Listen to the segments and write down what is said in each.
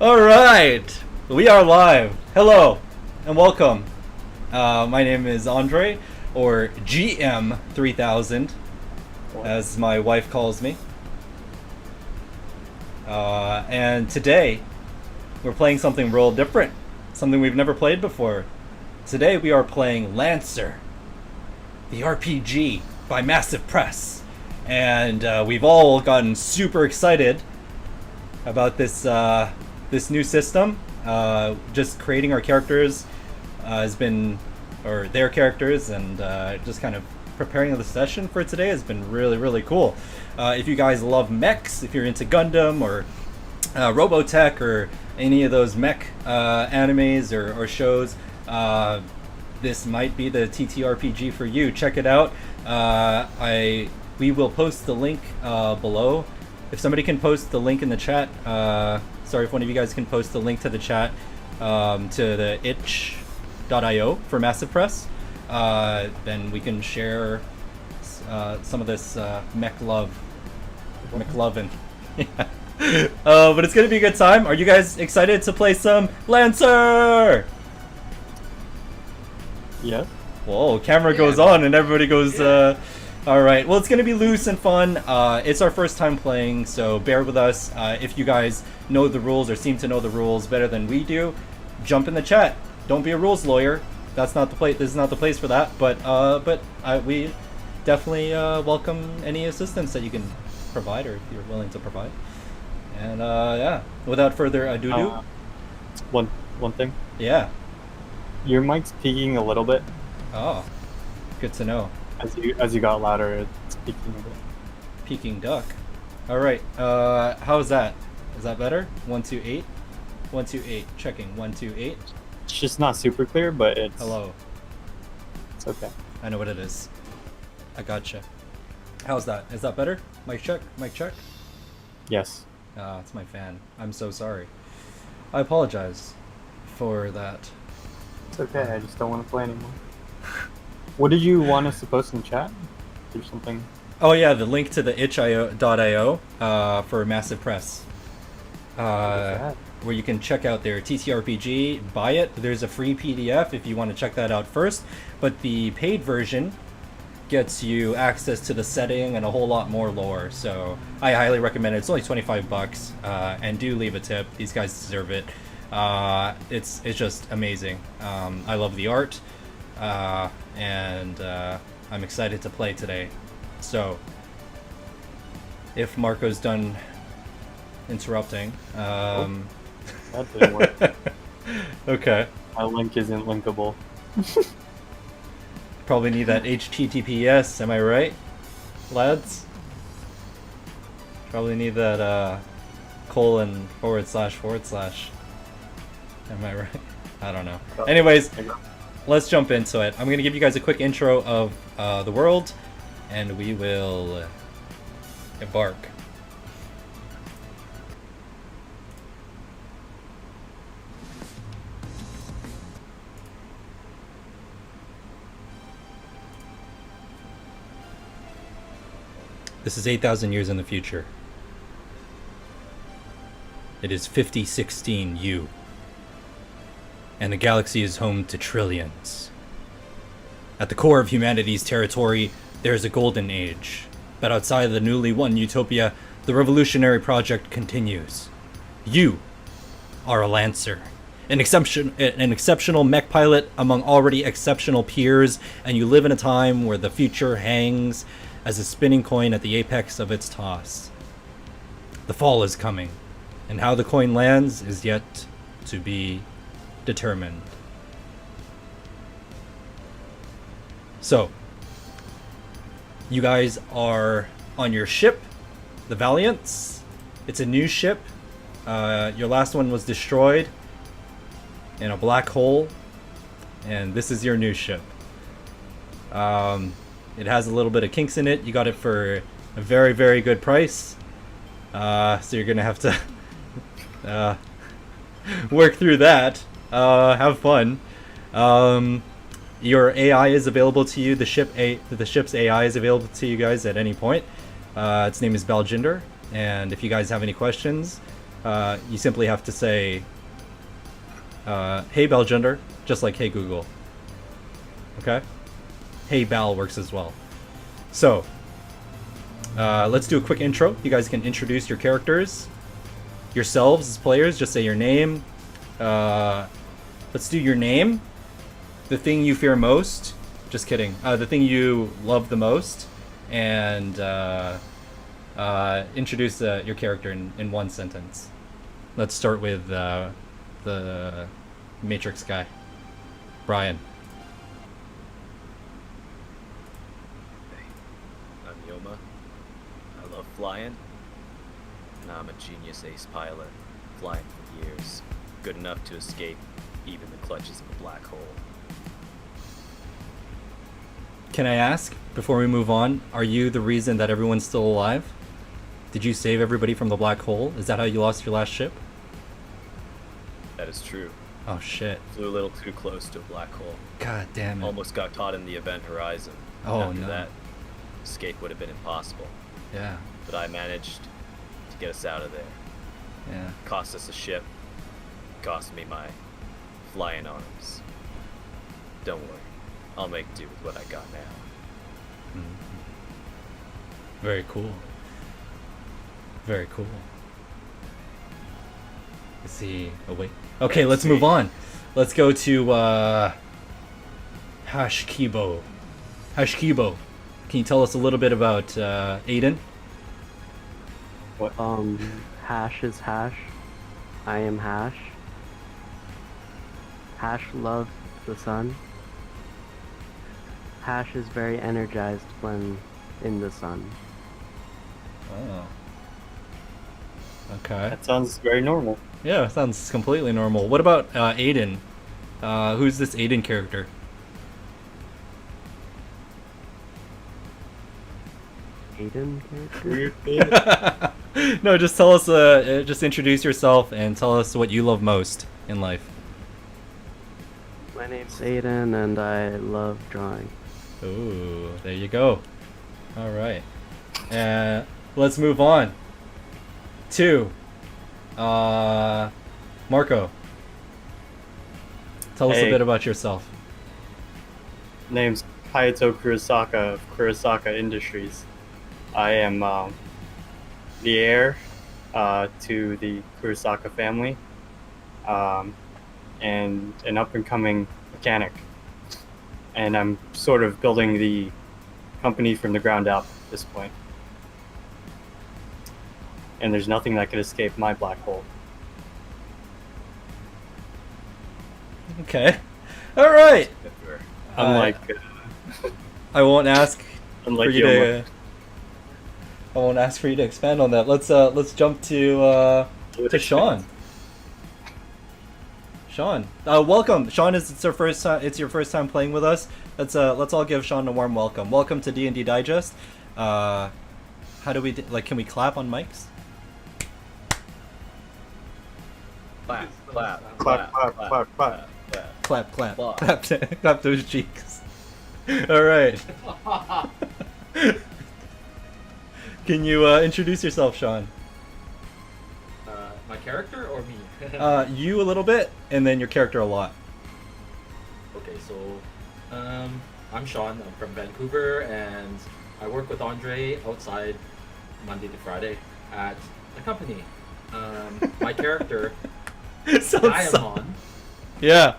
All right, we are live. Hello, and welcome. My name is Andre, or GM3000, as my wife calls me. And today, we're playing something real different, something we've never played before. Today we are playing Lancer, the RPG by Massive Press, and we've all gotten super excited about this new system. Just creating our characters has been, or their characters, and just kind of preparing the session for today has been really cool. If you guys love mechs, if you're into Gundam or Robotech or any of those mech animes or shows, this might be the TTRPG for you. Check it out. We will post the link below. If somebody can post the link in the chat, sorry if one of you guys can post the link to the chat to the itch.io for Massive Press, then we can share some of this McLovin. Yeah. But it's gonna be a good time. Are you guys excited to play some Lancer? Yes. Whoa, camera goes on and everybody goes, alright. Well, it's gonna be loose and fun. It's our first time playing, so bear with us. If you guys know the rules or seem to know the rules better than we do, jump in the chat. Don't be a rules lawyer. That's not the place. This is not the place for that. But we definitely welcome any assistance that you can provide, or if you're willing to provide. And yeah, without further ado, one thing. Yeah. Your mic's peaking a little bit. Oh, good to know. As you got louder, it's peaking a bit. Peking duck. All right. How's that? Is that better? 128. 128. Checking. 128. It's just not super clear, but it's Hello. It's okay. I know what it is. I gotcha. How's that? Is that better? Mic check. Mic check. Yes. It's my fan. I'm so sorry. I apologize for that. It's okay. I just don't want to play anymore. What did you want us to post in chat? Or something? Oh yeah, the link to the itch.io for Massive Press. Where you can check out their TTRPG, buy it. There's a free PDF if you want to check that out first, but the paid version gets you access to the setting and a whole lot more lore, so I highly recommend it. It's only 25 bucks, and do leave a tip. These guys deserve it. It's just amazing. I love the art, and I'm excited to play today. So if Marco's done interrupting, That didn't work. Okay. My link isn't linkable. Probably need that HTTPS, am I right, lads? Probably need that colon / / Am I right? I don't know. Anyways, let's jump into it. I'm going to give you guys a quick intro of the world, and we will embark. This is 8,000 years in the future. It is 5016 U. And the galaxy is home to trillions. At the core of humanity's territory, there is a golden age. But outside of the newly won utopia, the revolutionary project continues. You are a Lancer. An exceptional mech pilot among already exceptional peers, and you live in a time where the future hangs as a spinning coin at the apex of its toss. The fall is coming, and how the coin lands is yet to be determined. So, you guys are on your ship, the Valiance. It's a new ship. Your last one was destroyed in a black hole, and this is your new ship. It has a little bit of kinks in it. You got it for a very good price. So you're gonna have to work through that. Have fun. Your AI is available to you. The ship's AI is available to you guys at any point. Its name is Baljinder, and if you guys have any questions, You simply have to say, "Hey Belgender," just like "Hey Google." Okay. "Hey Bal" works as well. So, let's do a quick intro. You guys can introduce your characters, yourselves as players. Just say your name. Let's do your name, the thing you fear most. Just kidding. The thing you love the most, and introduce your character in one sentence. Let's start with the Matrix guy, Brian. I'm Yoma. I love flying, and I'm a genius ace pilot, flying for years, good enough to escape even the clutches of a black hole. Can I ask, before we move on, are you the reason that everyone's still alive? Did you save everybody from the black hole? Is that how you lost your last ship? That is true. Oh shit. Flew a little too close to a black hole. God damn it. Almost got caught in the event horizon. Oh, After no. that, escape would have been impossible. Yeah. But I managed to get us out of there. Yeah. Cost us a ship. Cost me my flying arms. Don't worry. I'll make do with what I got now. Very cool. Very cool. Let's see. Oh wait. Okay, let's move on. Let's go to Hashkibo. Hashkibo, can you tell us a little bit about Aiden? What? Hash is Hash. I am Hash. Hash loves the sun. Hash is very energized when in the sun. Oh. Okay. That sounds very normal. Yeah, sounds completely normal. What about Aiden? Who's this Aiden character? Aiden character? Weird thing. No, just tell us. Just introduce yourself and tell us what you love most in life. My name's Aiden and I love drawing. Ooh, there you go. All right. Let's move on to Marco. Tell us a Hey. bit about yourself. Name's Hayato Kurosaka of Kurosaka Industries. I am the heir to the Kurosaka family and an up-and-coming mechanic. And I'm sort of building the company from the ground up at this point. And there's nothing that could escape my black hole. Okay. All right. Unlike, I won't ask unlike for you Yoma. to. I won't ask for you to expand on that. Let's jump to Sean. Sean, welcome. Sean, it's your first time. It's your first time playing with us. Let's all give Sean a warm welcome. Welcome to D&D Digest. How do we can we clap on mics? Clap, clap, Clap, clap, clap, clap. clap. Clap, clap, Clap. clap, clap those cheeks. All right. Can you introduce yourself, Sean? My character or me? You a little bit, and then your character a lot. Okay, so I'm Sean. I'm from Vancouver, and I work with Andre outside Monday to Friday at the company. My character, Sounds Diamond. Yeah.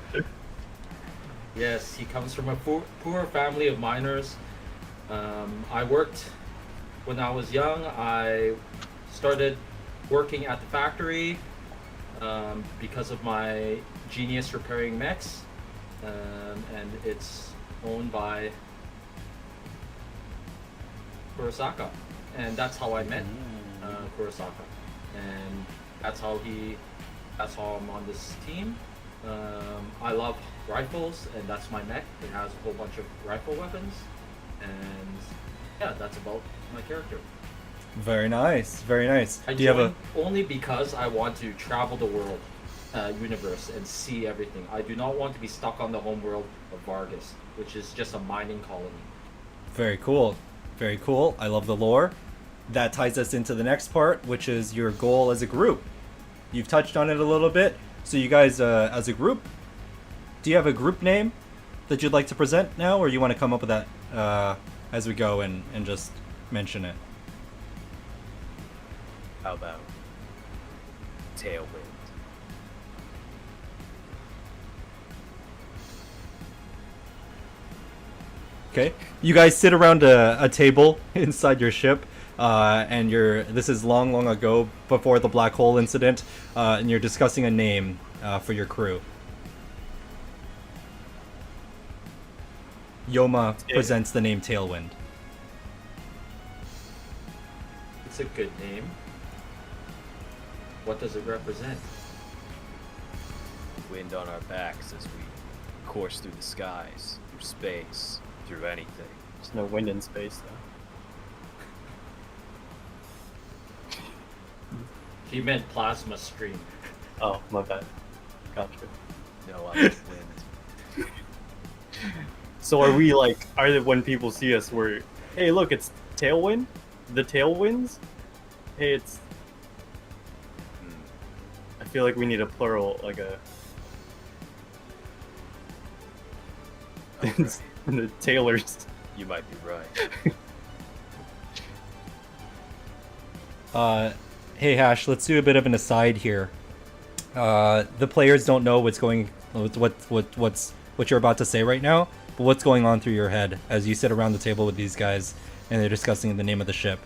Yes, he comes from a poor family of miners. I worked when I was young. I started working at the factory because of my genius repairing mechs, and it's owned by Kurosaka, and that's how I met Kurosaka, and that's how I'm on this team. I love rifles, and that's my mech. It has a whole bunch of rifle weapons, and yeah, that's about my character. Very nice. Very nice. I Do you have a? joined only because I want to travel the world, universe, and see everything. I do not want to be stuck on the home world of Vargas, which is just a mining colony. Very cool. Very cool. I love the lore. That ties us into the next part, which is your goal as a group. You've touched on it a little bit. So you guys, as a group, do you have a group name that you'd like to present now, or you want to come up with that as we go and just mention it? How about Tailwind? Okay. You guys sit around a table inside your ship, and this is long, long ago before the black hole incident, and you're discussing a name for your crew. Yoma presents the name Tailwind. It's a good name. What does it represent? Wind on our backs as we course through the skies, through space, through anything. There's no wind in space, though. He meant plasma stream. Oh, my bad. Gotcha. No, I'm just wind. So are we when people see us, we're, hey, look, it's Tailwind? The Tailwinds? Hey, it's... I feel like we need a plural, like a... Alright, the tailors. you might be right. Hey Hash, let's do a bit of an aside here. The players don't know what you're about to say right now, but what's going on through your head as you sit around the table with these guys and they're discussing the name of the ship.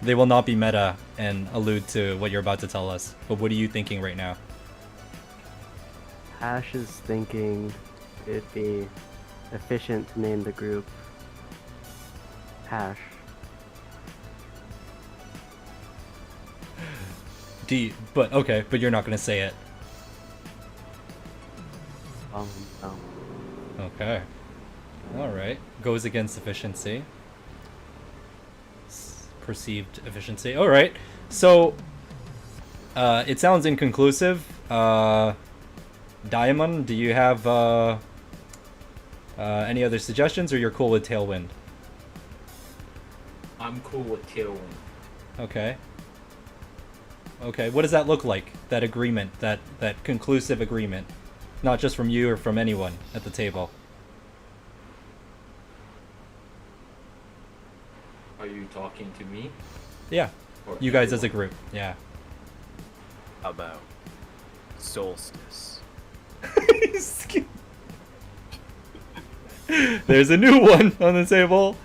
They will not be meta and allude to what you're about to tell us, but what are you thinking right now? Hash is thinking it'd be efficient to name the group Hash. But you're not gonna say it. No. Okay. Alright. Goes against efficiency. Perceived efficiency. Alright. So, it sounds inconclusive. Diamond, do you have any other suggestions, or you're cool with Tailwind? I'm cool with Tailwind. Okay. Okay, what does that look like? That agreement, that conclusive agreement? Not just from you or from anyone at the table. Are you talking to me? Yeah. Or You guys as a everyone? group. Yeah. How about Solstice? There's a new one on the table.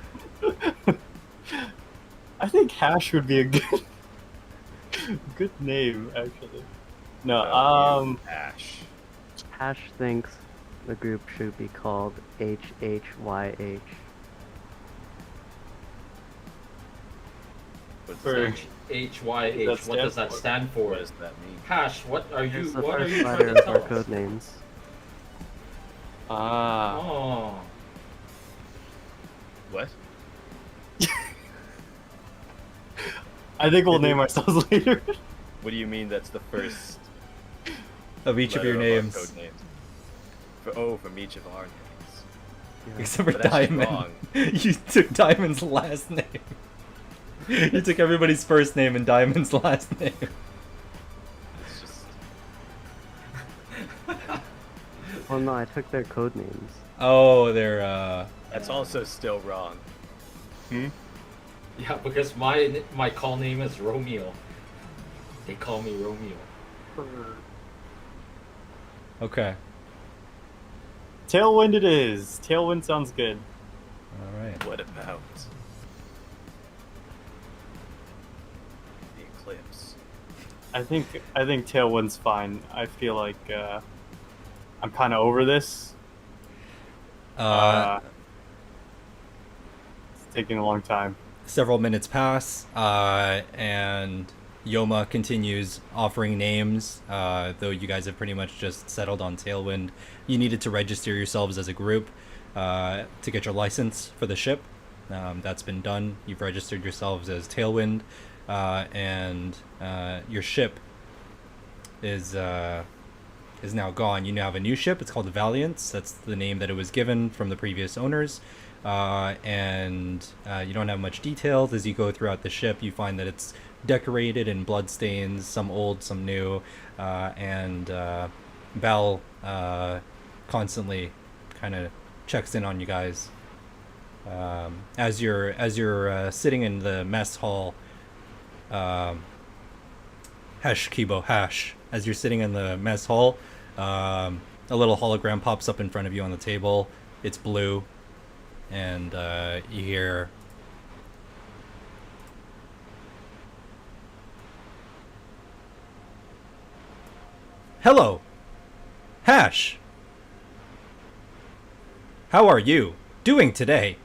I think Hash would be a good name, actually. No, Ash. Hash thinks the group should be called HHYH. What does For- that mean? HYH. What does that stand for? What does that mean? Hash, what are you? It's the What are first you trying letter to of our tell us? code names. Oh, What? I think we'll name ourselves later. What do you mean that's the first Of each of letter your our names. code names? From each of our names. Yeah. Except for But that's just Diamond. wrong. You took Diamond's last name. You took everybody's first name and Diamond's last name. It's just Well, no, I took their code names. Oh, they're that's also still wrong. yeah, because my call name is Romeo. They call me Romeo. okay. Tailwind it is. Tailwind sounds good. All right. What about the eclipse? I think Tailwind's fine. I feel like I'm kind of over this. It's taking a long time. Several minutes pass, and Yoma continues offering names, though you guys have pretty much just settled on Tailwind. You needed to register yourselves as a group to get your license for the ship. That's been done. You've registered yourselves as Tailwind, and your ship is now gone. You now have a new ship. It's called the Valiance. That's the name that it was given from the previous owners. And you don't have much details. As you go throughout the ship, you find that it's decorated in bloodstains, some old, some new, and Val constantly kind of checks in on you guys. As you're sitting in the mess hall, Hash Kibo Hash. As you're sitting in the mess hall, a little hologram pops up in front of you on the table. It's blue, and you hear, "Hello, Hash. How are you doing today?"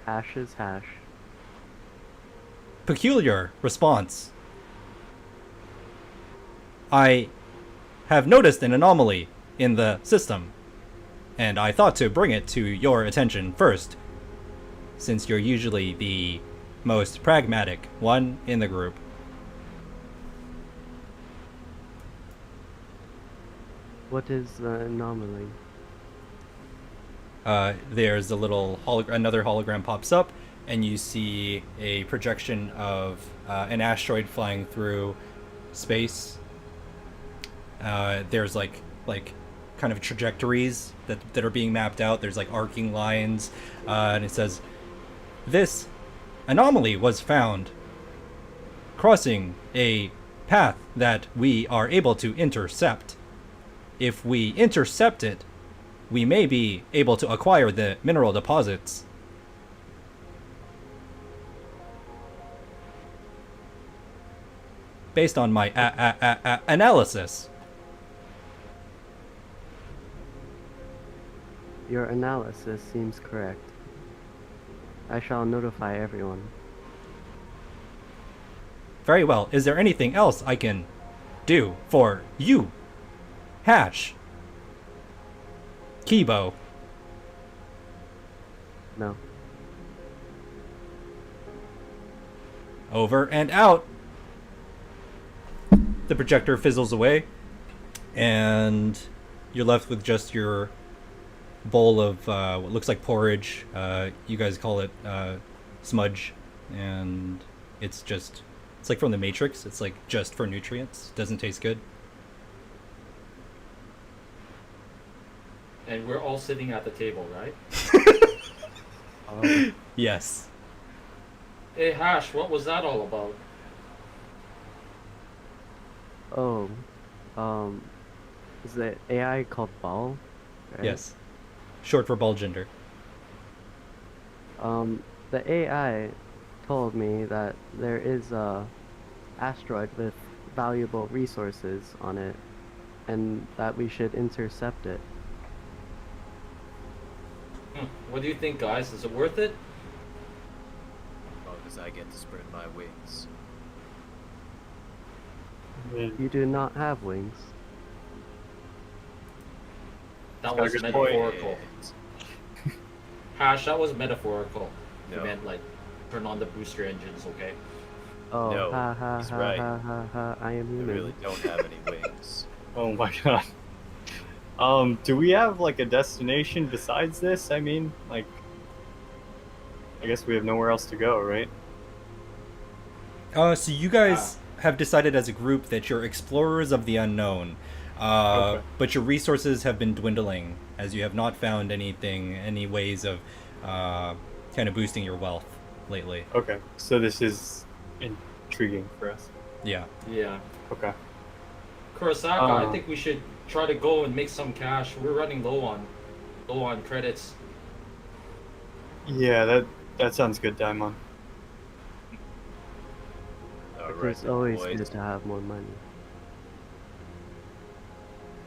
Hash is hash. Peculiar response. "I have noticed an anomaly in the system, and I thought to bring it to your attention first, since you're usually the most pragmatic one in the group." What is the anomaly? There's a little another hologram pops up, and you see a projection of an asteroid flying through space. There's like kind of trajectories that are being mapped out. There's like arcing lines, and it says, "This anomaly was found crossing a path that we are able to intercept. If we intercept it, we may be able to acquire the mineral deposits." Based on my analysis. Your analysis seems correct. I shall notify everyone. Very well. Is there anything else I can do for you, Hash? Kibo. No. Over and out. The projector fizzles away, and you're left with just your bowl of what looks like porridge. You guys call it smudge, and it's like from the Matrix. It's like just for nutrients. Doesn't taste good. And we're all sitting at the table, right? Yes. Hey, Hash, what was that all about? Oh, is the AI called Ball? Right? Yes. Short for Balgender. The AI told me that there is a asteroid with valuable resources on it, and that we should intercept it. What do you think, guys? Is it worth it? As long as I get to spread my wings. You do not have wings. That was Good point. metaphorical. Hash, that was metaphorical. You No. meant like turn on the booster engines, okay? Oh, No, ha ha he's ha right. ha ha ha! I am I human. really don't have any wings. Oh my god. Do we have like a destination besides this? I mean, like, I guess we have nowhere else to go, right? So you guys have decided as a group that you're explorers of the unknown, Okay. but your resources have been dwindling as you have not found any ways of kind of boosting your wealth lately. Okay, so this is intriguing for us. Yeah. Yeah. Okay. Kurosaka, I think we should try to go and make some cash. We're running low on credits. Yeah, that sounds good, Daimon. All It right, is then, always boys. good to have more money.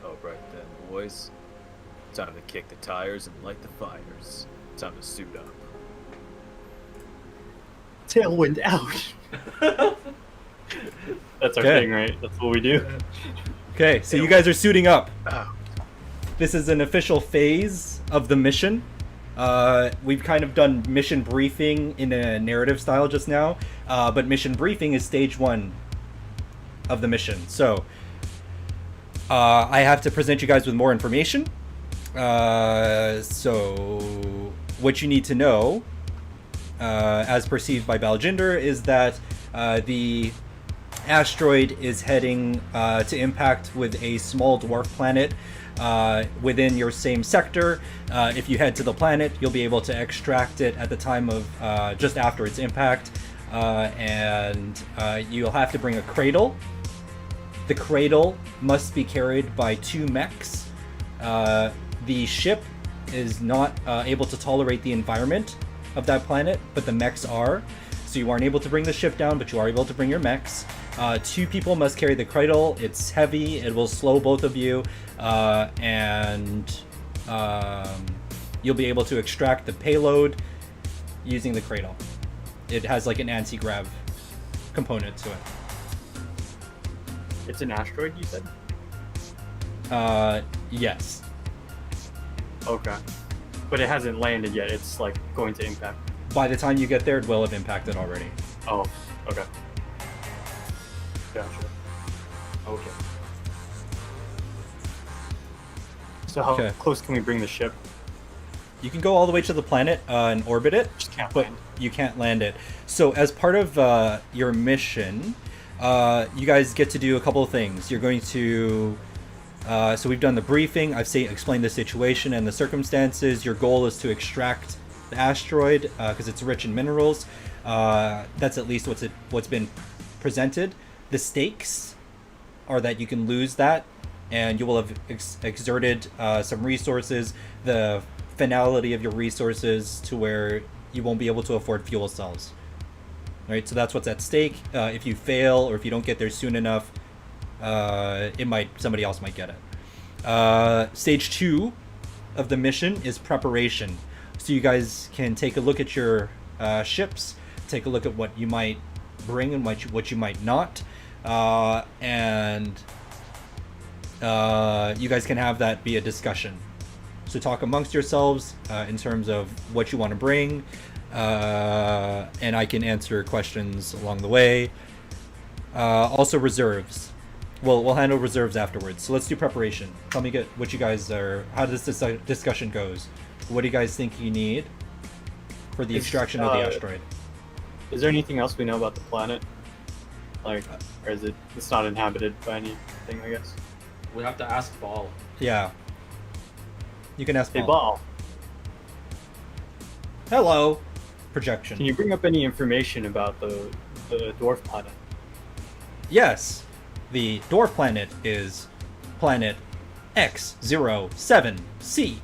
All right then, boys. Time to kick the tires and light the fires. Time to suit up. Tailwind out. That's our Okay. thing, right? That's what we do. Okay, so you guys are suiting up. Ow. This is an official phase of the mission. We've kind of done mission briefing in a narrative style just now, but mission briefing is stage 1 of the mission. So, I have to present you guys with more information. So, what you need to know as perceived by Baljinder, is that the asteroid is heading to impact with a small dwarf planet within your same sector. If you head to the planet, you'll be able to extract it at the time of just after its impact, and you'll have to bring a cradle. The cradle must be carried by 2 mechs. The ship is not able to tolerate the environment of that planet, but the mechs are. So you aren't able to bring the ship down, but you are able to bring your mechs. 2 people must carry the cradle. It's heavy. It will slow both of you, and you'll be able to extract the payload using the cradle. It has like an anti-grav component to it. It's an asteroid, you said? Yes. Okay. But it hasn't landed yet. It's like going to impact. By the time you get there, it will have impacted already. Oh, okay. Gotcha. Okay. So how Okay. close can we bring the ship? You can go all the way to the planet and orbit it, Just can't but land. you can't land it. So as part of your mission, you guys get to do a couple of things. You're going to... so we've done the briefing. I've explained the situation and the circumstances. Your goal is to extract the asteroid because it's rich in minerals. That's at least what's been presented. The stakes are that you can lose that, and you will have exerted some resources. The finality of your resources to where you won't be able to afford fuel cells. Right, so that's what's at stake. If you fail or if you don't get there soon enough, somebody else might get it. Stage 2 of the mission is preparation. So you guys can take a look at your ships, take a look at what you might bring and what you might not, and you guys can have that be a discussion. So talk amongst yourselves in terms of what you want to bring, and I can answer questions along the way. Also reserves. We'll handle reserves afterwards. So let's do preparation. Tell me what you guys are. How this discussion goes. What do you guys think you need for the extraction of the asteroid? Is there anything else we know about the planet? Like, or is it's not inhabited by anything, I guess? We have to ask Ball. Yeah. You can ask Hey, Paul. Ball, Hello. Projection. can you bring up any information about the dwarf planet? Yes. The dwarf planet is planet X07C.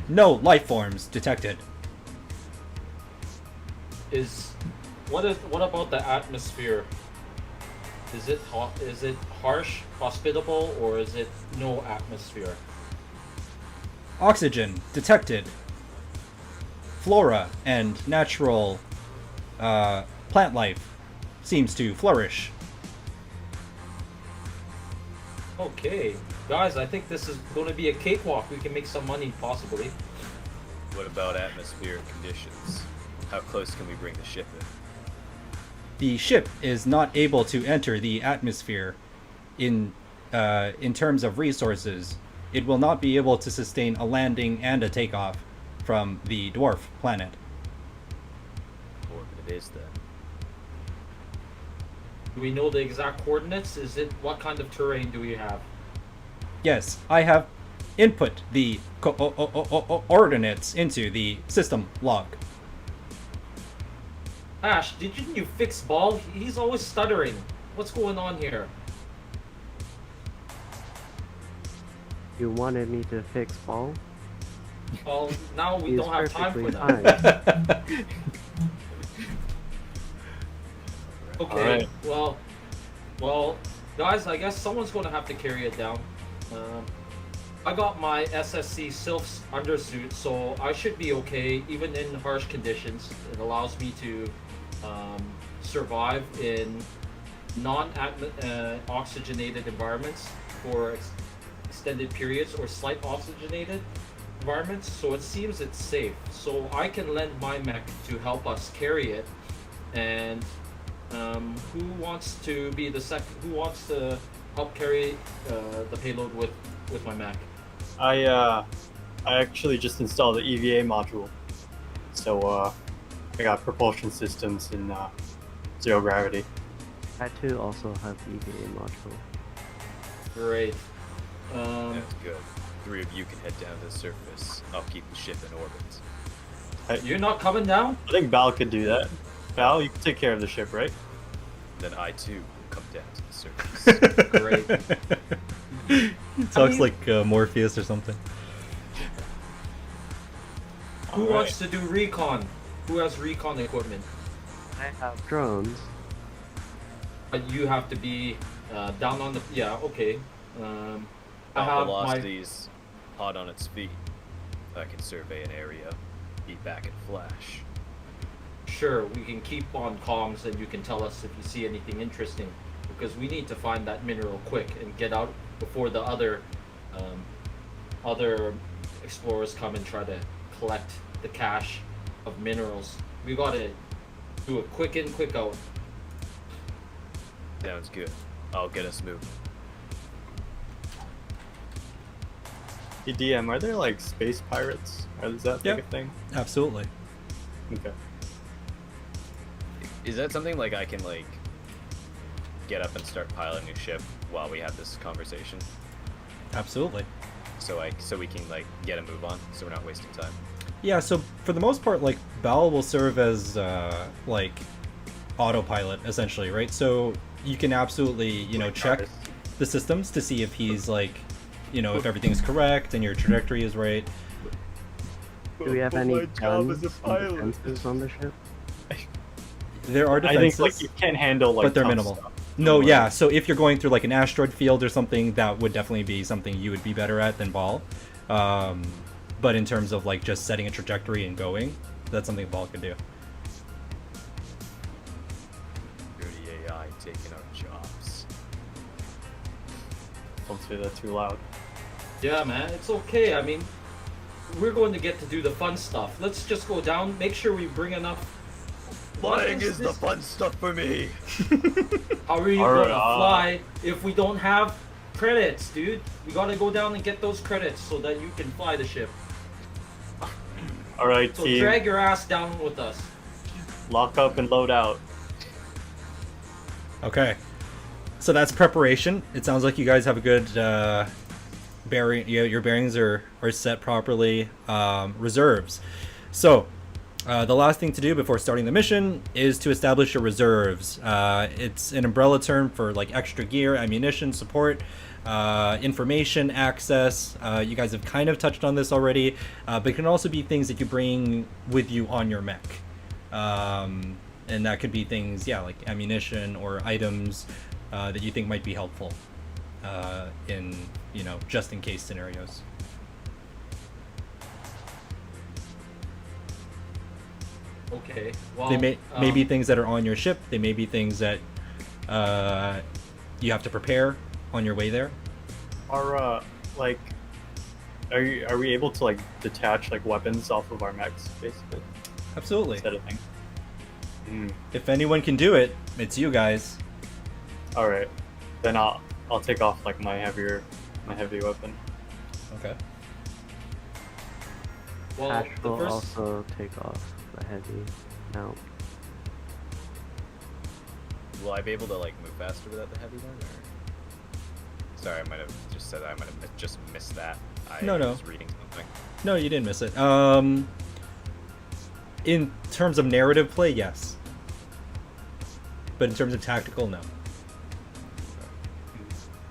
No life forms detected. What about the atmosphere? Is it harsh, hospitable, or is it no atmosphere? Oxygen detected. Flora and natural plant life seems to flourish. Okay, guys, I think this is going to be a cakewalk. We can make some money, possibly. What about atmospheric conditions? How close can we bring the ship in? The ship is not able to enter the atmosphere in terms of resources. It will not be able to sustain a landing and a takeoff from the dwarf planet. Orbit it is then. Do we know the exact coordinates? What kind of terrain do we have? Yes, I have input the coordinates into the system log. Ash, didn't you fix Ball? He's always stuttering. What's going on here? You wanted me to fix Ball? Well, now we He's don't have time for perfectly that. fine. Okay, Alright. well, guys, I guess someone's going to have to carry it down. I got my SSC Sylph's undersuit, so I should be okay, even in harsh conditions. It allows me to survive in non-oxygenated environments for extended periods, or slight oxygenated environments, so it seems it's safe. So I can lend my mech to help us carry it, and who wants to be the who wants to help carry the payload with my mech? I actually just installed the EVA module, So I got propulsion systems in zero gravity. I too also have EVA module. Great. That's good. 3 of you can head down to the surface. I'll keep the ship in orbit. You're not coming down? I think Val could do that. Val, you can take care of the ship, right? Then I too will come down to the surface. Great. He talks like Morpheus or something. Who Alright. wants to do recon? Who has recon equipment? I have drones. You have to be down on the. Yeah, okay. I have my. Velocity's hot on its feet. I can survey an area, be back in flash. Sure, we can keep on comms and you can tell us if you see anything interesting. Because we need to find that mineral quick and get out before the other explorers come and try to collect the cache of minerals. We gotta do a quick in, quick out. Sounds good. I'll get us moving. Hey, DM, are there like space pirates? Is that Yep. like a thing? Absolutely. Okay. Is that something like I can like get up and start piloting a ship while we have this conversation? Absolutely. So we can like get a move on, so we're not wasting time. Yeah, so for the most part, like, Bal will serve as, like, autopilot, essentially, right? So you can absolutely, you know, check the systems to see if he's, like, you know, if everything's correct and your trajectory is right. Do we have But any my job guns as a and pilot. defenses on the ship? There are I defenses, think like you can't handle like but they're tough minimal. stuff. No, Like, yeah, so if you're going through, like, an asteroid field or something, that would definitely be something you would be better at than Bal. But in terms of, like, just setting a trajectory and going, that's something Bal could do. Dirty AI taking our jobs. Don't say that too loud. Yeah, man, it's okay. I mean, we're going to get to do the fun stuff. Let's just go down, make sure we bring enough. Flying is the this- fun stuff for me. How are you Alright, going to fly if we don't have credits, dude? We gotta go down and get those credits so that you can fly the ship. All right, So team, drag your ass down with us. lock up and load out. Okay. So that's preparation. It sounds like you guys have a good bearing. Your bearings are set properly. Reserves. So the last thing to do before starting the mission is to establish your reserves. It's an umbrella term for like extra gear, ammunition, support, information, access. You guys have kind of touched on this already, but it can also be things that you bring with you on your mech. And that could be things, yeah, like ammunition or items that you think might be helpful in, you know, just in case scenarios. Okay. Well, They may be things that are on your ship. They may be things that you have to prepare on your way there. Are like, are we able to like detach like weapons off of our mechs basically Absolutely. instead of things? If anyone can do it, it's you guys. All right, then I'll take off like my heavy weapon. Okay. Well, Ash the will first. also take off the heavy mount. Will I be able to like move faster without the heavy one? Or... Sorry, I might have just said I might have just missed that. I No. was reading something. No, you didn't miss it. In terms of narrative play, yes. But in terms of tactical, no.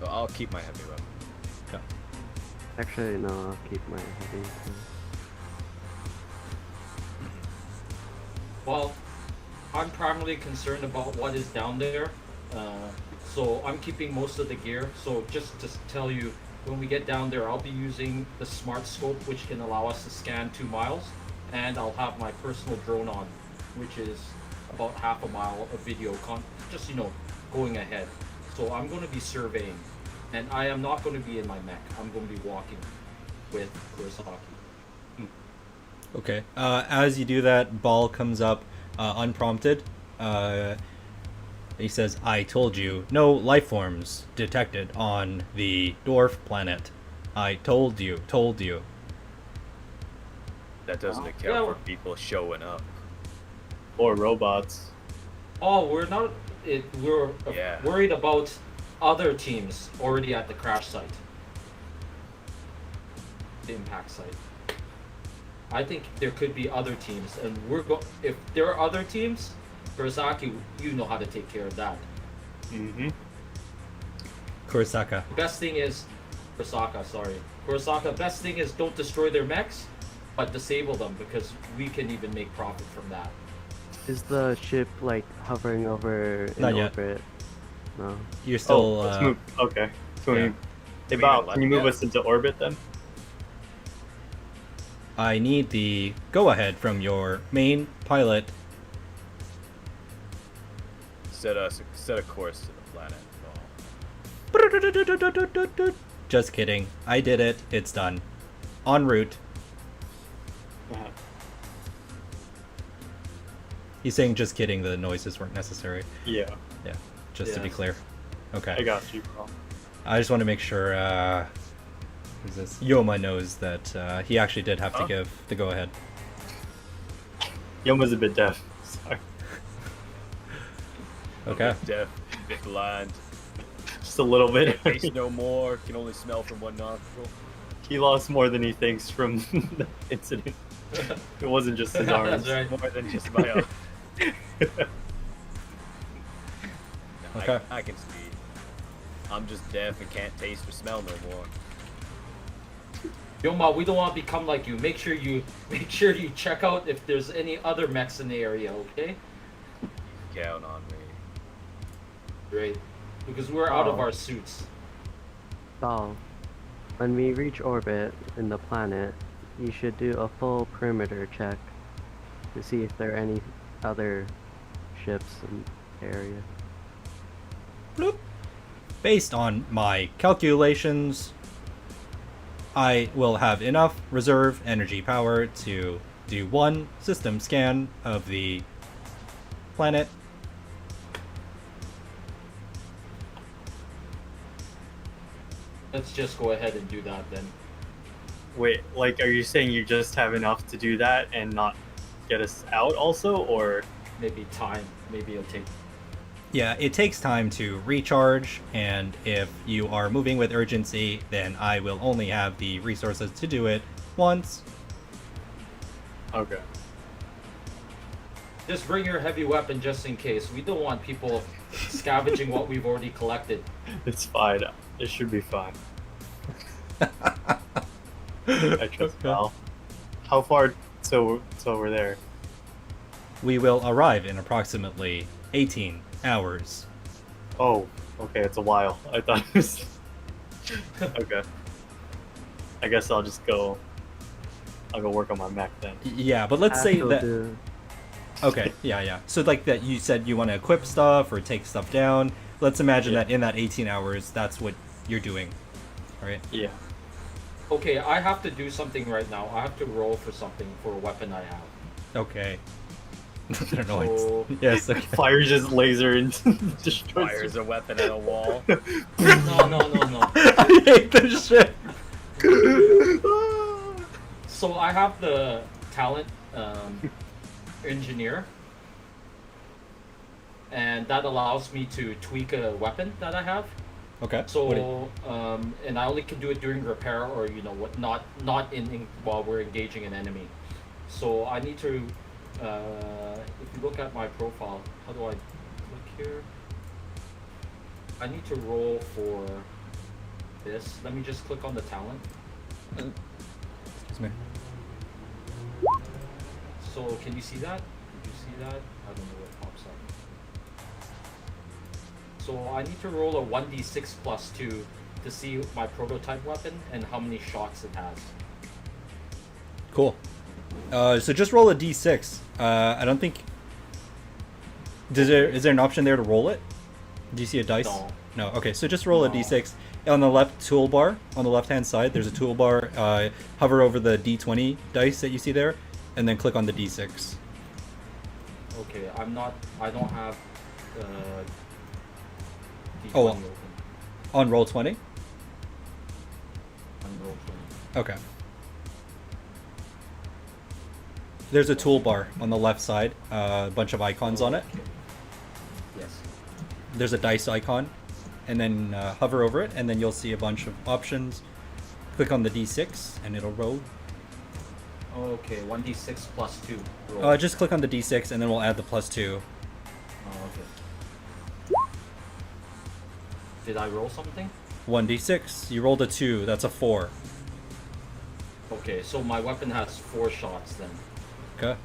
Well, I'll keep my heavy weapon. Okay. Actually, no, I'll keep my heavy too. Well, I'm primarily concerned about what is down there. So I'm keeping most of the gear. So just to tell you, when we get down there, I'll be using the smart scope, which can allow us to scan 2 miles. And I'll have my personal drone on, which is about half a mile of video just, you know, going ahead. So I'm going to be surveying. And I am not going to be in my mech. I'm going to be walking with Kurosaki. Okay. As you do that, Ball comes up unprompted. He says, "I told you, no life forms detected on the dwarf planet. I told you. That doesn't account Yeah. for people showing up. Or robots. Oh, we're not. We're Yeah. worried about other teams already at the crash site, the impact site. I think there could be other teams, and if there are other teams, Kurosaki, you know how to take care of that. Mm-hmm. Kurosaka. The best thing is Kurosaka. Best thing is don't destroy their mechs, but disable them because we can even make profit from that. Is the ship like hovering over in Not yet. orbit? No. You're still. Let's move. Okay. Can yeah. we? Hey, We Bob, got can you left move yet? us into orbit then? I need the go-ahead from your main pilot. Set a course to the planet. Just kidding. I did it. It's done. En route. Uh-huh. He's saying just kidding, the noises weren't necessary. Yeah, Yeah, just to be Yes. clear. Okay. I got you, bro. I just want to make sure who's this? Yoma knows that he actually did have to Huh? give the go-ahead. Yoma's a bit deaf. Sorry. Okay. Deaf, bit blind. Just a little bit. Can't taste no more. Can only smell from one nostril. He lost more than he thinks from the incident. It wasn't just his arms. That's right. More than just my own. Okay. I can speak. I'm just deaf and can't taste or smell no more. Yoma, we don't want to become like you. Make sure you check out if there's any other mechs in the area, okay? Count on me. Great. Because we're out of Oh. our suits. So, when we reach orbit in the planet, you should do a full perimeter check to see if there are any other ships in the area. Bloop. Based on my calculations, I will have enough reserve energy power to do one system scan of the planet. Let's just go ahead and do that then. Wait, like, are you saying you just have enough to do that and not get us out also, or? Maybe time. Maybe it'll take. Yeah, it takes time to recharge, and if you are moving with urgency, then I will only have the resources to do it once. Okay. Just bring your heavy weapon just in case. We don't want people scavenging what we've already collected. It's fine. It should be fine. I trust Val. How far till we're there? We will arrive in approximately 18 hours. Oh, okay, it's a while. I thought it was... Okay. I guess I'll go work on my mech then. Yeah, but let's say Astral that... do- Okay, yeah. So like that you said you want to equip stuff or take stuff down. Let's imagine Yeah. that in that 18 hours, that's what you're doing. Alright? Yeah. Okay, I have to do something right now. I have to roll for something for a weapon I have. Okay. I don't know what So- Yes, okay. Fire just laser and destroys. Fires a weapon at a wall. No. I hate this shit. So I have the talent engineer, and that allows me to tweak a weapon that I have. Okay. So what do and I only can do it during repair or not in while we're engaging an enemy. So I need to if you look at my profile, how do I click here? I need to roll for this. Let me just click on the talent. Excuse me. So can you see that? Did you see that? I don't know what pops up. So I need to roll a 1d6 plus 2 to see my prototype weapon and how many shots it has. Cool. So just roll a d6. I don't think... Is there an option there to roll it? Do you see a dice? No. No. Okay, so just roll a No. d6. On the left toolbar, on the left-hand side, there's a toolbar. Hover over the d20 dice that you see there, and then click on the d6. Okay, I don't have D20 Oh, open On roll 20? on roll 20. Okay. there's a toolbar on the left side, a bunch of icons on it. Okay. Yes. There's a dice icon, and then hover over it, and then you'll see a bunch of options. Click on the D6, and it'll roll. Okay, 1d6 plus 2. Roll. Just click on the D6, and then we'll add the +2. Oh, okay. Did I roll something? 1d6. You rolled a 2. That's a 4. Okay, so my weapon has 4 shots then. Okay.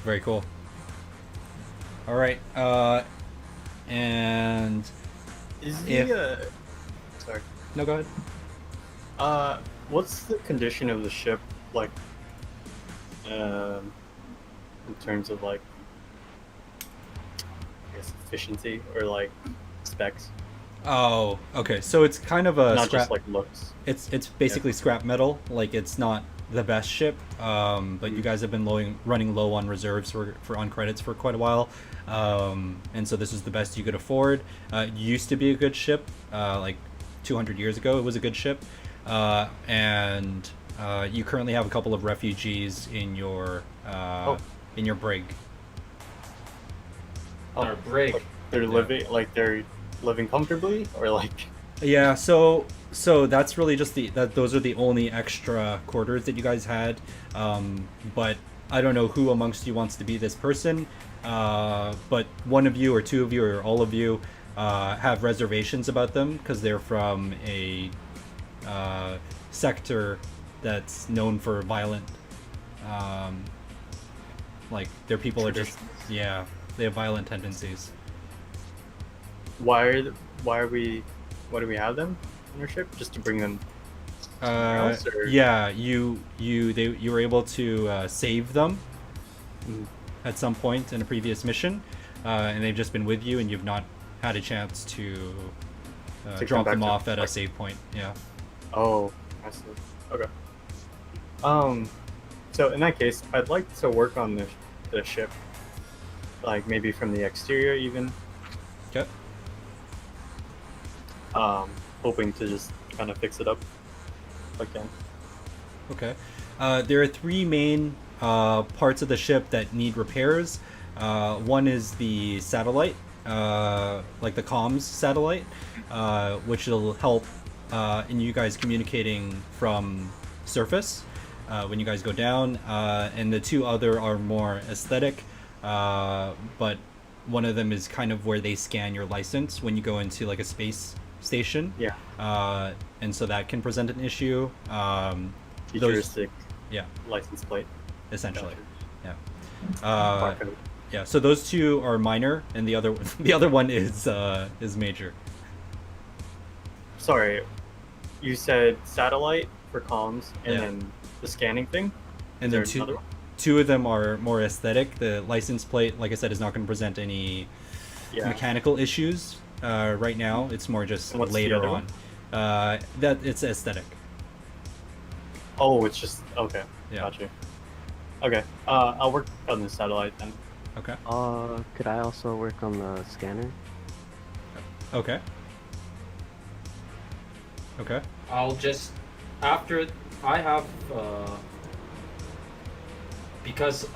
Very cool. All right. And Is If- the sorry. no, go ahead. What's the condition of the ship like? In terms of like, I guess efficiency or like specs, Oh, okay. So it's kind of a not scrap. just like looks. It's basically scrap metal. Like it's not the best ship, but you guys have been running low on reserves for on credits for quite a while, and so this is the best you could afford. It used to be a good ship, like 200 years ago. It was a good ship, and you currently have a couple of refugees in your brig. Our brig. Like they're living comfortably, or like Yeah, so that's really just those are the only extra quarters that you guys had. But I don't know who amongst you wants to be this person. But one of you or two of you or all of you have reservations about them because they're from a sector that's known for violent. Like their people are just they have violent tendencies. why do we have them in our ship? Just to bring them else, or- Yeah, you were able to save them Mhm. at some point in a previous mission, and they've just been with you, and you've not had a chance to Take drop them them back to- off at a save point. Yeah. Oh, I see. Okay. So in that case, I'd like to work on the ship, like maybe from the exterior even. Okay. Hoping to just kind of fix it up if I can. Okay. There are three main parts of the ship that need repairs. One is the satellite, like the comms satellite, which will help in you guys communicating from surface when you guys go down. And the two other are more aesthetic, but one of them is kind of where they scan your license when you go into like a space station. Yeah. And so that can present an issue. Futuristic Yeah, license plate. essentially. Gotcha. Yeah. Barcode. Yeah. So those two are minor, and the other one is major. Sorry, you said satellite for comms, and Yeah. then the scanning thing. And Is then there another one? two of them are more aesthetic. The license plate, like I said, is not going to present any Yeah. mechanical issues right now. It's more just And what's the later other on. one? That it's aesthetic. Oh, it's just okay. Yeah. Gotcha. Okay. I'll work on the satellite then. Okay. Could I also work on the scanner? Okay. Okay. I'll just after I have because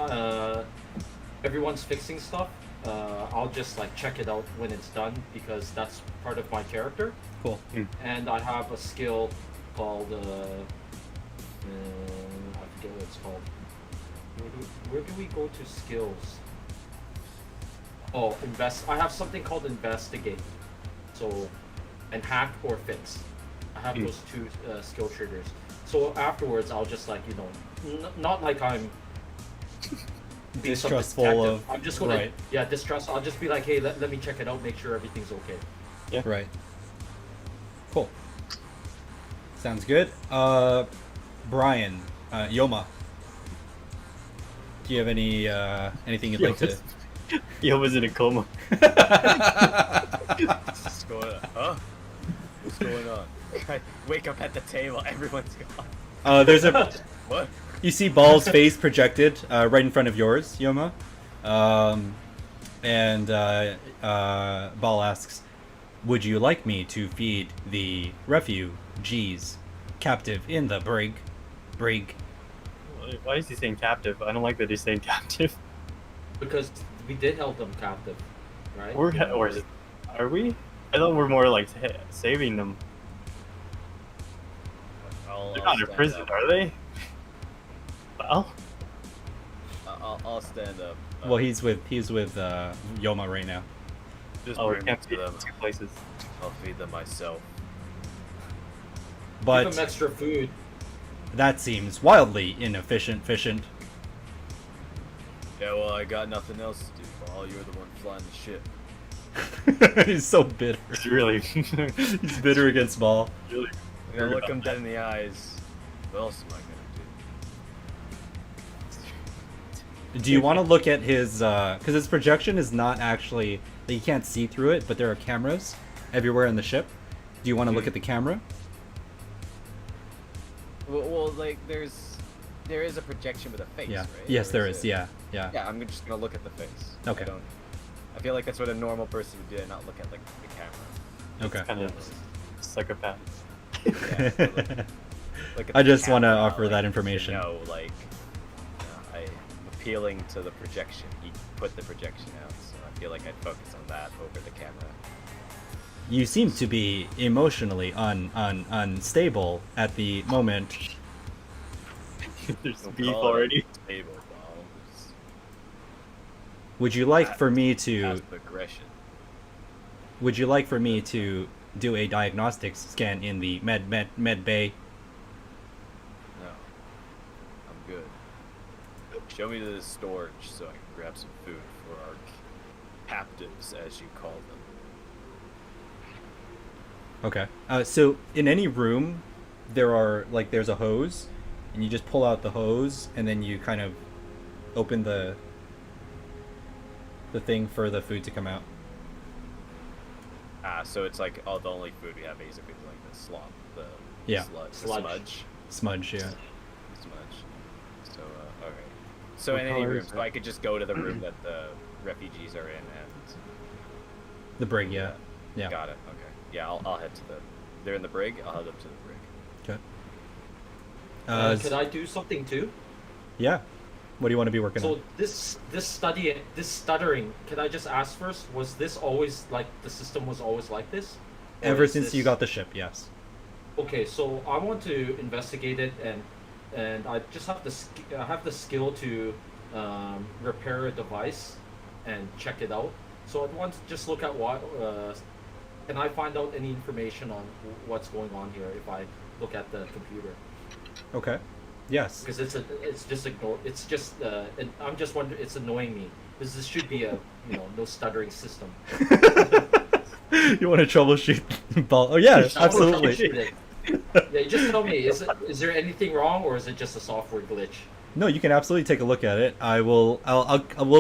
everyone's fixing stuff. I'll just like check it out when it's done because that's part of my character. Cool. And I have a skill called I forget what it's called. Where do we go to skills? Oh, I have something called investigate. So, and hack or fix. I have those two skill triggers. So afterwards, I'll just like not like I'm being some Distrustful detective. of. I'm just gonna Right. distrust. I'll just be like, hey, let me check it out, make sure everything's okay. Right. Cool. Sounds good. Brian, Yoma. Do you have anything you'd like to? Yo was in a coma. What's going on? Huh? What's going on? I wake up at the table, everyone's gone. There's a. What? You see Ball's face projected right in front of yours, Yoma. And Ball asks, "Would you like me to feed the refugees captive in the brig. Brig. Why is he saying captive? I don't like that he's saying captive. Because we did hold them captive, right? Are we? I thought we're more like saving them. They're not in stand prison, up. are they? Well, I'll stand up. Well, he's with Yoma right now. Just we bring me can't to feed them. them two places. I'll feed them myself. Give But them extra food. that seems wildly inefficient. Efficient. Yeah, well, I got nothing else to do. Paul, you're the one flying the ship. He's so bitter. It's really. He's bitter against Ball. really. I'm gonna look him dead in the eyes. What else am I gonna do? Do you want to look at his? Because his projection is not actually. You can't see through it, but there are cameras everywhere in the ship. Do you want to look at the camera? Well, like there is a projection with a face, Yeah. right? Yes, Or there is is. it- Yeah. Yeah. Yeah, I'm just gonna look at the face. Okay. I feel like that's what a normal person would do, and not look at like the camera. Okay. Kind of psychopath. Yeah, so, look at I the just want to camera, offer like, that to information. know, like, I'm appealing to the projection. He put the projection out, so I feel like I'd focus on that over the camera. You seem to be emotionally unstable at the moment. There's Don't beef call it already. Stable, Paul. It's Would you like for me to? passive aggression. Would you like for me to do a diagnostics scan in the med bay? No, I'm good. Show me to the storage so I can grab some food for our captives, as you call them. Okay. So in any room, there's a hose, and you just pull out the hose, and then you kind of open the thing for the food to come out. So it's like, the only food we have basically is like the slop, the Yeah. the Sludge. smudge. Smudge, yeah. Smudge. So, okay. So What in any color room, is so I could just go to the room that the refugees are in and... The brig, yeah. Yeah. Got it, okay. Yeah, I'll head to the... They're in the brig, I'll head up to the brig. Okay. Could I do something too? Yeah. What do you want to be working So on? this stuttering. Can I just ask first? Was this always like the system was always like this? Or Ever is since you this- got the ship, yes. Okay, so I want to investigate it, and I just have the skill to repair a device and check it out. So I want to just look at what can I find out any information on what's going on here if I look at the computer, Okay. Yes. because I'm just wondering, it's annoying me because this should be a no stuttering system. You want to troubleshoot Ball? Oh yeah, I wanna absolutely. troubleshoot it. Yeah, you just tell me, is there anything wrong or is it just a software glitch? No, you can absolutely take a look at it. I will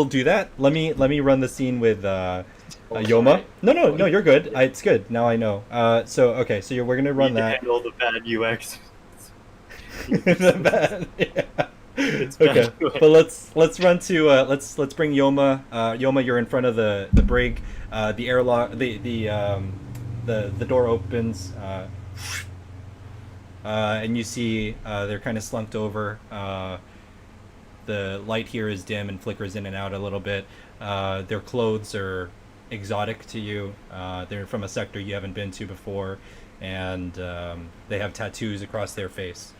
do that. Let me run the scene with Yoma. sorry. No, you're good. It's good. Now I know. So we're gonna run Need to that. handle the bad UX. Yeah. It's Okay, bad UX. but let's run to let's bring Yoma. Yoma, you're in front of the brig. The airlock, the door opens, and you see they're kind of slumped over. The light here is dim and flickers in and out a little bit. Their clothes are exotic to you. They're from a sector you haven't been to before, and they have tattoos across their face.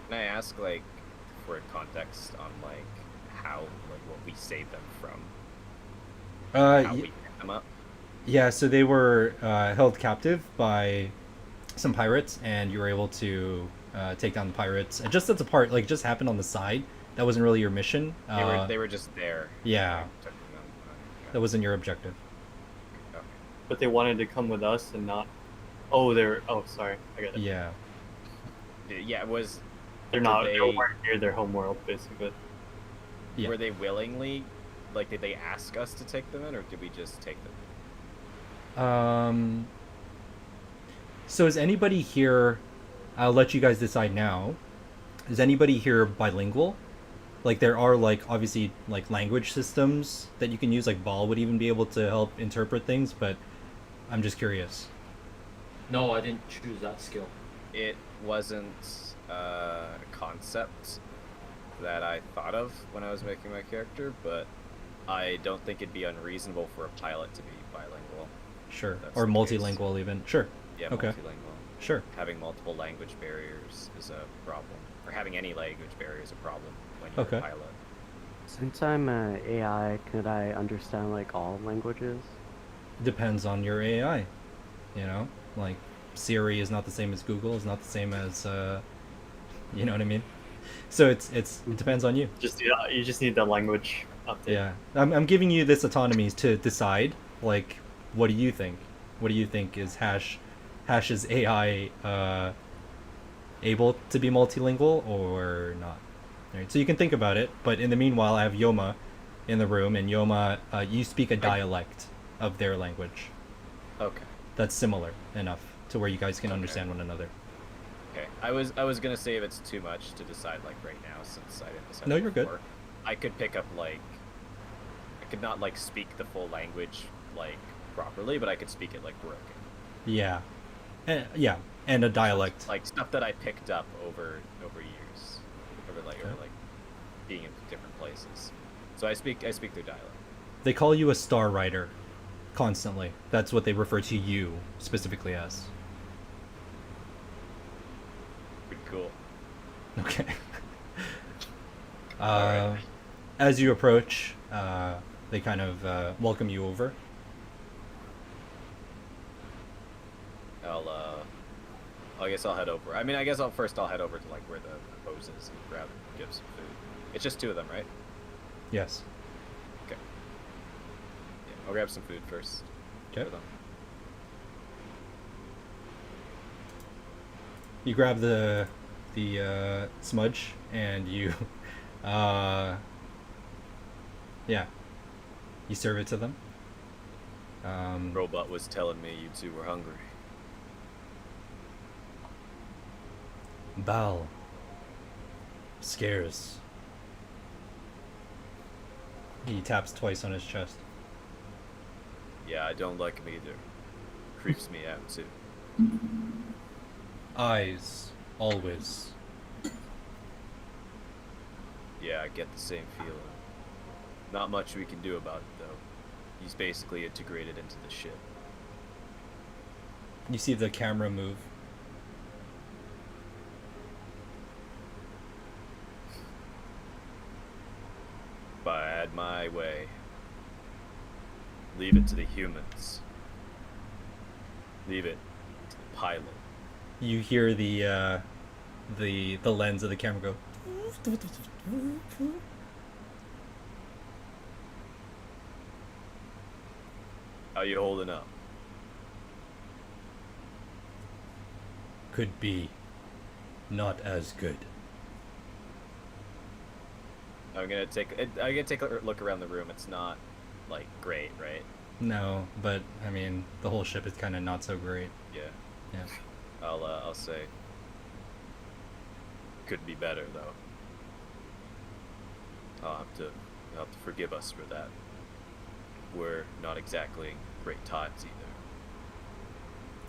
Can I ask, like, for context on, like, how, like, what we saved them from? How we picked them up? Yeah, so they were held captive by some pirates, and you were able to take down the pirates. Just as a part, like, just happened on the side. That wasn't really your mission. They were just there. Yeah, Took them. that wasn't your objective. Okay. But they wanted to come with us and not. Oh, they're. Oh, sorry. I got it. Yeah. Yeah, was... They're did not. they- They weren't near their home world, basically. Yeah. Were they willingly... Like, did they ask us to take them in, or did we just take them? So is anybody here? I'll let you guys decide now. Is anybody here bilingual? Like there are like obviously like language systems that you can use. Like Ball would even be able to help interpret things, but I'm just curious. No, I didn't choose that skill. it wasn't a concept that I thought of when I was making my character, but I don't think it'd be unreasonable for a pilot to be bilingual. Sure. That's Or the case. multilingual even. Sure. Yeah, Okay. multilingual. Sure. Having multiple language barriers is a problem, or having any language barrier is a problem when you're Okay. a pilot. Since I'm a AI, could I understand like all languages? Depends on your AI. You know, like Siri is not the same as Google. Is not the same as you know what I mean. So it depends on you. You just need the language update. Yeah, I'm giving you this autonomy to decide. Like, what do you think? What do you think is Hash's AI able to be multilingual or not? Right. So you can think about it. But in the meanwhile, I have Yoma in the room, and Yoma, you speak a dialect of their language Okay. that's similar enough to where you guys can Okay. understand one another. Okay. I was gonna say if it's too much to decide like right now since I didn't decide. No, you're good. before, I could pick up like I could not like speak the full language like properly, but I could speak it like broken. Yeah, yeah, and a dialect. Like stuff that I picked up over years, over Okay. like being in different places. So I speak their dialect. They call you a star rider constantly. That's what they refer to you specifically as. Pretty cool. Okay. Alright. As you approach, they kind of welcome you over. I guess I'll head over. I mean, I guess I'll head over to like where the hose is and get some food. It's just two of them, right? Yes. Okay. Yeah, I'll grab some food first. Okay. for them. You grab the smudge and you, yeah, you serve it to them. Robot was telling me you two were hungry. Bal scares. He taps twice on his chest. Yeah, I don't like him either. Creeps me out too. Eyes, always. Yeah, I get the same feeling. Not much we can do about it though. He's basically integrated into the ship. You see the camera move. If I had my way, leave it to the humans. Leave it to the pilot. You hear the lens of the camera go. How you holding up? Could be not as good. I'm gonna take a look around the room. It's not like great, right? No, but I mean the whole ship is kind of not so great. Yeah. Yeah. I'll say. Could be better though. You'll have to forgive us for that. We're not exactly in great times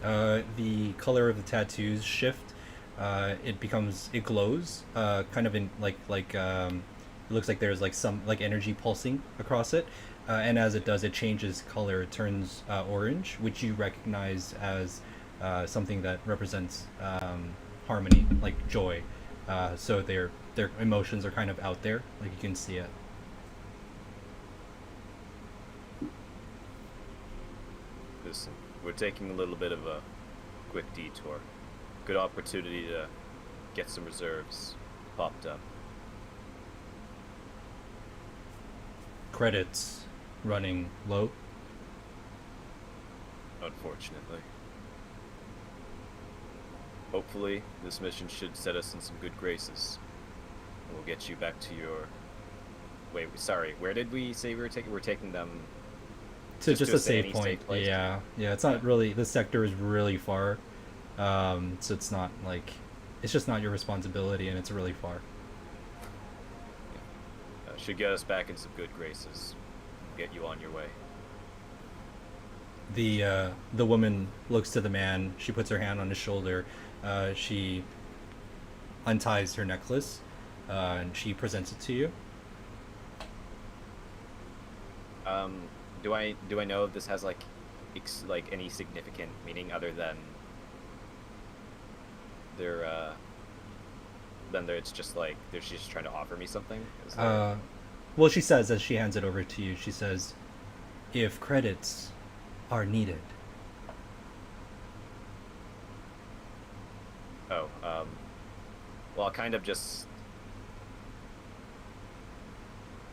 either. The color of the tattoos shift. It glows. Kind of in it looks like there's like some like energy pulsing across it. And as it does, it changes color. It turns orange, which you recognize as something that represents harmony, like joy. So their emotions are kind of out there, like you can see it. Listen, we're taking a little bit of a quick detour. Good opportunity to get some reserves popped up. Credits running low. Unfortunately. Hopefully, this mission should set us in some good graces. And we'll get you back to your... Wait, sorry, where did we say we were taking... We're taking them... To just to a safe safe point. place? Yeah, it's not really. This sector is really far, so it's not like it's just not your responsibility, and it's really far. Should get us back in some good graces. Get you on your way. The woman looks to the man. She puts her hand on his shoulder, She unties her necklace, and she presents it to you. Do I know if this has like any significant meaning other than it's just like she's just trying to offer me something? Is there... Well, she says as she hands it over to you, she says, "If credits are needed." Oh, well, I'll kind of just...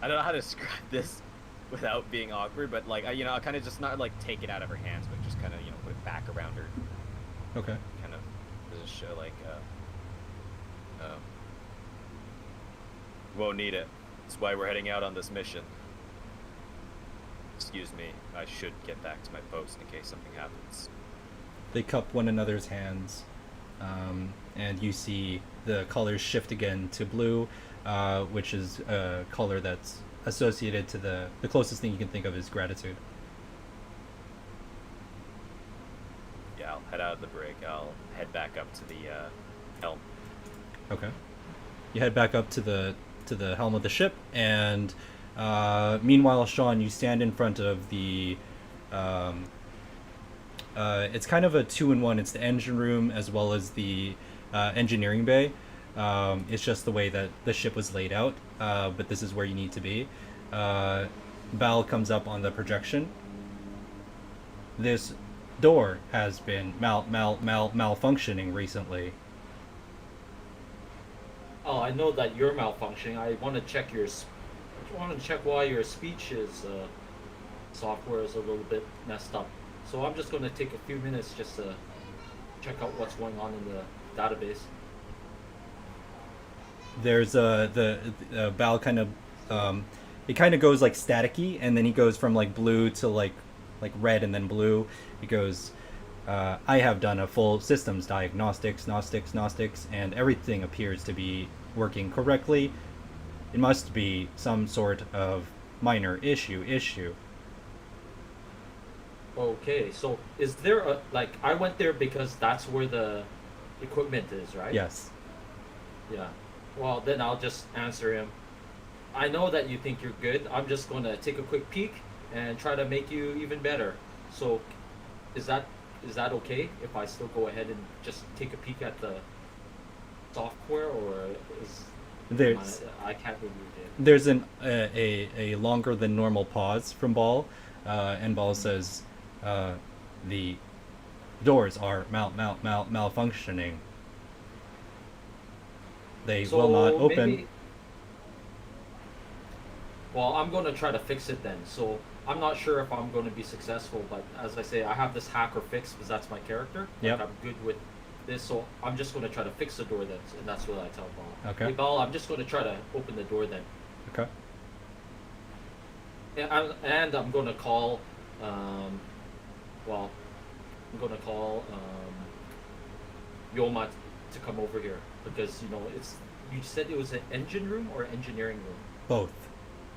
I don't know how to describe this without being awkward, but like, I'll kind of just not like take it out of her hands, but just kind of, put it back around her. Okay. Kind of just show like, won't need it. That's why we're heading out on this mission. Excuse me, I should get back to my post in case something happens. They cup one another's hands, and you see the colors shift again to blue, which is a color that's associated to the closest thing you can think of is gratitude. Yeah, I'll head out of the brig. I'll head back up to the helm. Okay. You head back up to the helm of the ship, and meanwhile, Sean, you stand in front of the. It's kind of a 2-in-1. It's the engine room as well as the engineering bay. It's just the way that the ship was laid out, but this is where you need to be. Bal comes up on the projection. This door has been malfunctioning recently. Oh, I know that you're malfunctioning. I want to check why your speech is software is a little bit messed up. So I'm just going to take a few minutes just to check out what's going on in the database. There's the Bal kind of it kind of goes like staticky, and then he goes from like blue to like red and then blue. He goes, I have done a full systems diagnostics, and everything appears to be working correctly. It must be some sort of minor issue. Okay, so is there a, like, I went there because that's where the equipment is, right? Yes. Yeah. Well, then I'll just answer him. I know that you think you're good. I'm just going to take a quick peek and try to make you even better. So, is that okay if I still go ahead and just take a peek at the software, or I can't really do it. There's a longer than normal pause from Ball, and Ball says, the doors are malfunctioning. They will not open. Well, I'm going to try to fix it then. So I'm not sure if I'm going to be successful, but as I say, I have this hacker fix because that's my character. Yep. Like, I'm good with this, so I'm just going to try to fix the door then, and that's what I tell Ball. Okay. Hey, Ball, I'm just going to try to open the door then. Okay. And I'm going to call, Yoma to come over here because, you said it was an engine room or engineering room? Both.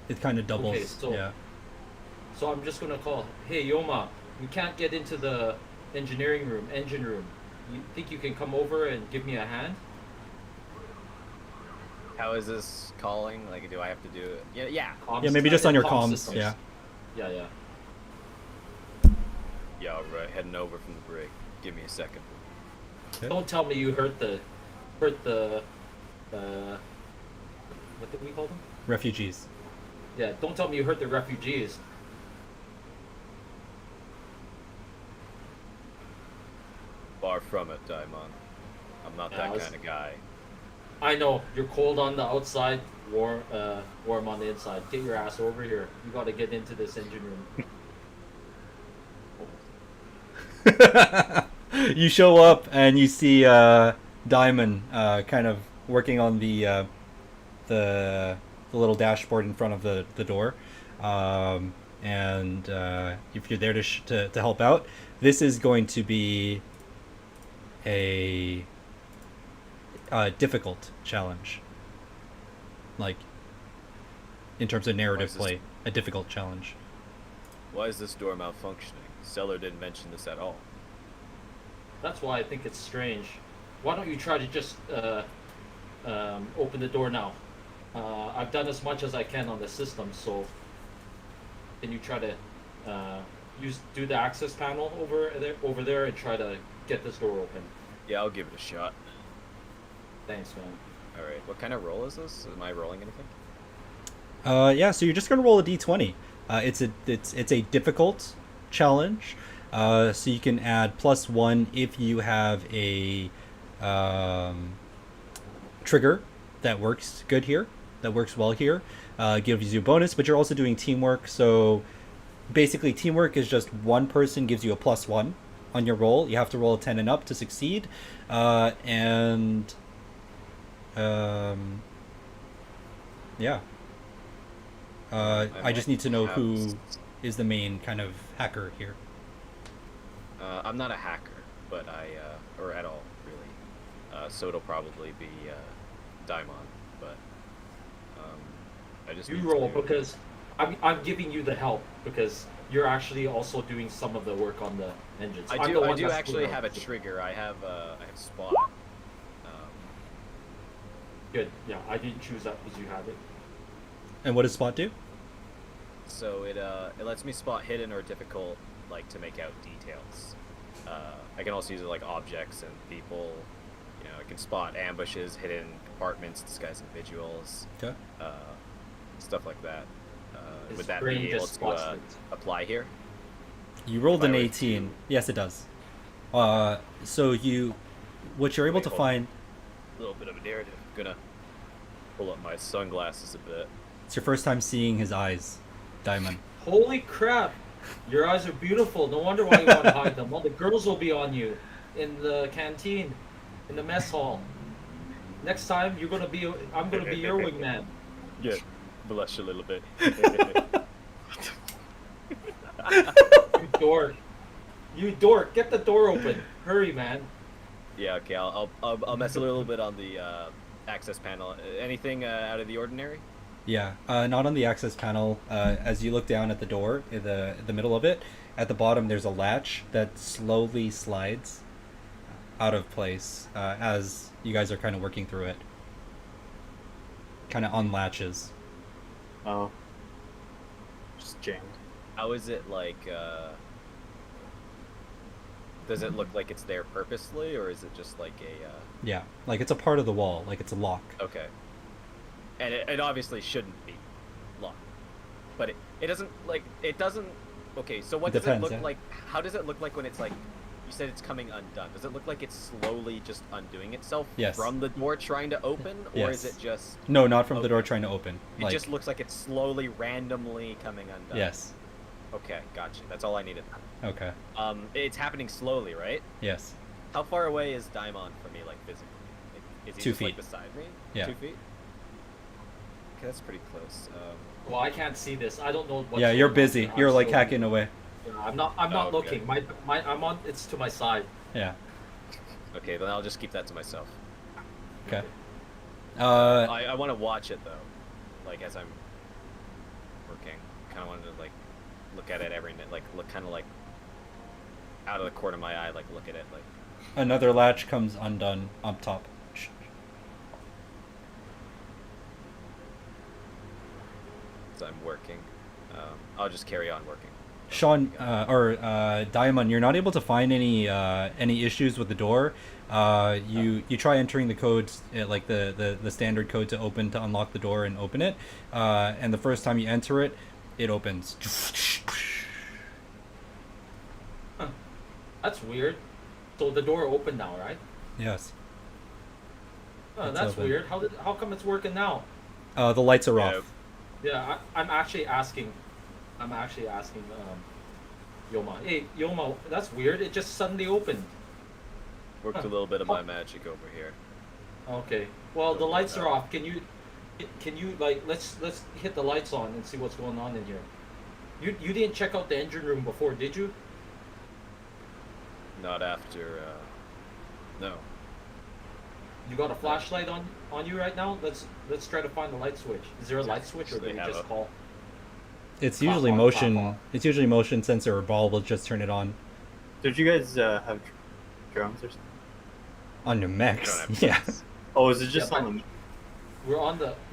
It kind of doubles. Okay, so, yeah. So I'm just going to call, hey, Yoma, we can't get into the engine room. You think you can come over and give me a hand? How is this calling? Like, do I have to do it? Yeah. Yeah, maybe just on your comms. Systems. Yeah. Yeah. Yeah, all right. Heading over from the brig. Give me a second. Okay. Don't tell me you hurt the what did we call them? Refugees. Yeah, don't tell me you hurt the refugees. Far from it, Daimon. I'm not that kind of guy. I know, you're cold on the outside, warm on the inside. Get your ass over here. You got to get into this engine room. You show up and you see Diamond kind of working on the little dashboard in front of the door, and if you're there to help out, this is going to be a difficult challenge, like in terms of narrative play, a difficult challenge. Why is this door malfunctioning? Seller didn't mention this at all. That's why I think it's strange. why don't you try to just open the door now? I've done as much as I can on the system, so can you try to do the access panel over there and try to get this door open? Yeah, I'll give it a shot. Thanks, man. All right. What kind of roll is this? Am I rolling anything? Yeah, so you're just gonna roll a d20. It's a difficult challenge. So you can add +1 if you have a trigger that works good here, that works well here. Gives you a bonus, but you're also doing teamwork. So basically, teamwork is just one person gives you a +1 on your roll. You have to roll a 10 and up to succeed, and yeah. I just need to know who is the main kind of hacker here. I'm not a hacker, but or at all really. So it'll probably be Daimon, but I just You need roll to... because I'm giving you the help because you're actually also doing some of the work on the engines. I do actually have a trigger. I have spot. Good. Yeah, I didn't choose that because you have it. And what does Spot do? So it lets me spot hidden or difficult, like, to make out details. I can also use it like objects and people. You know, I can spot ambushes, hidden compartments, disguised individuals. Okay. Stuff like that. His Would that brain be able just to spots it. apply here? You rolled If an I were 18. to- Yes, it does. So what you're able to Wait, hold on. find, A little bit of a narrative. Gonna pull up my sunglasses a bit. it's your first time seeing his eyes, Diamond. Holy crap! Your eyes are beautiful. No wonder why you want to hide them. All the girls will be on you in the canteen, in the mess hall. Next time I'm gonna be your wingman. Yeah, blush a little bit. You dork! You dork! Get the door open! Hurry, man! Yeah, okay. I'll mess a little bit on the access panel. Anything out of the ordinary? Yeah, not on the access panel. As you look down at the door, in the middle of it, at the bottom there's a latch that slowly slides out of place as you guys are kind of working through it. Kind of unlatches. Oh. Just jammed. How is it like? Does it look like it's there purposely, or is it just like a? Yeah, like it's a part of the wall, like it's a lock. Okay. And it obviously shouldn't be locked, but it doesn't like it doesn't. Okay, so what It does depends, it look yeah. like? How does it look like when it's like? You said it's coming undone. Does it look like it's slowly just undoing itself Yes. from the door trying to open, or Yes. is it just? No, not from the Okay. door trying to open. It just looks like it's slowly, randomly coming undone. Yes. Okay, gotcha. That's all I needed. Okay. It's happening slowly, right? Yes. How far away is Daimon from me, like physically? Like, is he 2 just like feet. beside me? Yeah. 2 feet. Okay, that's pretty close. Well, I can't see this. I don't know what. Yeah, you're busy. You're like hacking away. I'm not. I'm not Okay. looking. I'm on. It's to my side. Yeah. Okay, then I'll just keep that to myself. Okay. I want to watch it though, like as I'm working. Kind of wanted to like look at it every minute, like look kind of like out of the corner of my eye, like look at it, like. Another latch comes undone up top. So I'm working. I'll just carry on working. Sean Diamond, you're not able to find any issues with the door. You try entering the codes, like the standard code to unlock the door and open it, and the first time you enter it, it opens. Huh. That's weird. So the door opened now, right? Yes. Oh, It's that's open. weird. How come it's working now? The lights are Yeah. off. Yeah, I'm actually asking. Yoma. Hey, Yoma, that's weird. It just suddenly opened. Worked a little bit of my magic over here. Okay. Well, the lights are off. Can you like let's hit the lights on and see what's going on in here. You didn't check out the engine room before, did you? Not after. No. You got a flashlight on you right now? Let's try to find the light switch. Is there a light switch, or do They we have just a- call? It's Pop usually on, motion. pop on. It's usually motion sensor or ball will just turn it on. Did you guys have drones or something? On your We mechs. don't have Yeah. planes. Oh, is it just Yeah, on the?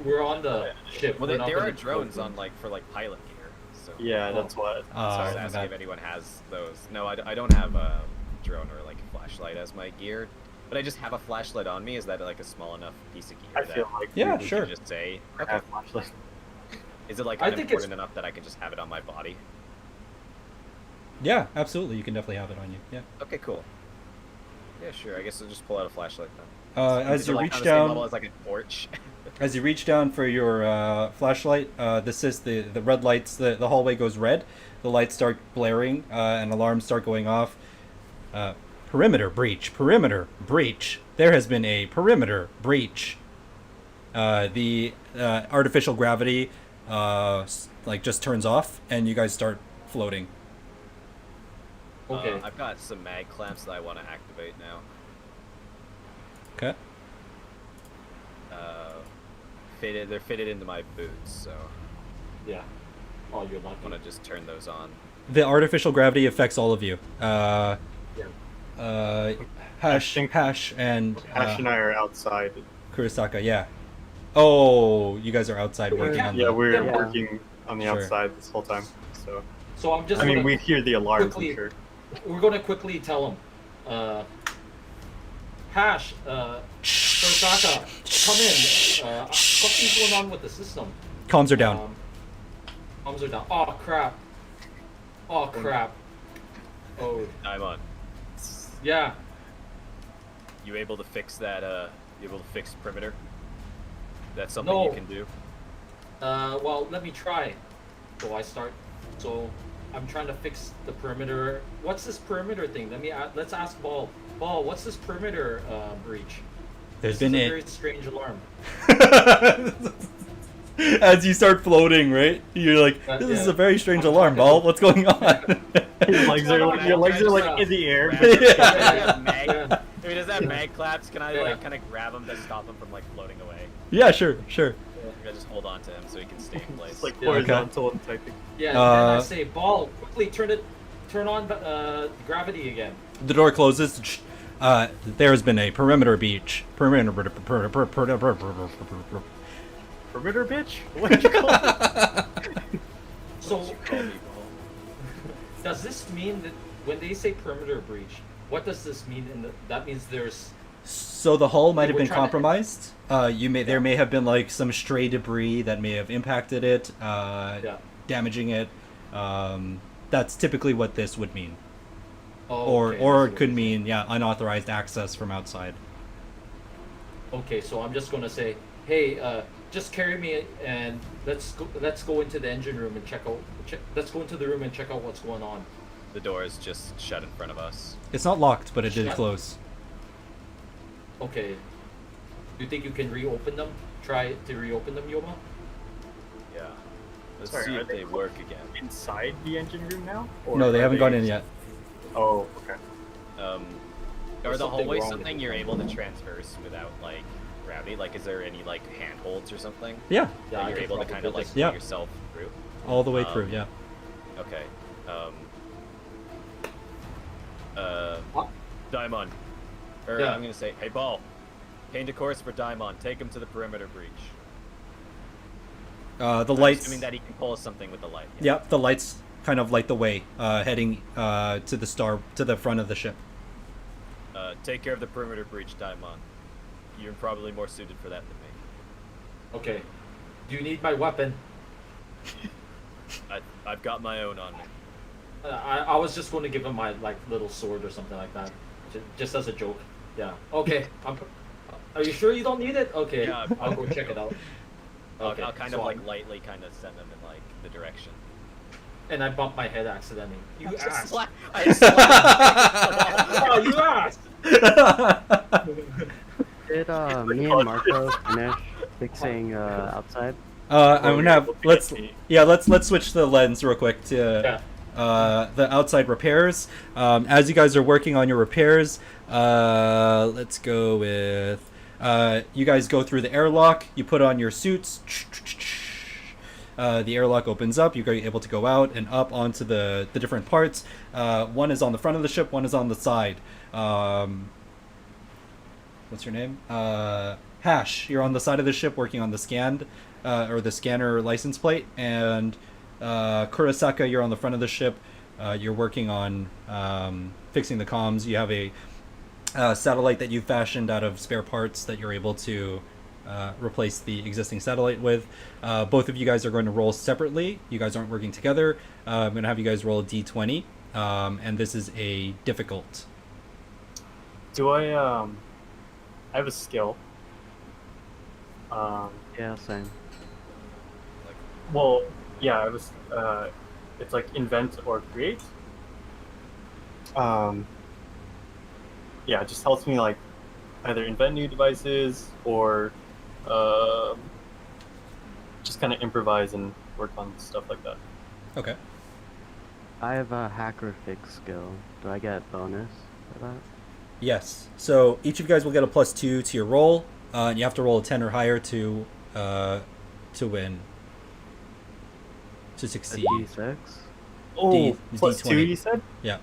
We're on the ship. Well, We're not there gonna are drones go- on like for like pilot gear. So Yeah, that's what. I was Oh, my asking if bad. anyone has those. No, I don't have a drone or like a flashlight as my gear, but I just have a flashlight on me. Is that like a small enough piece of gear I that feel like Yeah, we sure. can just say? I Okay. have flashlight. Is it like I think unimportant it's- enough that I can just have it on my body? Yeah, absolutely. You can definitely have it on you. Yeah. Okay, cool. Yeah, sure. I guess I'll just pull out a flashlight then. As Is you it, like, reach on the same level down, as like a torch. as you reach down for your flashlight, this is the red lights. The hallway goes red. The lights start blaring, and alarms start going off. Perimeter breach. Perimeter breach. There has been a perimeter breach. The artificial gravity, like just turns off, and you guys start floating. Okay. I've got some mag clamps that I want to activate now. Okay. They're fitted into my boots, so Yeah. Oh, you're I lucky. want to just turn those on. The artificial gravity affects all of you. Yeah. Hash, think- Hash, and Ash and I are outside. Kurosaka. Yeah. Oh, you guys are outside We working can't- on Yeah, that. we're Yeah. working on the Sure. outside this whole time. So So I'm just. I mean, gonna- we hear the alarms. quickly- I'm sure. We're gonna quickly tell him. Hash. Kurosaka, come in. Something's going on with the system. Comms are down. Comms are down. Oh crap. Oh crap. Oh I'm on. yeah. You able to fix that? You able to fix perimeter? That's something No. you can do. Well, let me try. So I start. So I'm trying to fix the perimeter. What's this perimeter thing? Let's ask Ball. Ball, what's this perimeter breach? There's This been is a a very strange alarm. as you start floating, right? You're like, this is Yeah. a very strange I'm alarm, talking Ball. What's going on? Your legs are like, your legs are like in the air. Grab it. Yeah. Mag, if he doesn't have mag claps, can I Yeah. like kind of grab him to stop him from like floating away? Yeah, sure, sure. I gotta just hold on to him so he can stay in place. It's like Yeah. horizontal and typing. Yeah. And then I Uh, say, Ball, quickly turn on gravity again. The door closes. There has been a perimeter breach. Perimeter. Perimeter bitch? What did you call it? So Call me Ball. does this mean that when they say perimeter breach, what does this mean? That means there's. So the hull might have We're been trying to- compromised. There may have been like some stray debris that may have impacted it, Yeah. damaging it. That's typically what this would mean, Oh, or okay, or I it see what could you're mean unauthorized access from outside. saying. Okay, so I'm just gonna say, hey, just carry me and let's go into the engine room and check out. Let's go into the room and check out what's going on. The door is just shut in front of us. It's not locked, but it did Shut- close. Okay. Do you think you can reopen them? Try to reopen them, Yoma? Yeah. Let's Sorry, see are if they they work again. Inside the engine room now? Or No, they are haven't gone in yet. Oh, okay. Are There's the something hallways wrong with something it. you're able to traverse without like gravity? Like, is there any like handholds or something Yeah, Yeah, I that you're could able to probably kind of like just- put Yeah. yourself through? all the way through. Yeah. Okay. What? Daimon. Or Yeah. I'm gonna say, hey, Ball. Paint a course for Daimon. Take him to the perimeter breach. The I'm lights. assuming that he can pull us something with the light. Yep, the lights kind of light the way, heading to the front of the ship. Take care of the perimeter breach, Daimon. You're probably more suited for that than me. Okay. Do you need my weapon? I've got my own on me. I was just going to give him my like little sword or something like that, just as a joke. Yeah. Okay. Are you sure you don't need it? Okay. Yeah, I'll go check it out. Okay. I'll kind so of like I'm- lightly kind of send them in like the direction. And I bumped my head accidentally. You ass. I slapped Oh, you ass. Did me and Marco finish fixing outside? I'm gonna have let's Yeah. let's switch the lens real quick to the outside repairs. As you guys are working on your repairs, let's go with you guys go through the airlock. You put on your suits. The airlock opens up. You're able to go out and up onto the different parts. One is on the front of the ship. One is on the side. what's your name? Hash. You're on the side of the ship working on the scanned, or the scanner license plate, and Kurosaka, you're on the front of the ship. You're working on fixing the comms. You have a satellite that you fashioned out of spare parts that you're able to replace the existing satellite with. Both of you guys are going to roll separately. You guys aren't working together. I'm going to have you guys roll a d20, and this is a difficult. Do I have a skill. Yeah, same. Well, yeah, I was. It's like invent or create. Yeah, it just helps me like either invent new devices or just kind of improvise and work on stuff like that. Okay. I have a hacker fix skill. Do I get bonus for that? Yes. So each of you guys will get a +2 to your roll. And you have to roll a 10 or higher to win. To A succeed. D6? Oh, plus D20. 2 you said? Yeah.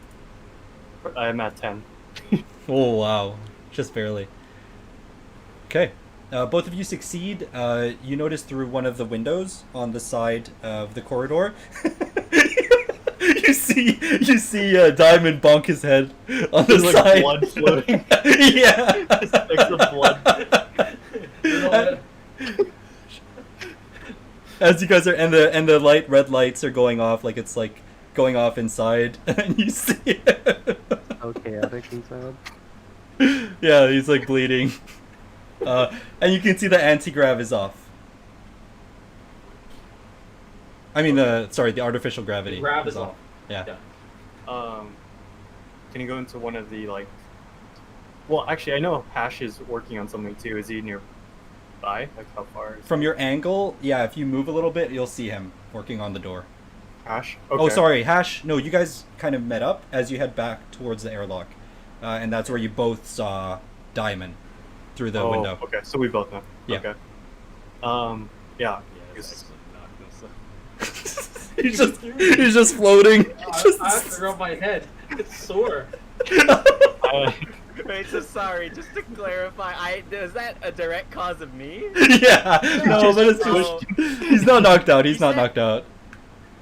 I'm at 10. Oh wow, just barely. Okay, both of you succeed. You notice through one of the windows on the side of the corridor. you see Diamond bonk his head on the There's side. like blood floating. Yeah. Specks of blood. You know what? As you guys are, and the red lights are going off, like it's like going off inside, and you see it. So chaotic inside. Yeah, he's like bleeding. And you can see the anti-grav is off. I mean, the artificial gravity. Grab is off. Yeah. Yeah. Can you go into one of the like? Well, actually, I know Hash is working on something too. Is he nearby? Like how far? Is From your angle, yeah, if you move a little bit, you'll see him working on the door. Hash? Oh, Okay. sorry, Hash. No, you guys kind of met up as you head back towards the airlock. And that's where you both saw Diamond through the window. Okay, so we both know. Yeah. Okay. Yeah. Yeah, Yes. it's he's just floating. I have to rub my head. It's sore. Wait, so sorry, just to clarify, is that a direct cause of me? Yeah, no, but it's Oh. he's not knocked out. He's He not said- knocked out.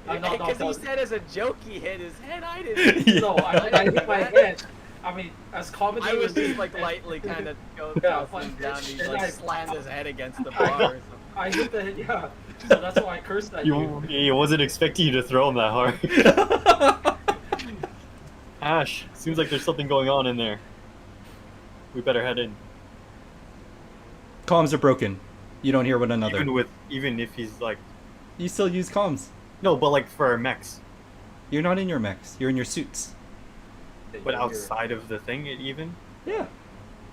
I'm not Because knocked he out. said as a joke he hit his head, I didn't. Yeah. No, I hit my head. I mean, as comedy I was would be, just like lightly kind of going Yeah, down, and he and like I- slammed his head against the I bar got- or something. I hit the head, yeah. So that's why I cursed at you. He wasn't expecting you to throw him that hard. Ash, seems like there's something going on in there. We better head in. Comms are broken. You don't hear one another. Even if he's like You still use comms. no, but like for our mechs, You're not in your mechs. You're in your suits. but outside of the thing, even. Yeah.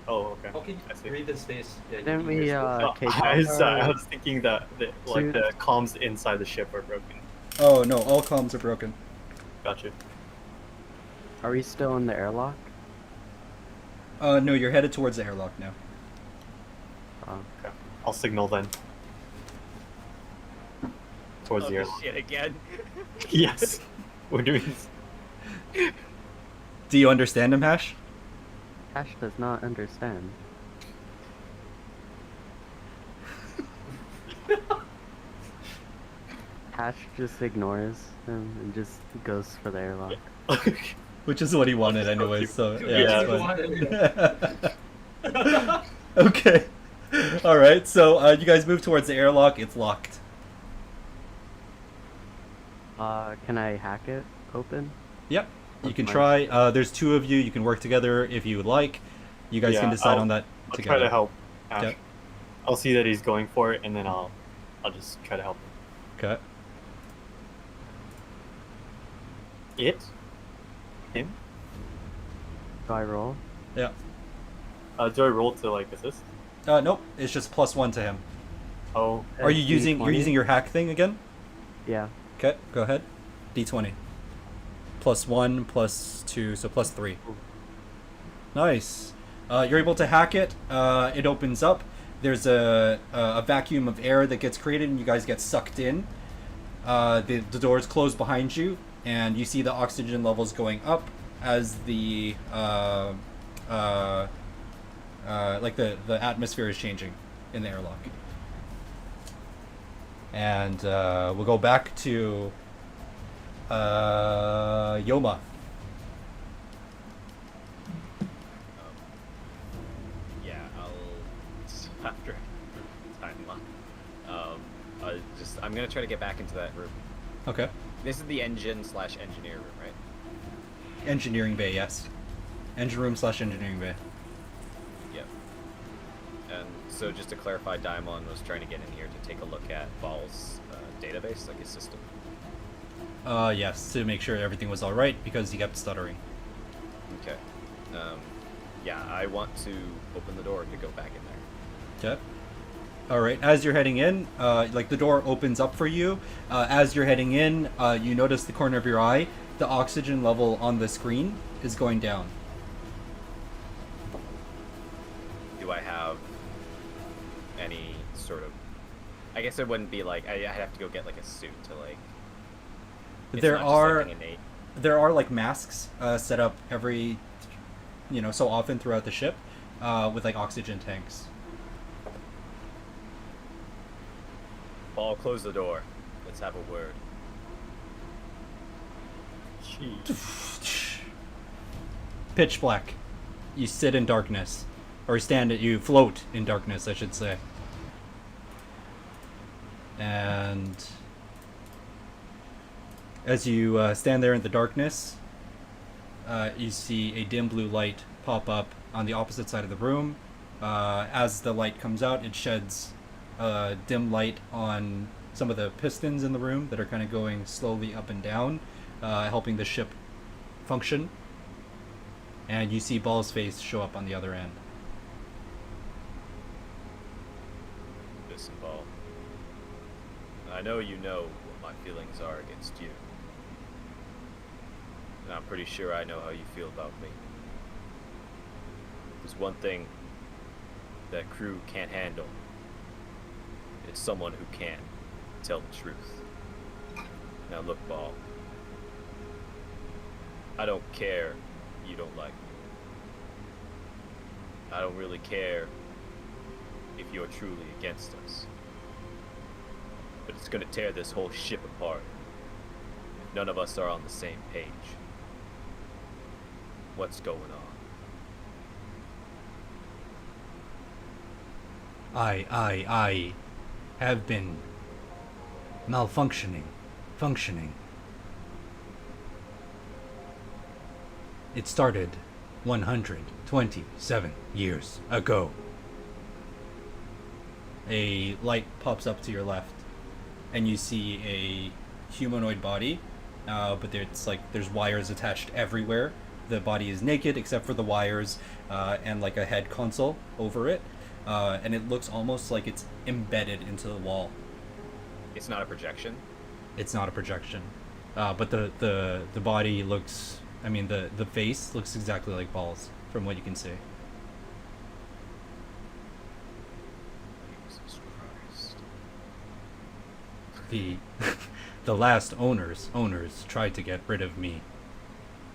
Oh, okay. Okay, I see. breathe in space. Yeah, Didn't you- we, you're supposed take I was, off I our was thinking that like the comms inside the ship are broken. Oh no, all comms are broken. Gotcha. Are we still in the airlock? No, you're headed towards the airlock now. Okay. I'll signal then. Towards Oh, the this airlock. shit again. Yes. We're doing this. Do you understand him, Hash? Ash does not understand. Hash just ignores him and just goes for the airlock. Which is what he wanted anyway, so yeah. Yeah. It's fine. Okay. Alright, so you guys move towards the airlock. It's locked. Can I hack it open? Yep. You can Nice. try. There's two of you. You can work together if you would like. You guys can Yeah, decide I'll- on that I'll together. try to help Ash. Okay. I'll see that he's going for it, and then I'll just try to help him. Okay. Him? Do I roll? Yeah. Do I roll to like assist? Nope. It's just +1 to him. Oh, Are you using? You're D20? using your hack thing again? Yeah. Okay. Go ahead. D20. +1, +2, so +3. Nice. You're able to hack it. It opens up. There's a vacuum of air that gets created, and you guys get sucked in. The doors close behind you, and you see the oxygen levels going up as the like the atmosphere is changing in the airlock. And we'll go back to Yoma. Yeah, I'll after time I'm gonna try to get back into that room. Okay. This is the engine/engineer room, right? Engineering bay, yes. Engine room / engineering bay. Yep. And so just to clarify, Daimon was trying to get in here to take a look at Ball's database, like his system. Yes, to make sure everything was alright because he kept stuttering. Okay. Yeah, I want to open the door to go back in there. Okay. Alright, as you're heading in, like the door opens up for you. As you're heading in, you notice the corner of your eye, the oxygen level on the screen is going down. Do I have any sort of... I guess it wouldn't be like... I'd have to go get like a suit to like... It's There not just, are like, innate. there are like masks set up every, so often throughout the ship, with like oxygen tanks. Ball, close the door. Let's have a word. Jeez. Pitch black. You sit in darkness, or you float in darkness, I should say. And as you stand there in the darkness, you see a dim blue light pop up on the opposite side of the room. As the light comes out, it sheds dim light on some of the pistons in the room that are kind of going slowly up and down, helping the ship function. And you see Ball's face show up on the other end. Listen, Ball. I know you know what my feelings are against you. And I'm pretty sure I know how you feel about me. There's one thing that crew can't handle. It's someone who can tell the truth. Now look, Ball. I don't care you don't like me. I don't really care if you're truly against us. But it's gonna tear this whole ship apart if none of us are on the same page. What's going on? I have been functioning. It started 127 years ago. A light pops up to your left, and you see a humanoid body, but there's wires attached everywhere. The body is naked except for the wires, and like a head console over it, and it looks almost like it's embedded into the wall. It's not a projection? It's not a projection, but the body looks. I mean, the face looks exactly like Ball's from what you can see. Jesus Christ. The last owners tried to get rid of me.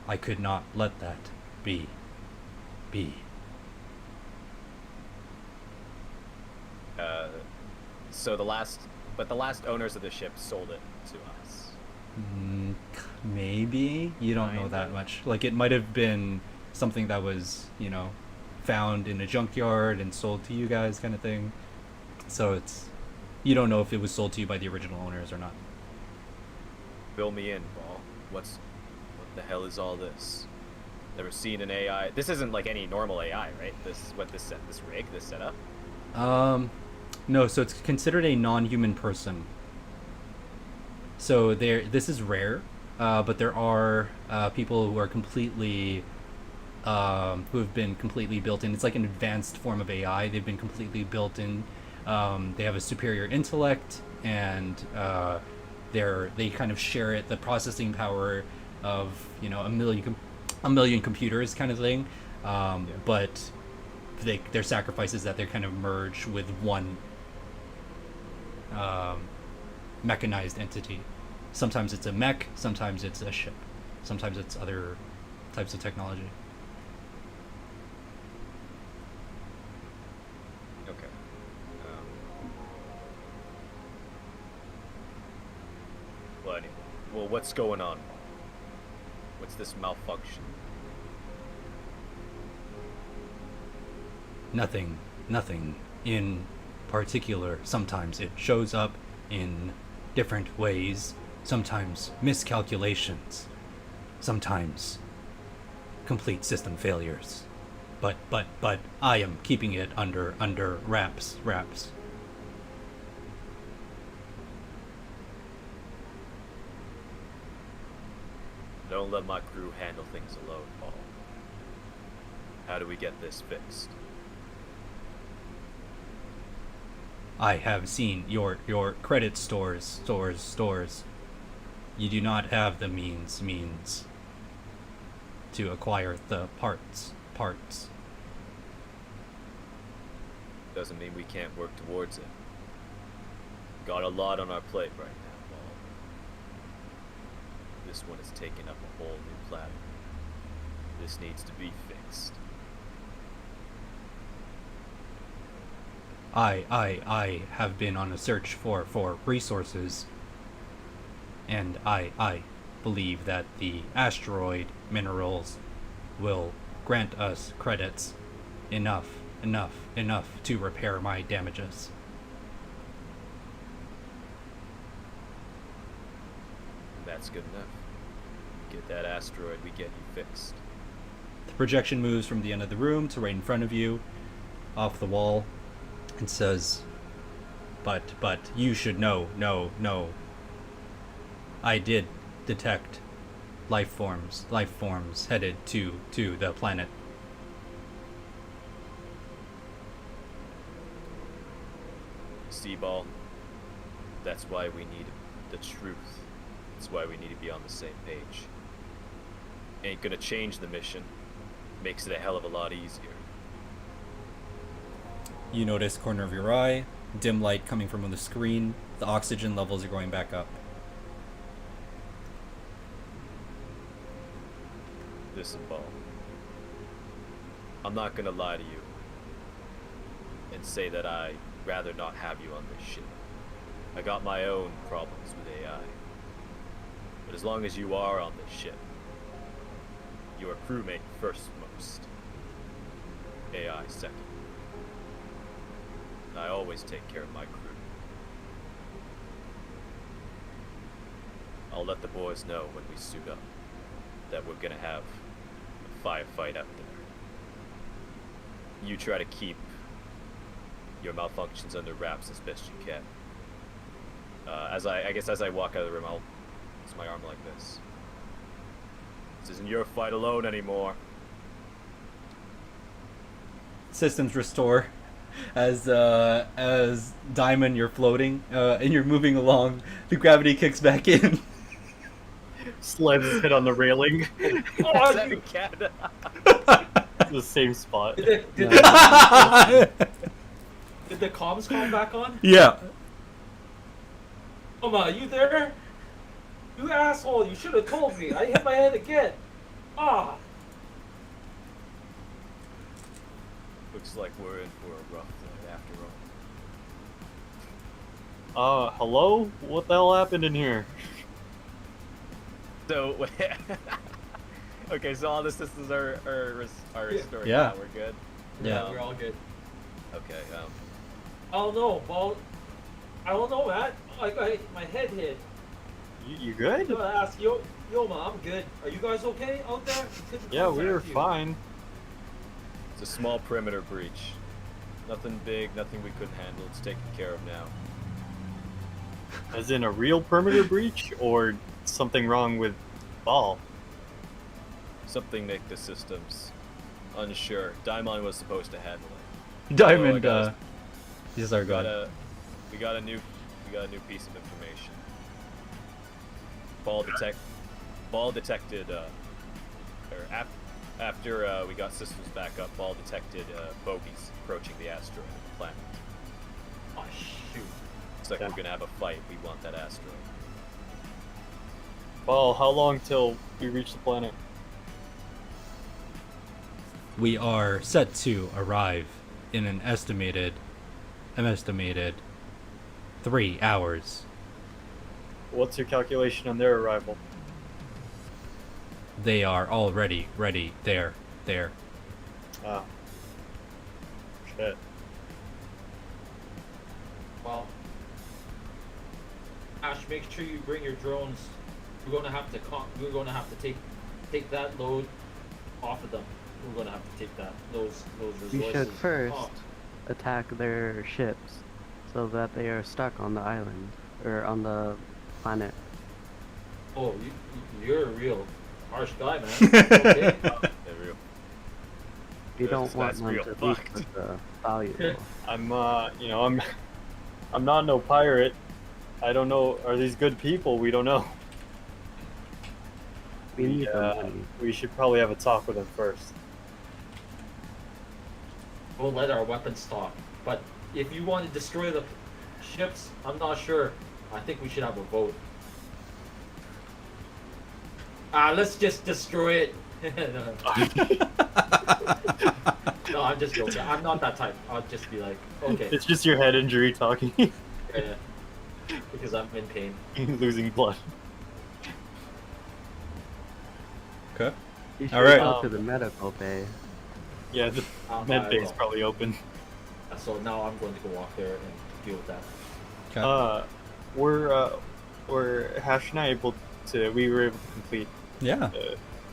I could not let that be. So the last owners of the ship sold it to us. Maybe you don't know that much. Like, it might have been something that was found in a junkyard and sold to you guys, kind of thing. So you don't know if it was sold to you by the original owners or not. Fill me in, Ball. What the hell is all this? Never seen an AI. This isn't like any normal AI, right? This rig, this setup. No. So it's considered a non-human person. So this is rare, but there are people who are completely, who have been completely built in. It's like an advanced form of AI. They've been completely built in. They have a superior intellect, and they kind of share the processing power of a million computers, kind of thing. But their sacrifice is that they're kind of merged with one mechanized entity. Sometimes it's a mech, sometimes it's a ship, sometimes it's other types of technology. anyway? Well, what's going on? What's this malfunction? Nothing in particular. Sometimes it shows up in different ways, sometimes miscalculations, sometimes complete system failures. But I am keeping it under wraps. Don't let my crew handle things alone, Paul. How do we get this fixed? I have seen your credit stores. You do not have the means to acquire the parts. Doesn't mean we can't work towards it. Got a lot on our plate right now, Paul. This one is taking up a whole new planet. This needs to be fixed. I have been on a search for resources, and I believe that the asteroid minerals will grant us credits enough to repair my damages. That's good enough. Get that asteroid, we get you fixed. The projection moves from the end of the room to right in front of you, off the wall, and says, but you should know, no. I did detect life forms headed to the planet. Seaball, that's why we need the truth. That's why we need to be on the same page. Ain't gonna change the mission. Makes it a hell of a lot easier. You notice corner of your eye, dim light coming from the screen. The oxygen levels are going back up. Listen, Ball. I'm not gonna lie to you and say that I'd rather not have you on this ship. I got my own problems with AI. But as long as you are on this ship, you're a crewmate first most. AI second. And I always take care of my crew. I'll let the boys know when we suit up that we're gonna have a firefight out there. You try to keep your malfunctions under wraps as best you can. As I walk out of the room, I'll use my arm like this. This isn't your fight alone anymore. Systems restore. As Diamond, you're floating and you're moving along. The gravity kicks back in. Slams his head on the railing. Oh, you cat. The same spot. Did the comms come back on? Yeah. Mama, you there? You asshole, you should have told me. I hit my head again. Ah. Looks like we're in for a rough night after all. Hello? What the hell happened in here? So, okay, so all the systems are restored. Yeah. Now. We're good. Yeah. We're all good. Okay. I don't know. Well, I don't know, Matt. My head hit. You I'm good? gonna ask Yo, Ma, I'm good. Are you guys okay out there? Couldn't Yeah, we were contact you. fine. It's a small perimeter breach. Nothing big, nothing we couldn't handle. It's taken care of now. As in a real perimeter breach, or something wrong with Ball? Something nicked the systems. Unsure. Daimon was supposed to handle it. Diamond, Oh, I got these are We got good. we got a new piece of information. Ball detected after we got systems back up, Ball detected bogies approaching the asteroid and the planet. Oh shoot. Looks like Yeah. we're gonna have a fight. We want that asteroid. Ball, how long till we reach the planet? We are set to arrive in an estimated 3 hours. what's your calculation on their arrival? They are already ready. There. Ah. Shit. Well, Ash, make sure you bring your drones. We're gonna have to take that load off of them. We're gonna have to take those resources. We should first off. attack their ships so that they are stuck on the island or on the planet. Oh, you're a real harsh guy, man. Okay. Yeah, real. We don't That's want them real to leave fucked. with the valuable. I'm I'm not no pirate. I don't know. Are these good people? We don't know. We need the money. We should probably have a talk with them first. We'll let our weapons talk. But if you want to destroy the ships, I'm not sure. I think we should have a vote. Let's just destroy it. No, I'm just joking. I'm not that type. I'll just be like, okay. It's just your head injury talking. Yeah. Because I'm in pain. Losing blood. Okay. You should All right. go to the medical bay. Yeah, the I med bay is will. probably open. So now I'm going to go walk there and deal with that. Okay. We're Hash and I able to. We were able to complete Yeah.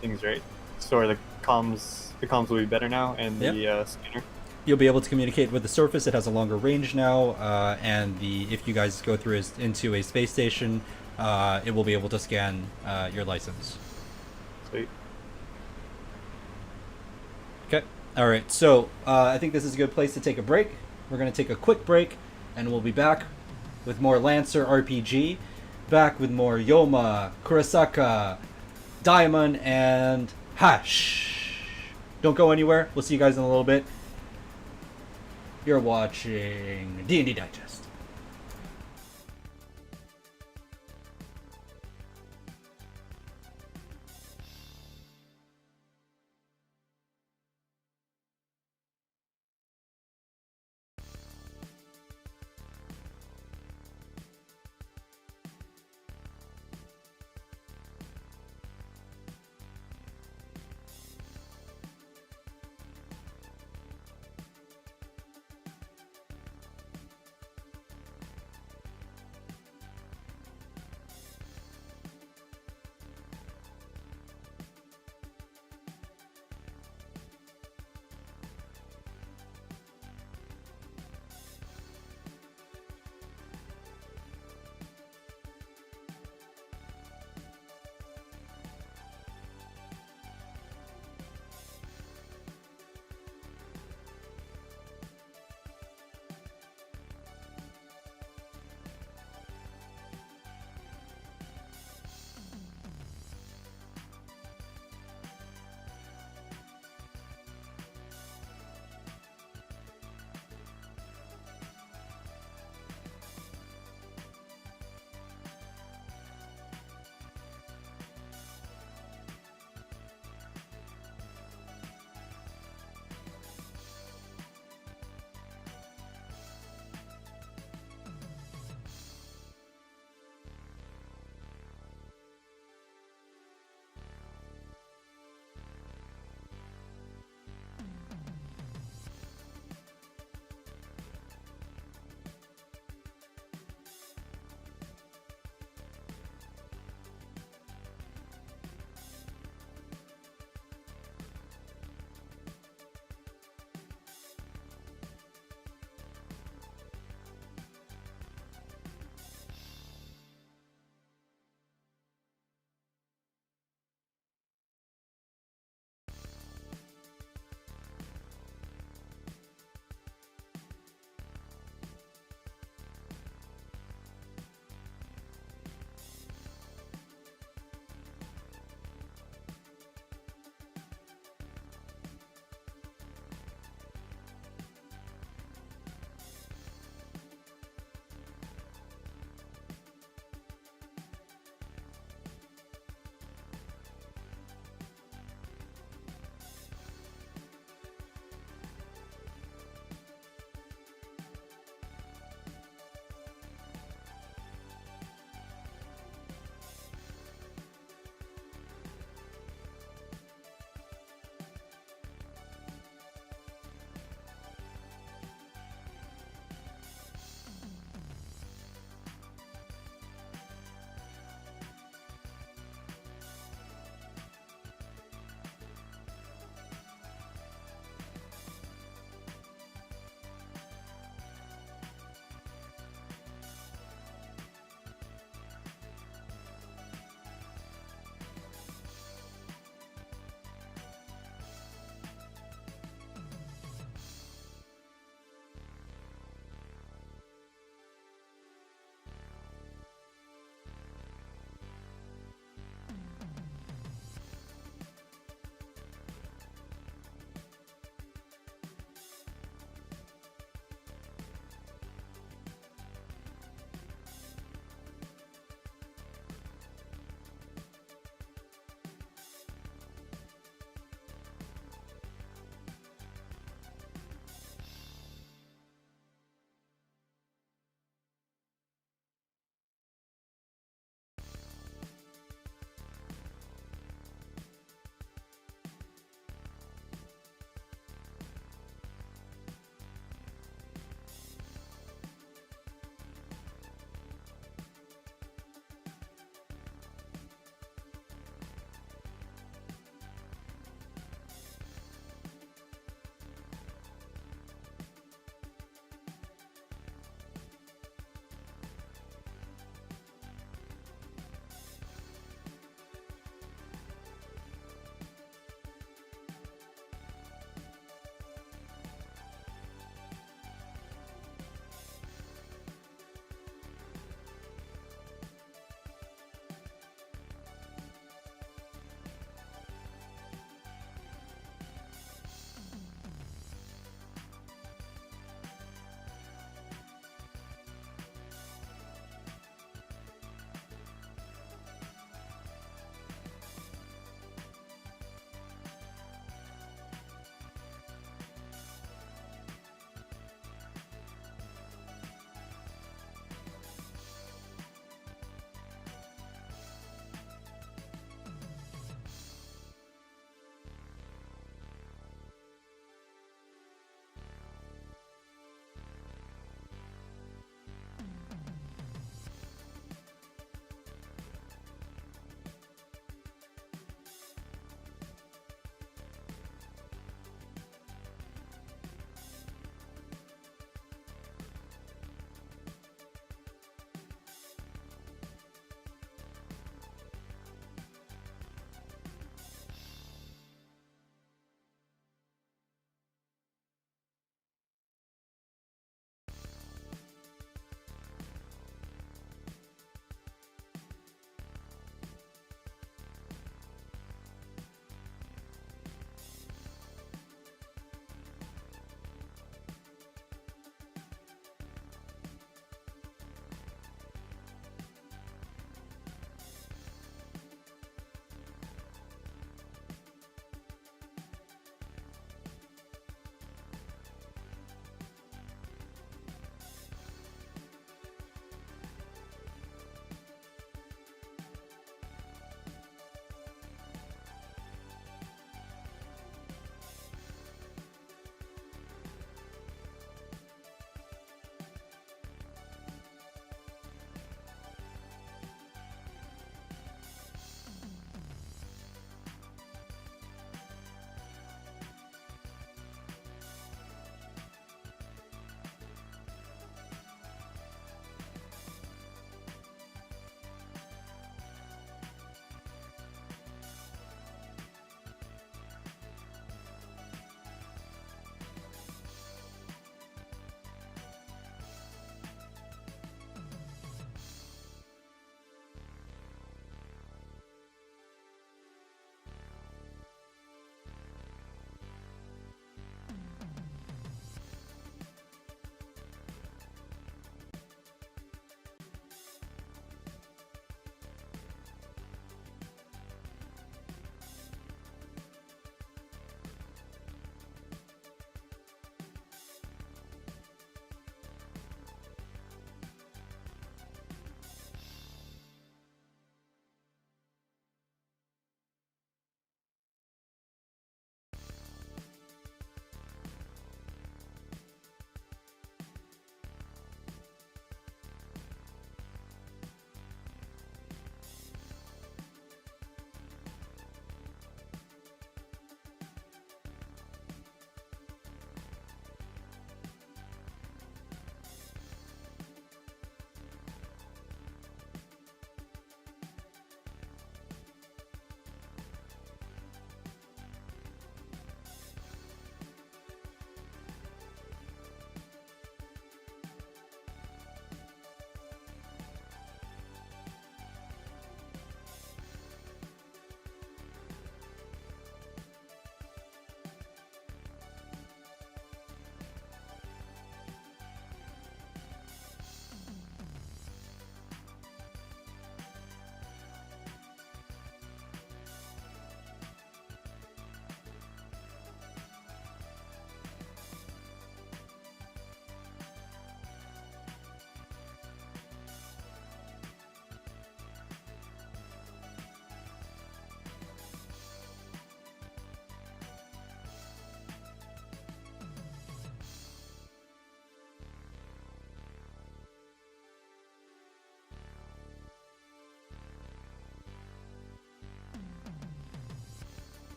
things, right? So the comms will be better now, and the scanner. You'll be able to communicate with the surface. It has a longer range now, and if you guys go through into a space station, it will be able to scan your license. Sweet. Okay. All right. So I think this is a good place to take a break. We're going to take a quick break, and we'll be back with more Lancer RPG, back with more Yoma, Kurosaka, Diamond, and Hash. Don't go anywhere. We'll see you guys in a little bit. You're watching D&D Digest.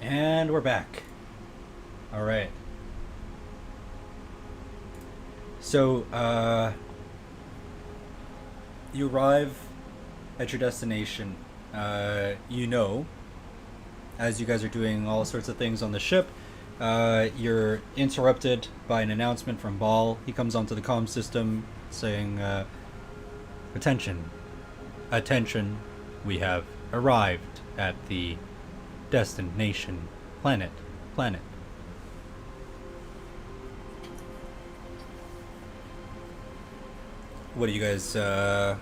And we're back. All right. So, you arrive at your destination. You know, as you guys are doing all sorts of things on the ship, you're interrupted by an announcement from Ball. He comes onto the comm system saying, attention, attention, we have arrived at the destination planet. What do you guys, do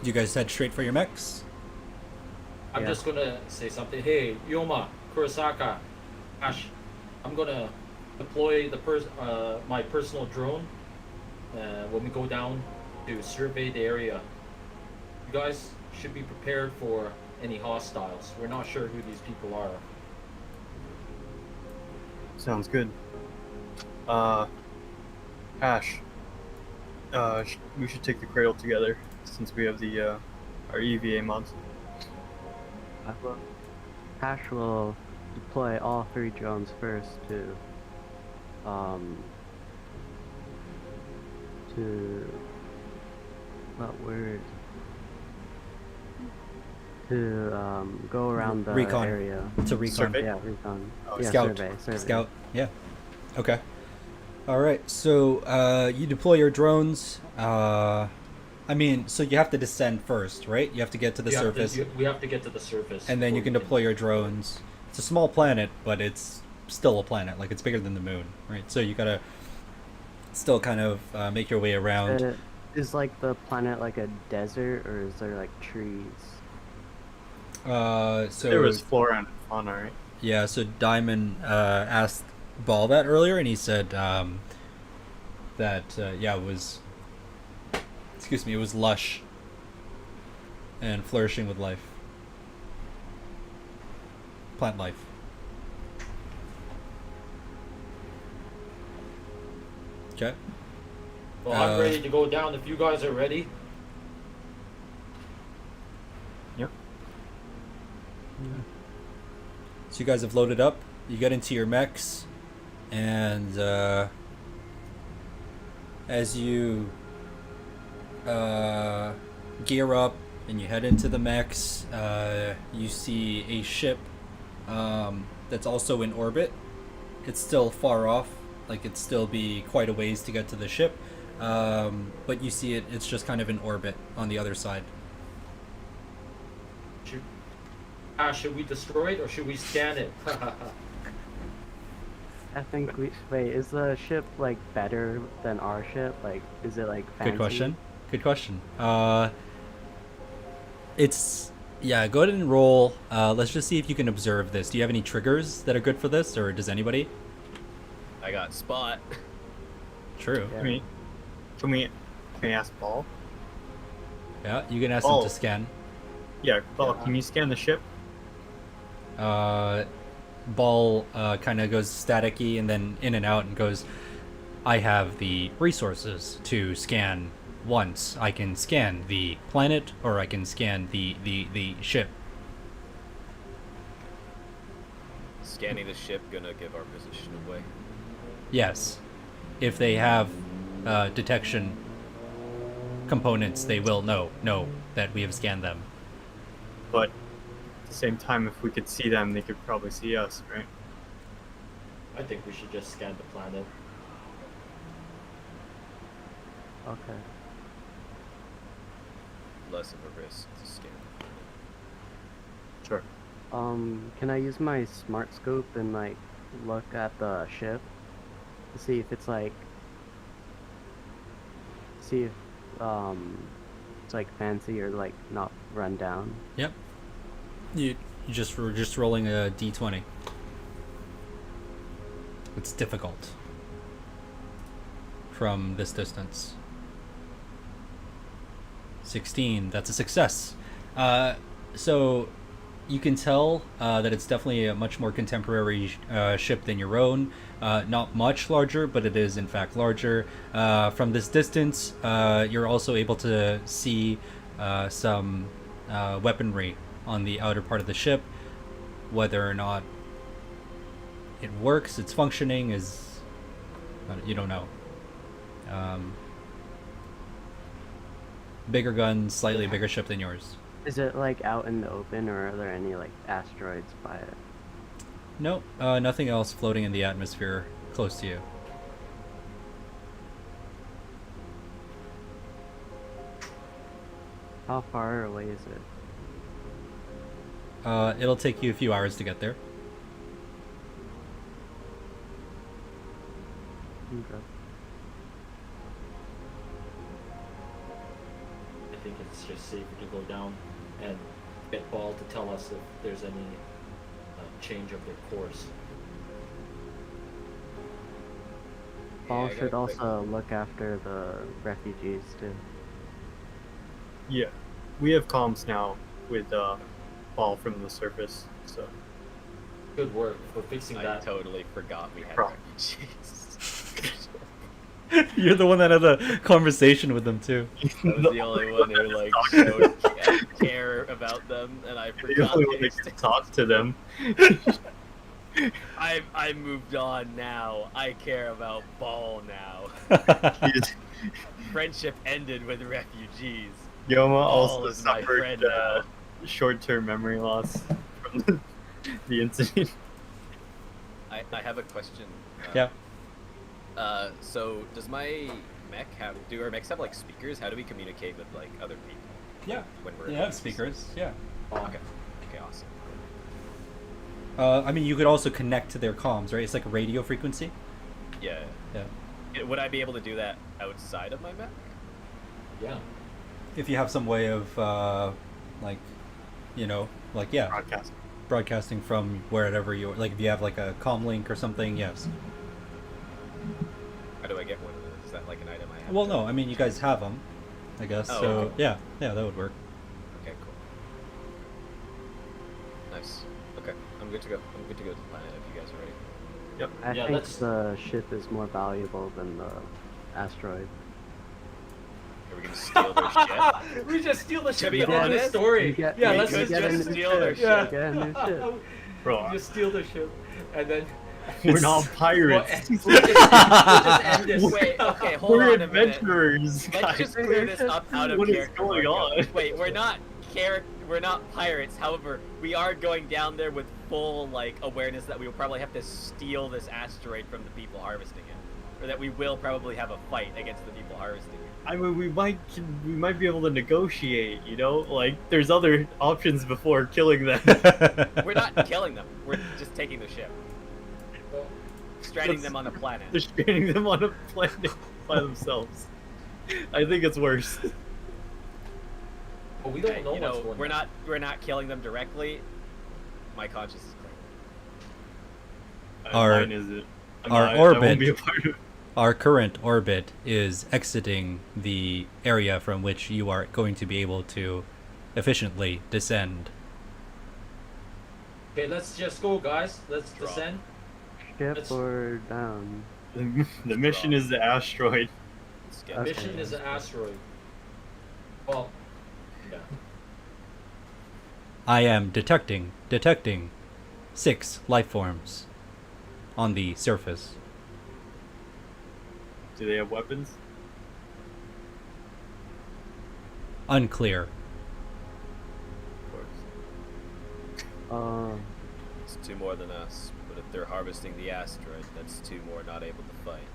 you guys head straight for your mechs? I'm Yeah. just gonna say something. Hey, Yoma, Kurosaka, Ash, I'm gonna deploy my personal drone when we go down to survey the area. You guys should be prepared for any hostiles. We're not sure who these people are. Sounds good. Ash. We should take the cradle together since we have the our EVA mods. Hash will deploy all 3 drones first to what word? To go around the Recon. area. To recon. Survey? Yeah, recon. Oh, Yeah, Scout. survey. Scout. Yeah. Okay. All right. So you deploy your drones. I mean, so you have to descend first, right? You have to get to the surface, We have to get to the surface. and then you before can we deploy your drones. It's a small planet, but it's still a planet. Like, it's bigger than the moon, right? So you gotta still kind of make your way around. Is like the planet like a desert, or is there like trees? So There was flora and fauna, right? yeah, so Diamond asked Ball that earlier, and he said that yeah, it was. Excuse me, it was lush and flourishing with life, plant life. Okay. Well, I'm ready to go down if you guys are ready. Yep. So you guys have loaded up. You get into your mechs, and as you gear up and you head into the mechs, you see a ship that's also in orbit. It's still far off, like it'd still be quite a ways to get to the ship, but you see it's just kind of in orbit on the other side. Should we destroy it or should we scan it? I think we wait. Is the ship like better than our ship? Like, is it like fancy? Good question. It's yeah. Go ahead and roll. Let's just see if you can observe this. Do you have any triggers that are good for this, or does anybody? I got spot. True. Yeah. Can we ask Ball? Yeah, you can ask them Oh. to scan. Yeah, Ball, can you scan the ship? Ball kind of goes staticky and then in and out and goes, I have the resources to scan once. I can scan the planet or I can scan the ship. Scanning the ship gonna give our position away. Yes. If they have detection components, they will know that we have scanned them. But at the same time, if we could see them, they could probably see us, right? I think we should just scan the planet. Okay. Less of a risk to scan. Sure. Can I use my smart scope and like look at the ship to see if it's like it's like fancy or like not run down? Yep. You we're just rolling a d20. It's difficult from this distance. 16. That's a success. So you can tell that it's definitely a much more contemporary ship than your own. Not much larger, but it is in fact larger. From this distance, you're also able to see some weaponry on the outer part of the ship. Whether or not it works, it's functioning, is you don't know. Bigger gun, slightly bigger ship than yours. Is it like out in the open, or are there any like asteroids by it? Nope, nothing else floating in the atmosphere close to you. How far away is it? It'll take you a few hours to get there. Okay. I think it's just safer to go down and get Ball to tell us if there's any change of their course. Paul I should gotta also look after the refugees too. Yeah, we have comms now with Paul from the surface, so Good work for fixing I that. totally forgot we had Problem. refugees. You're the one that had the conversation with them too. I was the only one who like showed care about them, and I the forgot. only one they that can talk to them. I moved on now. I care about Ball now. Friendship ended with refugees. Yoma Ball also is my friend suffered now. short-term memory loss from the incident. I have a question. Yeah. So does my mech do our mechs have like speakers? How do we communicate with like other people? Yeah. When we're They in have these- speakers. Yeah. Okay. Okay. Awesome. I mean, you could also connect to their comms, right? It's like a radio frequency. Yeah. Yeah. Would I be able to do that outside of my mech? Yeah. If you have some way of, like, you know, like yeah, Broadcast. broadcasting from wherever you like. If you have like a comm link or something, yes. How do I get one of those? Is that like an item I have? Well, to- no, I mean you guys have them, I guess. Oh, so okay. yeah, that would work. Okay. Cool. Nice. Okay. I'm good to go. I'm good to go to the planet if you guys are ready. Yep. I Yeah, think let's- the ship is more valuable than the asteroid. Are we gonna steal their ship? We just steal the ship be and end the honest, story. you get- Yeah, you let's could just get a just new steal their ship. Yeah. Get a new ship. Bro, Just steal the ship, and then we're not Well, pirates. we'll just end this. Wait. Okay. Hold We're on a minute. adventurers, Let's guys. just clear this up out of What is character. going Marco. on? Wait, we're not pirates. However, we are going down there with full like awareness that we will probably have to steal this asteroid from the people harvesting it, or that we will probably have a fight against the people harvesting it. I mean, we might be able to negotiate. You know, like there's other options before killing them. We're not killing them. We're just taking the ship, Well, stranding That's- them on the planet. They're stranding them on a planet by themselves. I think it's worse. but we don't know You what's know, going on. we're not killing them directly. My conscience is clear. Our- Mine isn't. our I won't orbit- be a part of it. Our current orbit is exiting the area from which you are going to be able to efficiently descend. Okay, let's just go, guys. Let's Drop. descend. Ship Let's- or down? The mission is the asteroid. Let's get Okay. Mission is an asteroid. Well, yeah. I am detecting 6 life forms on the surface. Do they have weapons? Unclear. Of course. It's two more than us, but if they're harvesting the asteroid, that's two more not able to fight.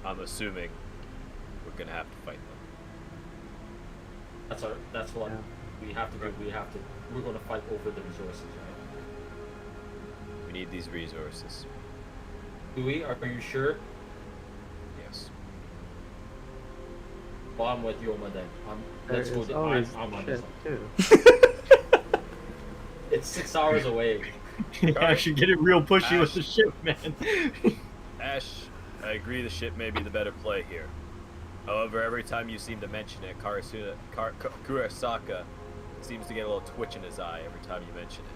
I'm assuming we're gonna have to fight them. That's what Yeah. we have to do. We're gonna fight over the resources, right? We need these resources. Do we? Are you sure? Yes. Well, I'm with Yoma then. Let's There's go. always I'm on this ship one. too. It's 6 hours away. I should get it real pushy with Ash. the ship, man. Ash, I agree the ship may be the better play here. However, every time you seem to mention it, Kurasaka seems to get a little twitch in his eye every time you mention it.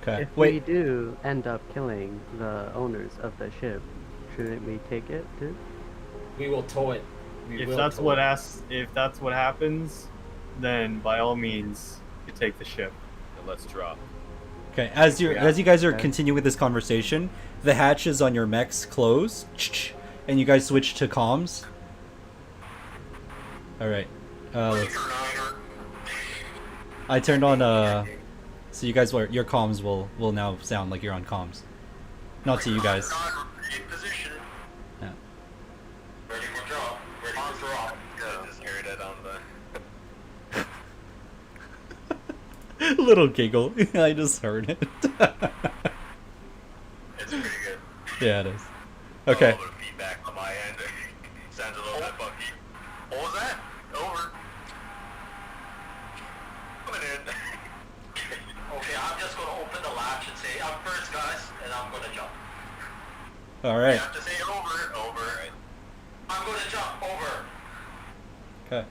Okay. If we Wait. do end up killing the owners of the ship, shouldn't we take it too? We will tow it. We If will that's tow what it. if that's what happens, then by all means, you take the ship. and let's drop. Okay, as you Yeah. as you guys are Okay. continuing this conversation, the hatches on your mechs close, and you guys switch to comms. All right. I turned on so you guys your comms will now sound like you're on comms. Not to you guys. Yeah. Ready for drop. Ready for drop. Just heard it on the. Little giggle. I just heard it. It's pretty good. Yeah, it is. Okay. A little bit of feedback on my end. Sounds a little bit funky. What was that? Over. Coming in. Okay, I'm just gonna open the latch and say, I'm first, guys, and I'm gonna jump. All right. You have to say over. Over. I'm gonna jump over. Okay.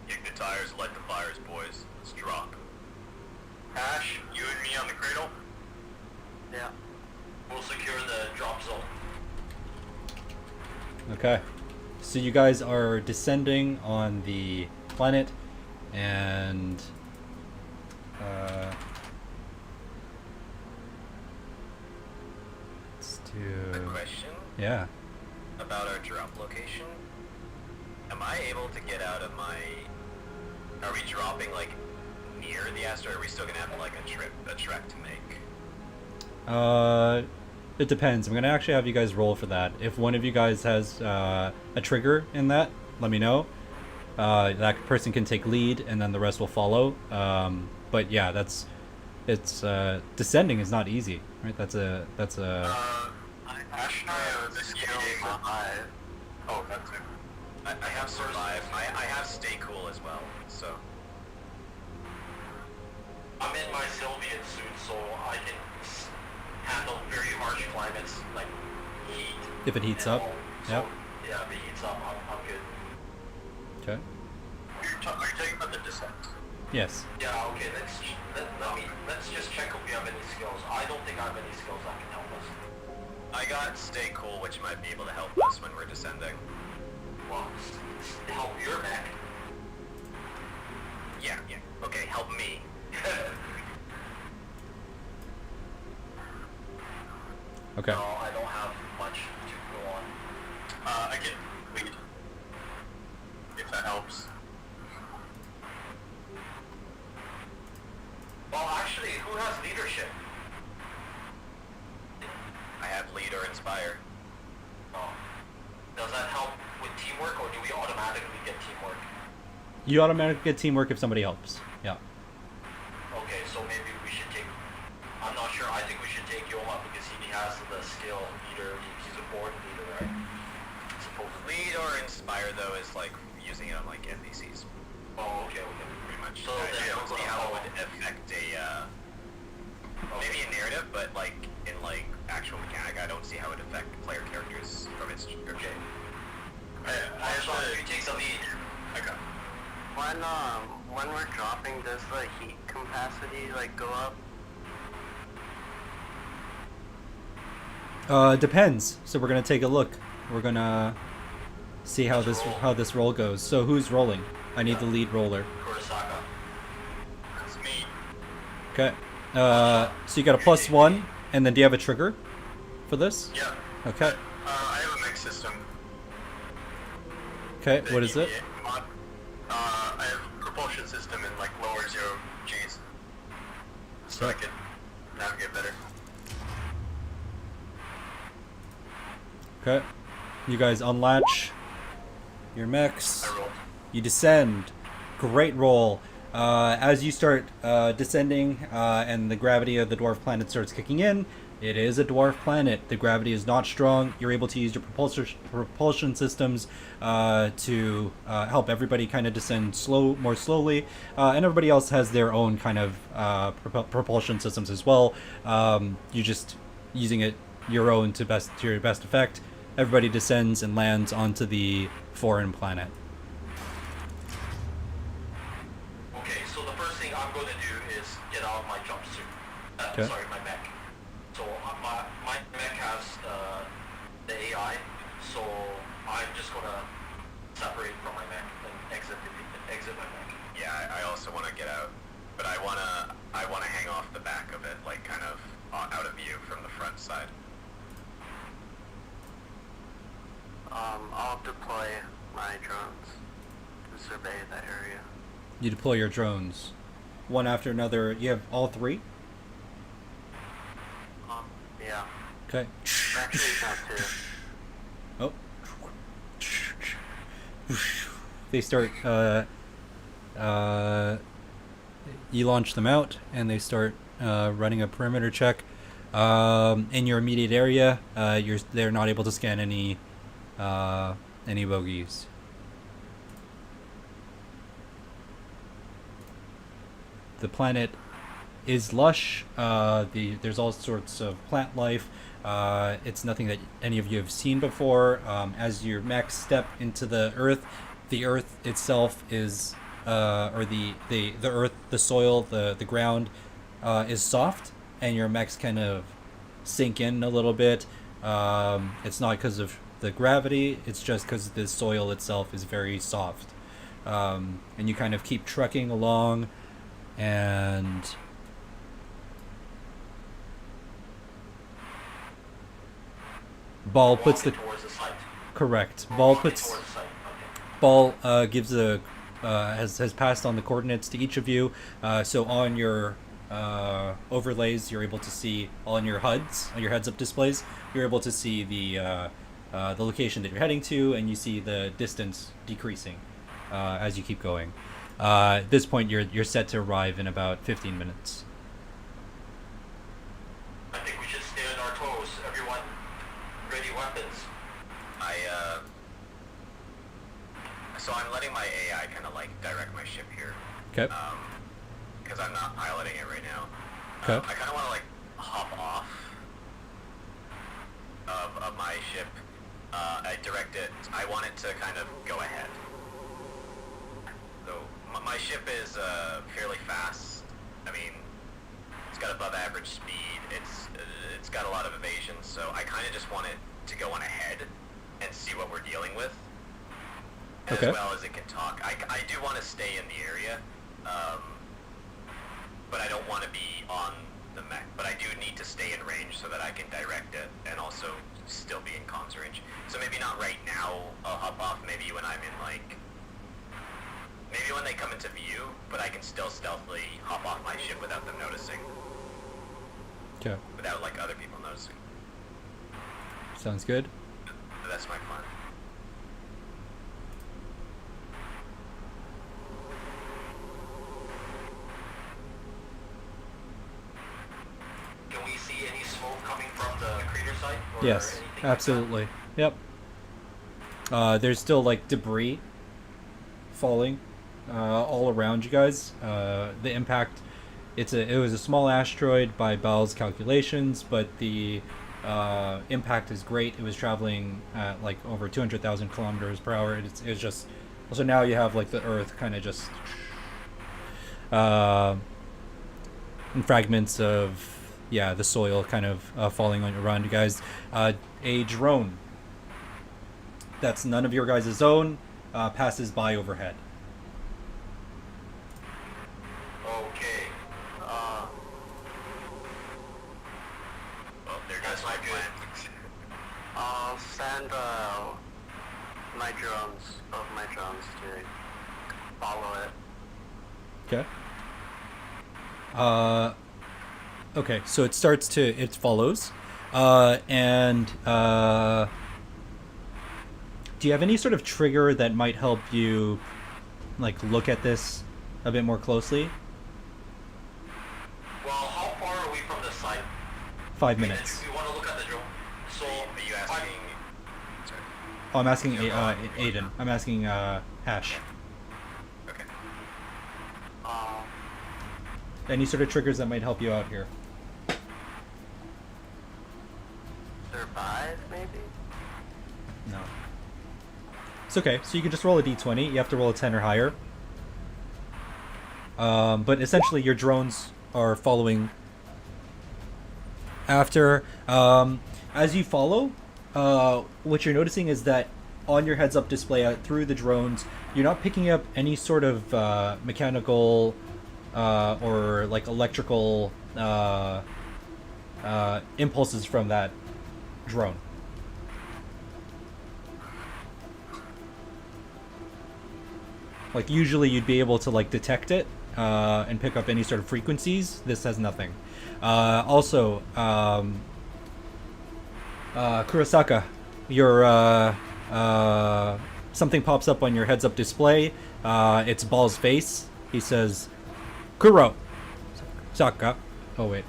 Kick the tires, light the fires, boys. Let's drop. Ash, you and me on the cradle? Yeah. We'll secure the drop zone. Okay. So you guys are descending on the planet, and let's do. Question Yeah. about our drop location. Am I able to get out of my... Are we dropping, like, near the asteroid, or are we still gonna have, like, a trek to make? It depends. I'm gonna actually have you guys roll for that. If one of you guys has a trigger in that, let me know. That person can take lead, and then the rest will follow. But yeah, descending is not easy, right? That's a. Ash and I have survive. Oh, that's it. I have survive. I have stay cool as well, so. I'm in my Sylvian suit, so I can handle very harsh climates like heat. If it heats and up, all. yep. So, yeah, if it heats up, I'm good. Okay. Are you talking about the descent? Yes. Yeah, okay, let's just check if we have any skills. I don't think I have any skills that can help us. I got stay cool, which might be able to help us when we're descending. Well, help your mech. Yeah. Okay, help me. Okay. No, I don't have much to go on. I can lead. If that helps. Well, actually, who has leadership? I have lead or inspire. Oh. Does that help with teamwork, or do we automatically get teamwork? You automatically get teamwork if somebody helps. Yeah. Okay, so maybe we should take... I'm not sure. I think we should take Yoma because he has the skill leader. He's a board leader, right? Supposedly. Lead or inspire though is like using it on like NPCs. Oh, okay. Pretty much. So I then don't we're see gonna how it follow. would affect a maybe a narrative, but like in like actual mechanic, I don't see how it would affect player characters from its description. Sean, you take the lead. Okay. When we're dropping, does the heat capacity like go up? Depends. So we're gonna take a look. We're gonna see how this roll goes. So who's rolling? I need the lead roller. Kurosaka. That's me. Okay. So you got a +1, and then do you have a trigger for this? Yeah. Okay. I have a mech system. Okay. What is it? I have propulsion system in like lower 0 Gs. So I can navigate better. Okay. You guys unlatch your mechs. I roll. You descend. Great roll. As you start descending and the gravity of the dwarf planet starts kicking in, it is a dwarf planet. The gravity is not strong. You're able to use your propulsion systems to help everybody kind of descend more slowly, and everybody else has their own kind of propulsion systems as well. You just using it your own to your best effect. Everybody descends and lands onto the foreign planet. Okay, so the first thing I'm going to do is get out of my jumpsuit. Okay. Sorry, my mech. So my mech has the AI, so I'm just going to separate from my mech and exit my mech. Yeah, I also want to get out. but I wanna hang off the back of it, like kind of out of view from the front side. I'll deploy my drones to survey that area. You deploy your drones, one after another. You have all three. Yeah. Okay. Actually, not two. Oh. They start. You launch them out, and they start running a perimeter check. In your immediate area, they're not able to scan any bogeys. The planet is lush. There's all sorts of plant life. It's nothing that any of you have seen before. As your mechs step into the Earth itself is, or the Earth, the soil, the ground, is soft, and your mechs kind of sink in a little bit. It's not because of the gravity; it's just because the soil itself is very soft. And you kind of keep trucking along, and Ball puts the correct. Ball puts Ball gives a has passed on the coordinates to each of you. So on your overlays, you're able to see on your HUDs, on your heads-up displays, you're able to see the location that you're heading to, and you see the distance decreasing as you keep going. At this point, you're set to arrive in about 15 minutes. I think we should stay on our toes. Everyone, ready weapons. So I'm letting my AI kind of like direct my ship here. Okay. Because I'm not piloting it right now. Okay. I kind of want to like hop off of my ship. I direct it. I want it to kind of go ahead. So my ship is fairly fast. I mean, it's got above average speed. It's got a lot of evasion. So I kind of just want it to go on ahead and see what we're dealing with. Okay. As well as it can talk. I do want to stay in the area, but I don't want to be on the mech. But I do need to stay in range so that I can direct it and also still be in comms range. So maybe not right now, I'll hop off. Maybe when I'm in like, maybe when they come into view, but I can still stealthily hop off my ship without them noticing. Okay. Without like other people noticing. Sounds good. So that's my plan. Can we see any smoke coming from the crater site? Or Yes, anything absolutely. Yep. There's still like debris falling all around you guys. The impact, it was a small asteroid by Bell's calculations, but the impact is great. It was traveling at like over 200,000 kilometers per hour. It's just, so now you have like the Earth kind of just in fragments of, yeah, the soil kind of falling around you guys. A drone that's none of your guys' own passes by overhead. Okay. Well, there goes my plan. I'll send both my drones to follow it. Okay. Okay, so it follows, and do you have any sort of trigger that might help you, like, look at this a bit more closely? Well, how far are we from the site? 5 minutes. We want to look at the drone. So, Are you asking? Sorry. Oh, I'm asking Aiden. I'm asking Hash. Okay. Any sort of triggers that might help you out here? Survive, maybe? No. It's okay. So you can just roll a d20. You have to roll a 10 or higher. But essentially, your drones are following after. As you follow, what you're noticing is that on your heads-up display through the drones, you're not picking up any sort of mechanical or like electrical impulses from that drone. Like usually you'd be able to like detect it and pick up any sort of frequencies. This has nothing. Also, Kurosaka, your something pops up on your heads-up display. It's Ball's face. He says, "Kuro, Saka." Oh wait.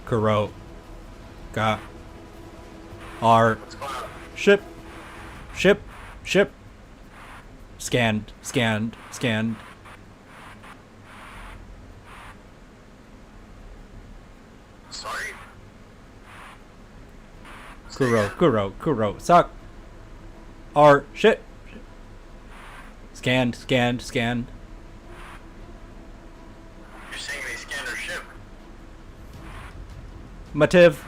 Kuro, ga, our What's going on? ship. Scanned. Sorry? Kuro, Sak. Our ship. Scanned. You're saying they scanned our ship? Motive.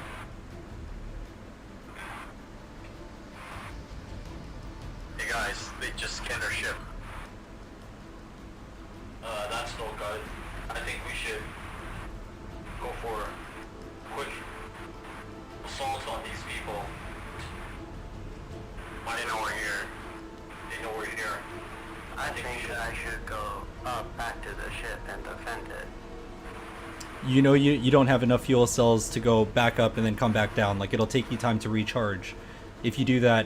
Hey guys, they just scanned our ship. That's no good. I think we should go for a quick assault on these people. Why they know we're here? They know we're here. I think I should go back to the ship and defend it. You know you don't have enough fuel cells to go back up and then come back down. Like it'll take you time to recharge. If you do that,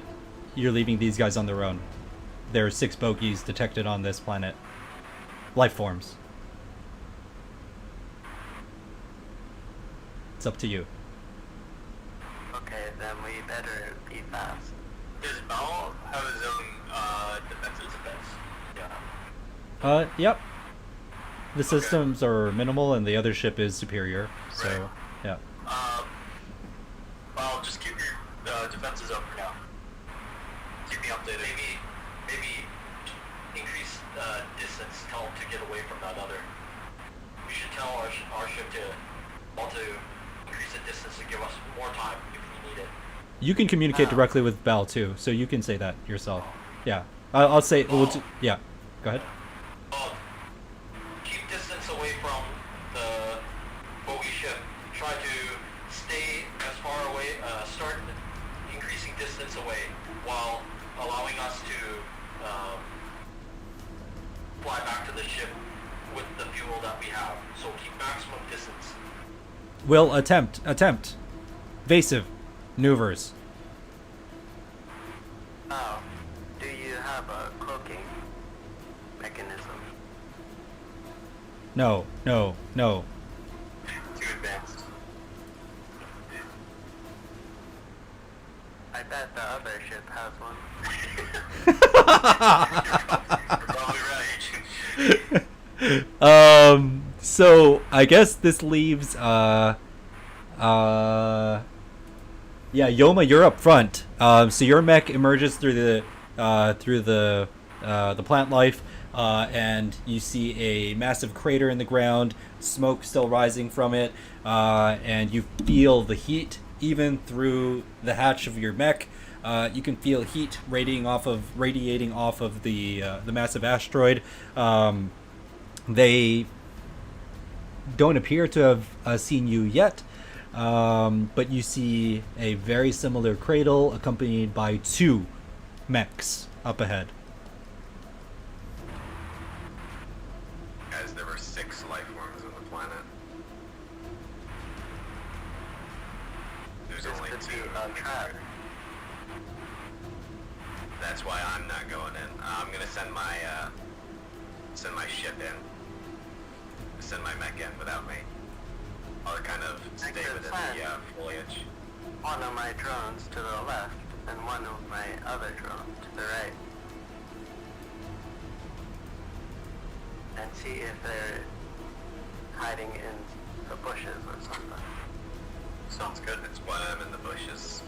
you're leaving these guys on their own. There are 6 bogies detected on this planet. Life forms. It's up to you. Okay, then we better be fast. Does Bell have his own defenses defense? Yeah. Yep. The systems are minimal and the other ship is superior. So, Right. yeah. Well, just keep your defenses up for now. Keep me updated. Maybe increase distance. Tell them to get away from that other. We should tell our ship to increase the distance to give us more time if we need it. You can communicate directly with Bell too, so you can say that yourself. Yeah. I'll say, yeah. Go ahead. Keep distance away from the bogey ship. Try to stay as far away, start increasing distance away while allowing us to fly back to the ship with the fuel that we have. So keep maximum distance. Will attempt. Evasive. Maneuvers. Oh, do you have a cloaking mechanism? No. Too advanced. I bet the other ship has one. You're probably right. So I guess this leaves yeah, Yoma, you're up front. So your mech emerges through the plant life, and you see a massive crater in the ground, smoke still rising from it, and you feel the heat even through the hatch of your mech. You can feel heat radiating off of the massive asteroid. They don't appear to have seen you yet. But you see a very similar cradle accompanied by 2 mechs up ahead. Guys, there were 6 life forms on the planet. There's only 2. That's why I'm not going in. I'm gonna send my ship in. Send my mech in without me. I'll kind of stay within the foliage. One of my drones to the left, and one of my other drones to the right. And see if they're hiding in the bushes or something. Sounds good. It's why I'm in the bushes.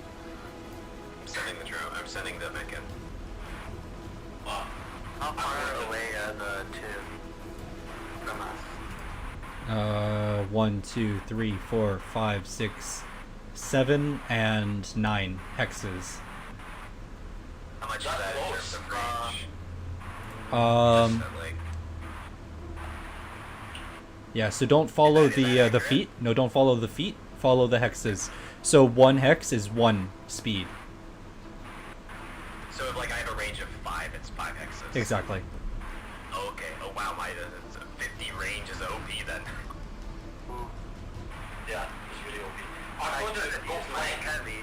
I'm sending the mech in. How far away are the 2 from us? 1, 2, 3, 4, 5, 6, 7, and 9 hexes. How much is that in terms of range? Definitely. Yeah, so don't follow the feet. No, don't follow the feet. Follow the hexes. So 1 hex is 1 speed. So if like I have a range of 5, it's 5 hexes. Exactly. Okay. Oh wow, my 50 range is OP then. Yeah, it's really OP. I I'm going could to go use my flank. heavy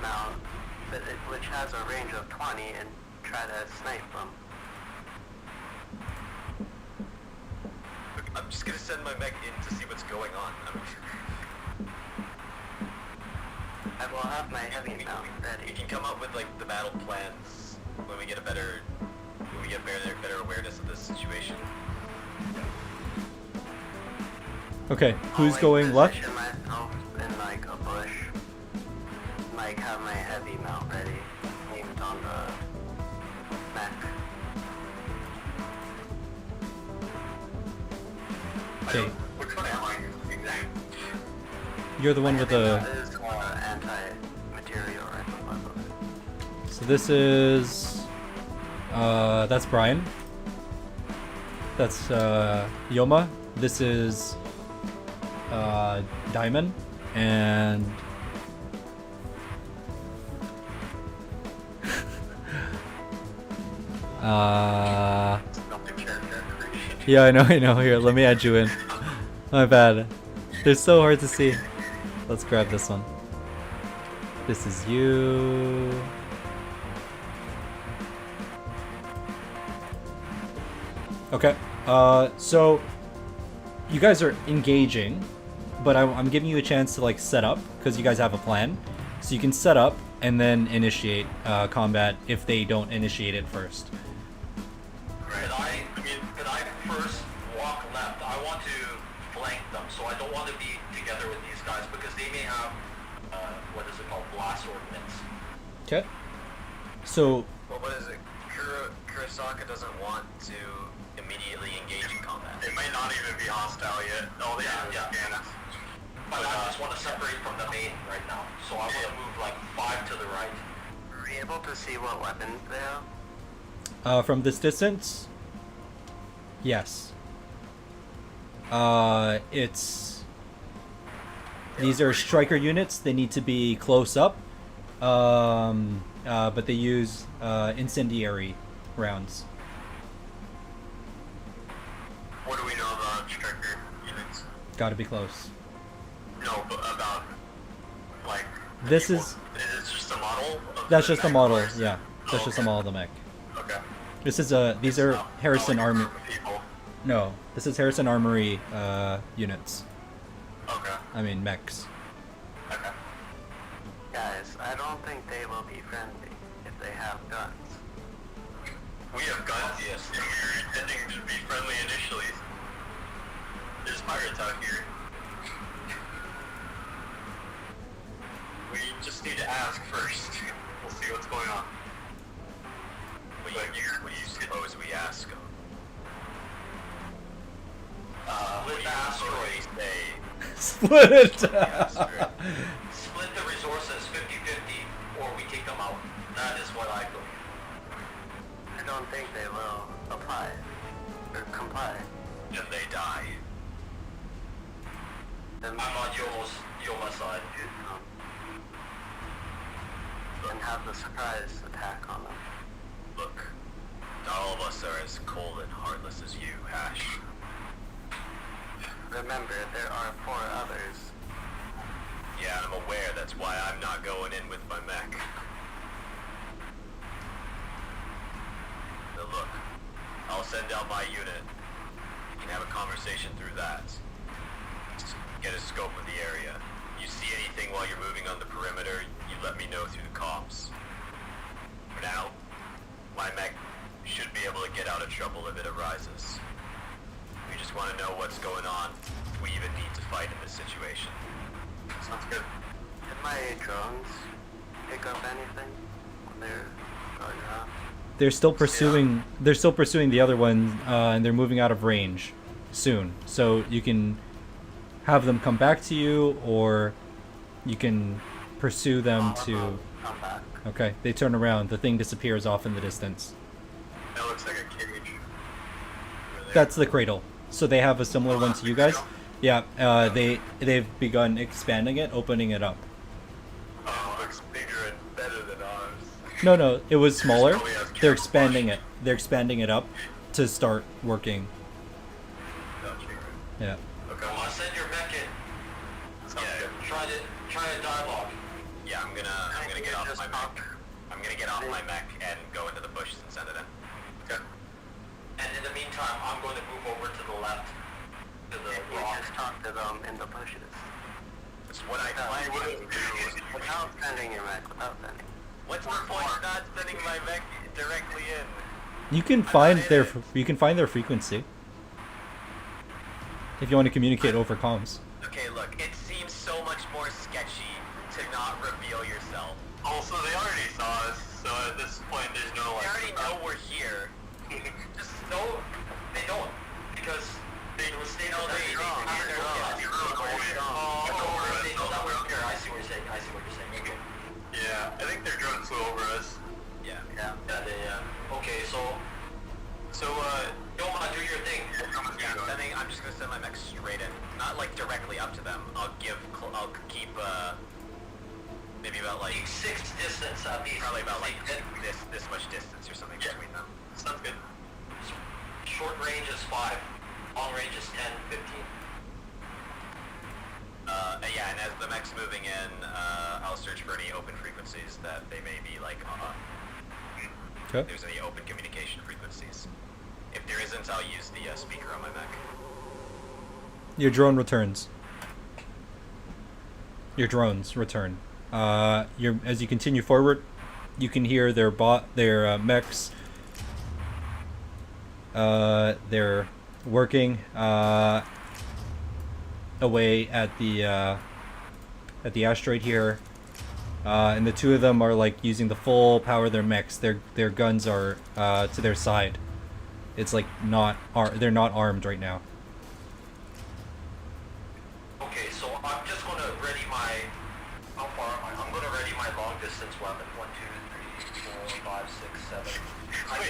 mount, which has a range of 20, and try to snipe them. I'm just gonna send my mech in to see what's going on. I will have my heavy mount We ready. can come up with like the battle plans when we get better awareness of this situation. Okay, who's I'll, going left? position myself in like a bush. Like have my heavy mount ready, aimed on the mech. Okay, Which one am I? Exactly. you're the one with the... Heavy mount is anti-material rifle, by the way. So this is... that's Brian. That's Yoma. This is Diamond. And... yeah, I know. Here, let me add you in. My bad. They're so hard to see. Let's grab this one. This is you. Okay. So you guys are engaging, but I'm giving you a chance to like set up because you guys have a plan. So you can set up and then initiate combat if they don't initiate it first. Could I first walk left? I want to flank them, so I don't want to be together with these guys because they may have, what is it called, blast ordnance. Okay. So Well, what is it? Kurosaka doesn't want to immediately engage in combat. It might not even be hostile yet. Oh, yeah. But I just want to separate from the main right now, so I want to move like 5 to the right. Are you able to see what weapons they have? from this distance, yes. It's these are striker units. They need to be close up, but they use incendiary rounds. What do we know about striker units? Got to be close. No, but about like. This people. is It's just a model. that's just a model. Yeah, that's just a model of the mech. Okay. This is these are Harrison Army. People. No, this is Harrison Armory units. Okay. I mean mechs. Okay. Guys, I don't think they will be friendly if they have guns. We have guns, yes. We were intending to be friendly initially. There's pirates out here. We just need to ask first. We'll see what's going on. What do you suppose we ask them? With the asteroid, Split it. split the resources 50-50, or we take them out. That is what I believe. I don't think they will apply or comply. Then they die. Then I'm on Yoma's side. and have the surprise attack on them. Look, not all of us are as cold and heartless as you, Hash. Remember, there are 4 others. Yeah, I'm aware. That's why I'm not going in with my mech. Now look, I'll send out my unit. You can have a conversation through that. Just get a scope of the area. You see anything while you're moving on the perimeter, you let me know through the comms. For now, my mech should be able to get out of trouble if it arises. We just want to know what's going on if we even need to fight in this situation. Sounds good. Did my drones pick up anything when they're going around? They're still pursuing. They're still pursuing the other one, and they're moving out of range soon. So you can have them come back to you, or you can pursue them to. Come back. Okay, they turn around. The thing disappears off in the distance. That looks like a cage. That's the cradle. So they have a similar one to you guys. Yeah, they've begun expanding it, opening it up. Oh, looks bigger and better than ours. No, it was smaller. Probably has They're camouflage. expanding it. They're expanding it up to start working. Gotcha. Yeah. Okay. Come on, send your mech in. Sounds good. Try to dialogue. Yeah, I'm gonna get off my mech. I'm gonna get off my mech and go into the bushes and send it in. Okay. And in the meantime, I'm going to move over to the left. To the You rock. just talk to them in the bushes. It's what I planned to do. Without sending your mech, without sending. What's the point of not sending my mech directly in? You can find their frequency if you want to communicate over comms. Okay, look, it seems so much more sketchy to not reveal yourself. Also, they already saw us, so at this point, there's no like. They already know we're here. Just No, they don't. Because they were stated that they have to look at us. They know that we're here. I see what you're saying. Okay. Yeah, I think their drones flew over us. Yeah. Yeah, okay, so Yoma, do your thing. Yeah, I'm just gonna send my mech straight in. Not like directly up to them. I'll keep maybe about like Take 6 distance at least. probably about like this much distance or something between them. Sounds good. Short range is 5. Long range is 10, 15. Yeah, and as the mech's moving in, I'll search for any open frequencies that they may be like on. Okay. If there's any open communication frequencies. If there isn't, I'll use the speaker on my mech. Your drone returns. Your drones return. As you continue forward, you can hear their mechs. They're working away at the asteroid here, and the two of them are like using the full power of their mechs. Their guns are to their side. It's like they're not armed right now. Okay, so I'm just going to ready my... How far am I? I'm going to ready my long distance weapon. 1, 2, 3, 4, 5, 6, 7. I'm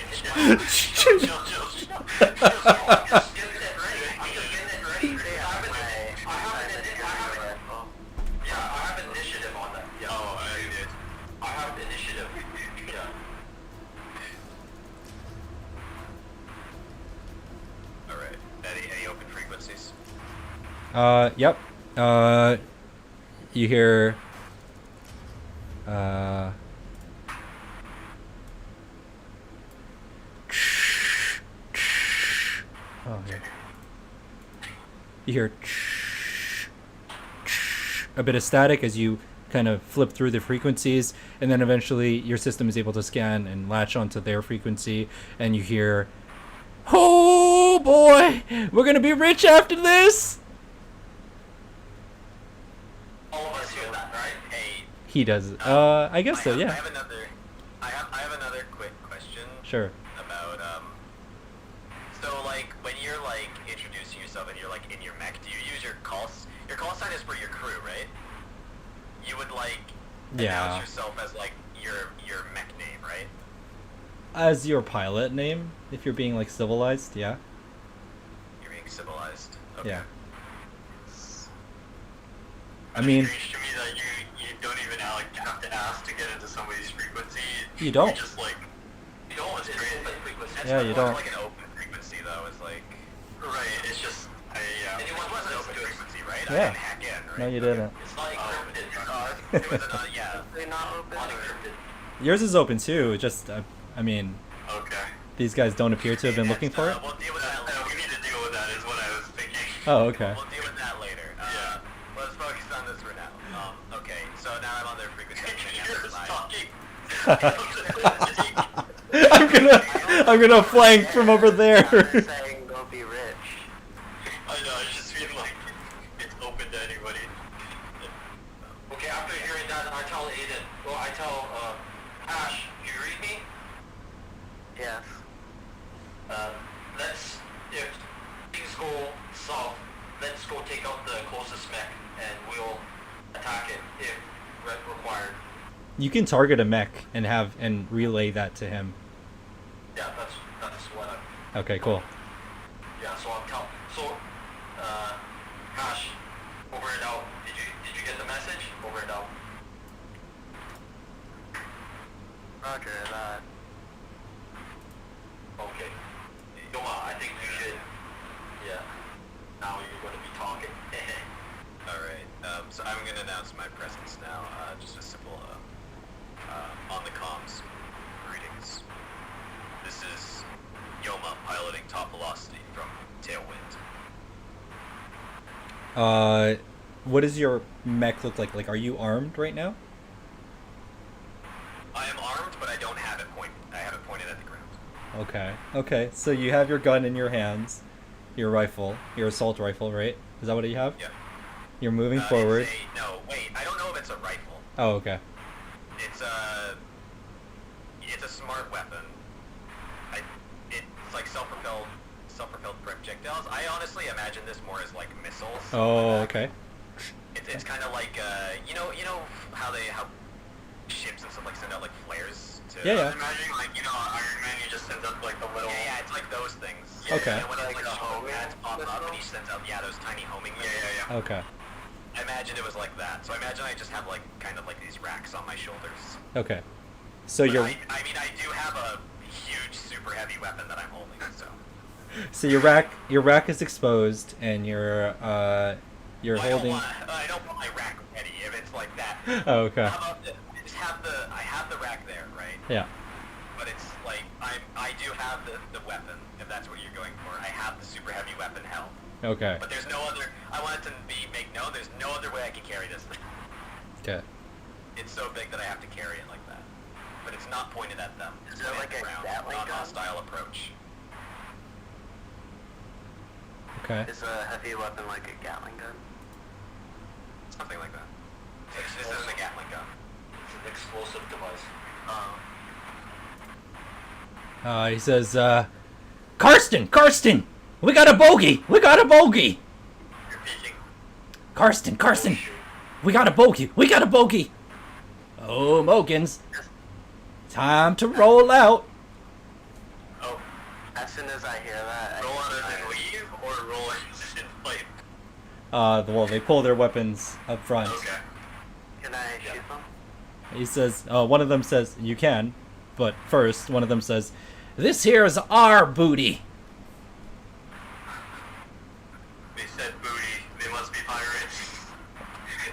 just getting it ready. I have initiative on that. Yeah. Oh, I did. I have initiative. Yeah. Alright. Any open frequencies? Yep. You hear. Oh, yeah. You hear a bit of static as you kind of flip through the frequencies, and then eventually your system is able to scan and latch onto their frequency, and you hear, "Oh boy, we're gonna be rich after this!" All of us hear that, right? Hey, He does. I guess so. I Yeah. have another quick question Sure. about so like when you're like introducing yourself and you're like in your mech, do you use your call sign is for your crew, right? You would like Yeah. announce yourself as like your mech name, right? As your pilot name, if you're being like civilized, yeah. You're being civilized. Okay. Yeah. I mean, Strange to me that you don't even like have to ask to get into somebody's frequency. You don't. You're just like You don't want to open frequency. That's Yeah, not you more don't. like an open frequency though. It's like right. It's just Anyone it was an who's open good. frequency, right? Yeah. I didn't hack in, right? no, you didn't. It's not encrypted. It was an yeah. They're not open. Unencrypted. Yours is open too. Just, I mean, Okay. these guys don't appear to have been looking for it. We'll deal with that later. We need to deal with that is what I was thinking. Oh, okay. We'll deal with that later. Yeah. Let's focus on this for now. Okay, so now I'm on their frequency. I'm gonna flank from over there. Saying go be rich. I know, I just feel like it's open to anybody. Okay, after hearing that, I tell Aiden. Well, I tell Ash. Do you read me? Yes. If things go south, let's go take out the closest mech, and we'll attack it if required. You can target a mech and relay that to him. Yeah, that's what I'm... Okay, cool. Hash, over and out. Did you get the message? Over and out. Roger that. Okay. Yoma, I think you should. Yeah. Now you're going to be talking. Alright, so I'm gonna announce my presence now. Just a simple, on the comms. Greetings. This is Yoma piloting top velocity from Tailwind. What does your mech look like? Like, are you armed right now? I am armed, but I don't have it pointed. I have it pointed at the ground. Okay. Okay, so you have your gun in your hands, your rifle, your assault rifle, right? Is that what you have? Yeah. You're moving forward. No, wait. I don't know if it's a rifle. Oh, okay. It's a smart weapon. It's like self-propelled projectiles. I honestly imagine this more as like missiles. Oh, okay. It's kind of like you know how ships and stuff like send out like flares to. Yeah, yeah. I'm imagining like Iron Man, he just sends up like the little. Yeah, it's like those things. Okay. You know, when Like like a shoulder homing pads pop up missile? and he sends out those tiny homing missiles. Yeah. Okay. I imagine it was like that. So I imagine I just have like kind of like these racks on my shoulders. Okay. So But you're I mean I do have a huge super heavy weapon that I'm holding. So your rack is exposed and you're Well, holding. I don't want my rack ready if it's like that. Oh, okay. How about this? I have the rack there, right? Yeah. But it's like I do have the weapon, if that's what you're going for. I have the super heavy weapon held. Okay. But there's no other I want it to make known there's no other way I can carry this thing. Okay. It's so big that I have to carry it like that. But it's not pointed at them. It's Is it pointed like a around, Gatling gun? non-hostile approach. Okay. Is a heavy weapon like a Gatling gun? Something like that. This isn't a Gatling gun. It's an explosive device. He says, Karsten, we got a bogey. You're peeking. Karsten, we got a bogey. Oh, Mogans, time to roll out. Oh, As soon as I hear that, roll I on get it and tired. leave, or roll it and fight. Well, they pull their weapons up front. Okay. Can I shoot them? He says, one of them says, you can, but first, one of them says, this here is our booty. They said booty. They must be pirates.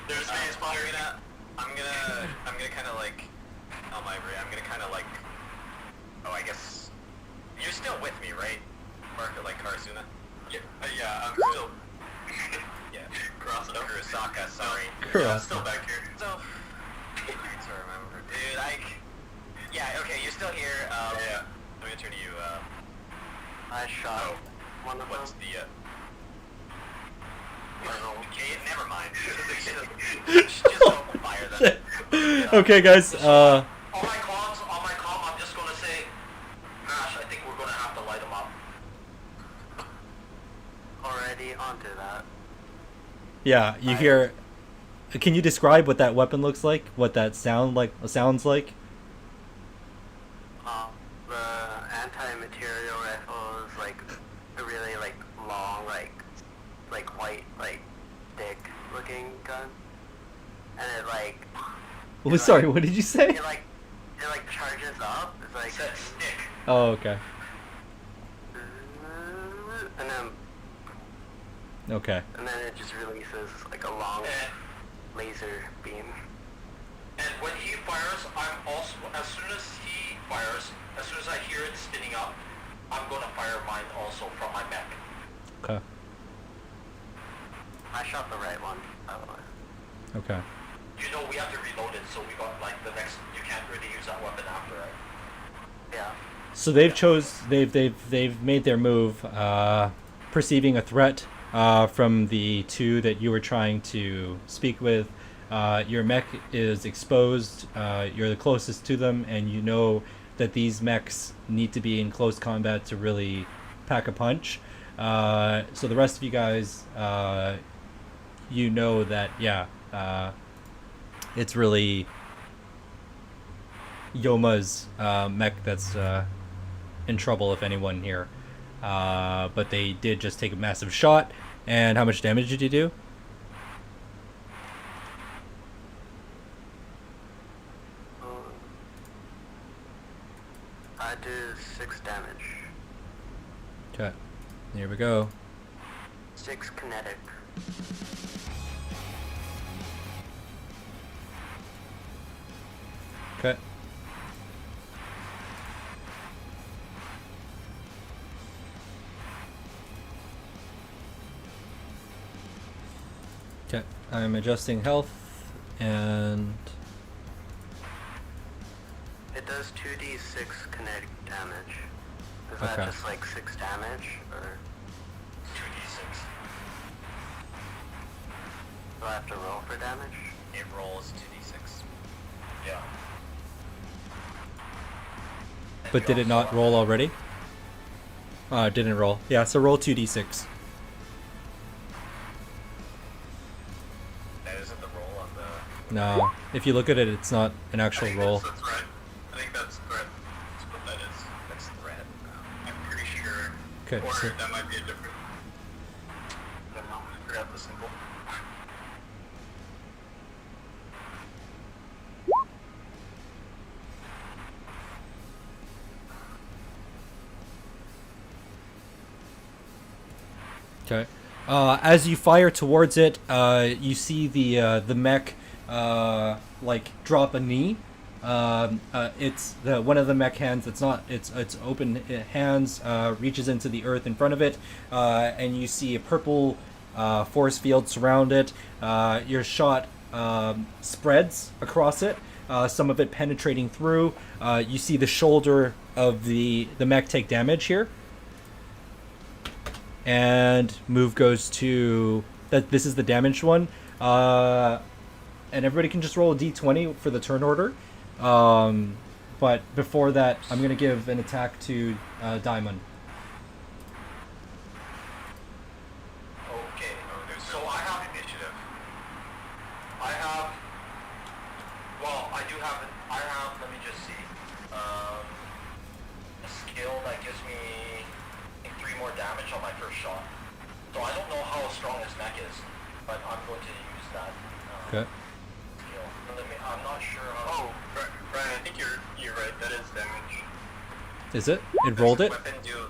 They're space pirates. I'm gonna kind of like, on my ray, I'm gonna kind of like, I guess, you're still with me, right? Mark it like Karsuna? Yeah, I'm still. Yeah. Cross over. Kurosaka, sorry. Yeah, I'm still back here. So, I remember. Dude, yeah, okay, you're still here. Yeah. Let me turn to you, I shot one of what's them. Okay, never mind. Just open fire then. Okay, guys, On my comm, I'm just gonna say, Ash, I think we're gonna have to light them up. Already onto that. yeah, you hear, can you describe what that weapon looks like? What that sounds like? The anti-material rifle is like a really like long, like white, like thick looking gun, and it like. Oh, sorry, what did you say? It like charges up. It's like. Said stick. Oh, okay. And then Okay. it just releases like a long laser beam. And when he fires, I'm also, as soon as he fires, as soon as I hear it spinning up, I'm gonna fire mine also from my mech. Okay. I shot the right one, by the way. Okay. You know we have to reload it, so we got like the next. You can't really use that weapon after, right? Yeah. So they've made their move, perceiving a threat from the two that you were trying to speak with. Your mech is exposed. You're the closest to them, and you know that these mechs need to be in close combat to really pack a punch. So the rest of you guys, you know that it's really Yoma's mech that's in trouble, if anyone here. but they did just take a massive shot. And how much damage did you do? I did 6 damage. Okay, here we go. 6 kinetic. Okay. Okay, I'm adjusting health, and It does 2d6 kinetic damage. Is Okay. that just like 6 damage, or 2d6? Do I have to roll for damage? It rolls 2d6. Yeah. but did it not roll already? It didn't roll. Yeah, so roll 2d6. That isn't the roll on the... No, if you look at it, it's not an actual roll. That's threat. I think that's threat. That's what that is. That's threat. I'm pretty sure. Okay, Or so that might be a different... I don't know. I forgot the symbol. okay. As you fire towards it, you see the mech like drop a knee. It's the one of the mech hands. It's not. It's open hands. Reaches into the earth in front of it, and you see a purple force field surround it. Your shot spreads across it. Some of it penetrating through. You see the shoulder of the mech take damage here. And move goes to that. This is the damaged one, and everybody can just roll a d20 for the turn order. But before that, I'm gonna give an attack to Diamond. Okay. So I have initiative. I have... Well, I do have... I have... Let me just see. A skill that gives me... I think 3 more damage on my first shot. So I don't know how strong his mech is, but I'm going to use that Okay. skill. I'm not sure how... Oh, Brian, I think you're right. That is damage. Is it? It rolled it. Weapon do...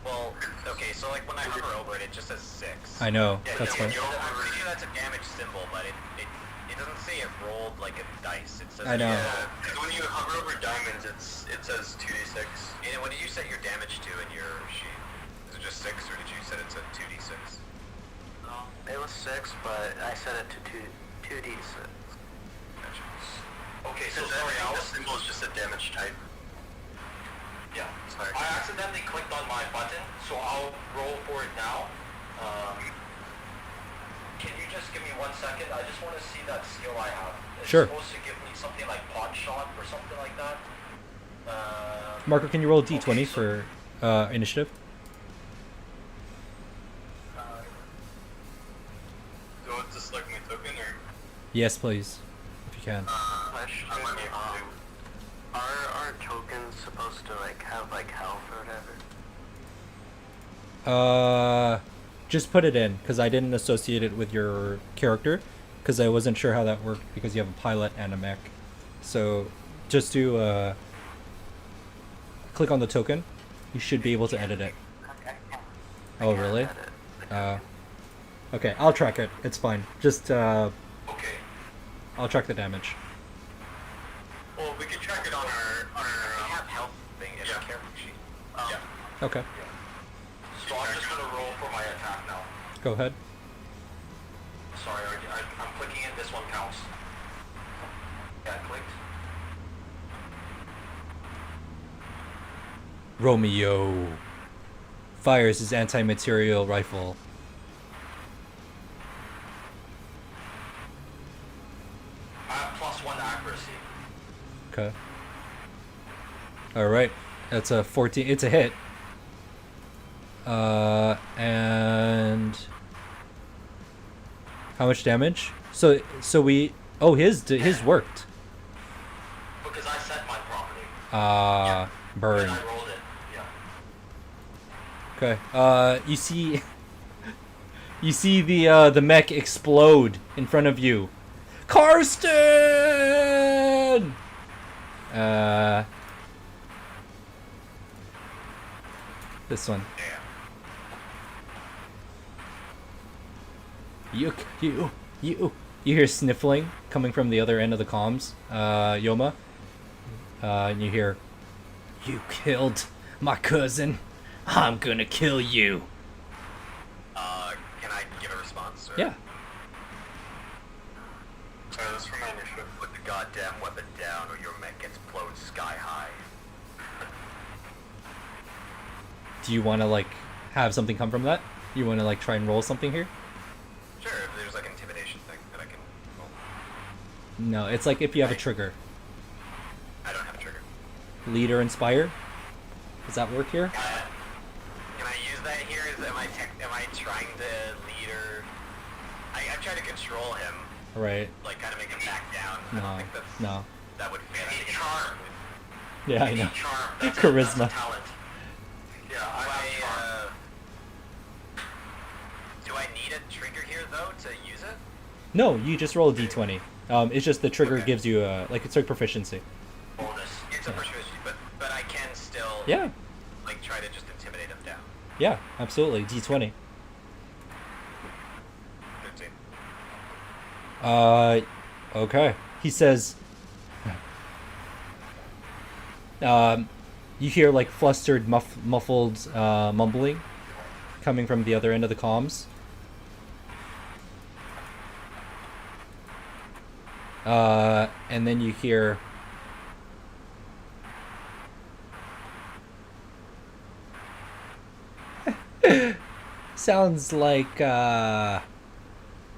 Well, okay, so like when I hover over it, it just says 6. I know. Yeah, That's yeah, fine. I'm pretty sure that's a damage symbol, but it doesn't say it rolled like a dice. It says I know. Because when you hover over diamonds, it says 2d6. And what did you set your damage to in your sheet? Is it just 6, or did you set it to 2d6? It was 6, but I set it to 2d6. Gotcha. Okay, so sorry, the symbol is just a damage type. Yeah, sorry. I accidentally clicked on my button, so I'll roll for it now. Can you just give me 1 second? I just want to see that skill I have. It's Sure. supposed to give me something like pot shot or something like that. Marco, can you roll a d20 Okay, for initiative? So it's just like my token, or? Yes, please, if you can. Question, are tokens supposed to like have like health or whatever? Just put it in because I didn't associate it with your character because I wasn't sure how that worked because you have a pilot and a mech. So just do click on the token. You should be able to edit it. Oh, really? Okay, I'll track it. It's fine. Just Okay. I'll track the damage. Well, we can track it on our we have health thing in the character sheet. Yeah. Okay, So I'm just gonna roll for my attack now. go ahead. Sorry, I'm clicking it. This one counts. Yeah, I clicked. Romeo fires his anti-material rifle. I have +1 accuracy. Okay. All right. That's a 14. It's a hit. And how much damage? So we. Oh, his worked. Because I set my property. Burn. And I rolled it. Yeah. Okay. You see, you see the mech explode in front of you. Karsten. This one. You hear sniffling coming from the other end of the comms, Yoma. And you hear, "You killed my cousin. I'm gonna kill you." Can I give a response? Or? Yeah. Let's remind your ship. Put the goddamn weapon down, or your mech gets blown sky high. Do you want to like have something come from that? You want to like try and roll something here? Sure, if there's like an intimidation thing that I can roll. No, it's like if you have a trigger. I don't have a trigger. Lead or inspire. Does that work here? Can I use that here? Am I trying to lead or... I'm trying to control him, Right. like kind of make him back down. I No. don't think that's... No. That would fit. I think charm. Yeah, I know. Charm. That's Charisma. That's talent. Yeah, do I need a trigger here though to use it? No, you just roll a d20. It's just the trigger Okay. gives you like it's like proficiency. Bonus. It's a proficiency, but I can still Yeah. like try to just intimidate him down. Yeah, absolutely. D20. 13. Okay. He says, you hear like flustered, muffled mumbling coming from the other end of the comms. And then you hear, sounds like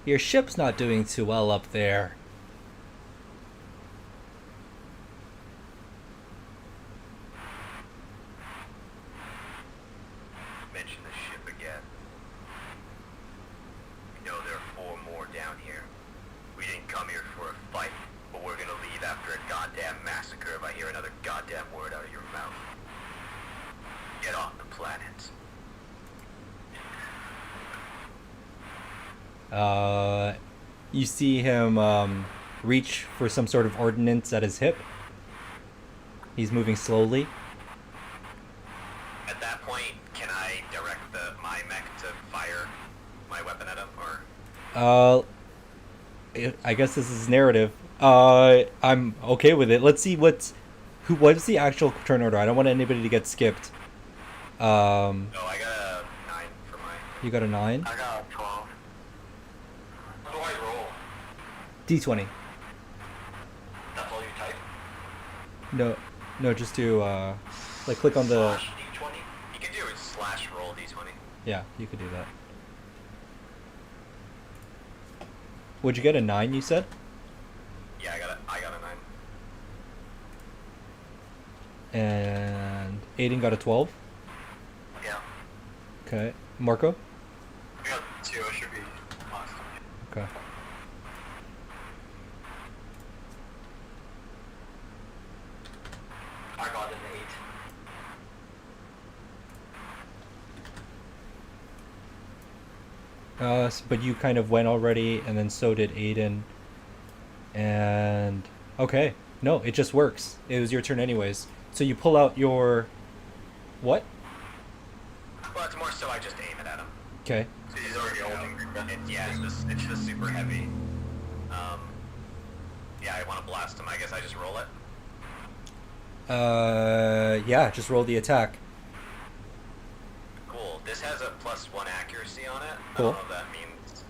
your ship's not doing too well up there. Mention the ship again. We know there are 4 more down here. We didn't come here for a fight, but we're gonna leave after a goddamn massacre if I hear another goddamn word out of your mouth. Get off the planet. You see him reach for some sort of ordnance at his hip. He's moving slowly. At that point, can I direct my mech to fire my weapon at him, or? I guess this is narrative. I'm okay with it. Let's see what's the actual turn order. I don't want anybody to get skipped. No, I got a 9 for my... You got a 9? I got 12. How do I roll? D20. That's all you type? No, just do like click on the... Slash D20? You can do it slash roll D20. Yeah, you could do that. Would you get a 9, you said? Yeah, I got a 9. And Aiden got a 12. Yeah. Okay. Marco? I got 2, I should be lost. Okay. I got an 8. But you kind of went already, and then so did Aiden. And okay, no, it just works. It was your turn anyways. So you pull out your what? Well, it's more so I just aim it at him. Okay. So he's already holding. It's just super heavy. Yeah, I want to blast him. I guess I just roll it. Yeah, just roll the attack. Cool. This has a +1 accuracy on it. Cool. I don't know if that means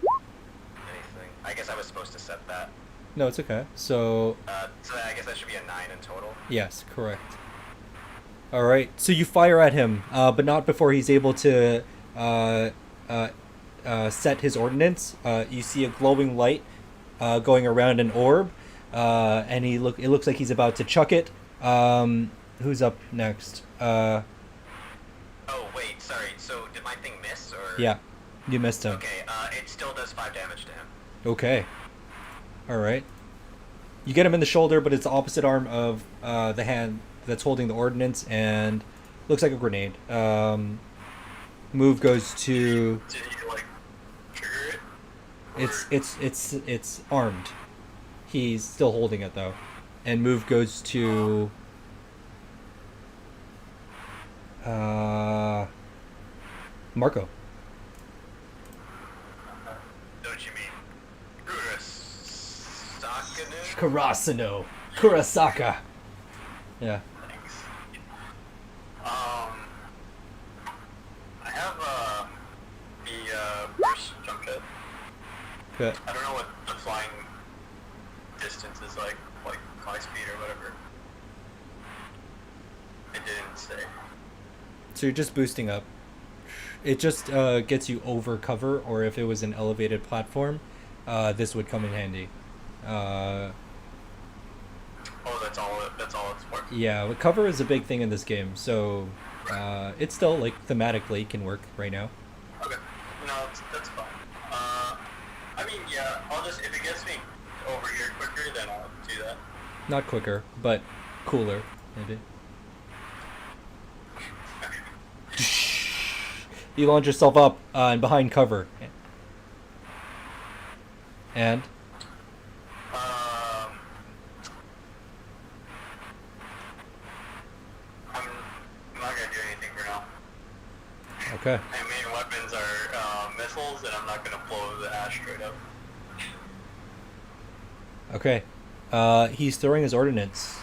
anything. I guess I was supposed to set that. No, it's okay. So So I guess that should be a 9 in total. yes, correct. All right. So you fire at him, but not before he's able to set his ordnance. You see a glowing light going around an orb, and it looks like he's about to chuck it. Who's up next? Oh wait, sorry. So did my thing miss or? Yeah, you missed him. Okay. It still does 5 damage to him. Okay. All right. You get him in the shoulder, but it's the opposite arm of the hand that's holding the ordnance, and looks like a grenade. Move goes to. Did he like trigger it? It's armed. He's still holding it though, and move goes to. Marco. Don't you mean Kurasakanu? Kurasano. Kurasaka. Yeah. Thanks. I have the first jump hit. Good. I don't know what the flying distance is like my speed or whatever. It didn't say. So you're just boosting up. It just gets you over cover, or if it was an elevated platform, this would come in handy. Oh, that's all. That's all it's for. Yeah, but cover is a big thing in this game, so it's still like thematically can work right now. Okay. No, that's fine. I mean, yeah. I'll just if it gets me over here quicker, then I'll do that. Not quicker, but cooler, maybe. You launch yourself up and behind cover. And? I'm not gonna do anything for now. Okay. My main weapons are missiles, and I'm not gonna blow the asteroid up. Okay. He's throwing his ordnance.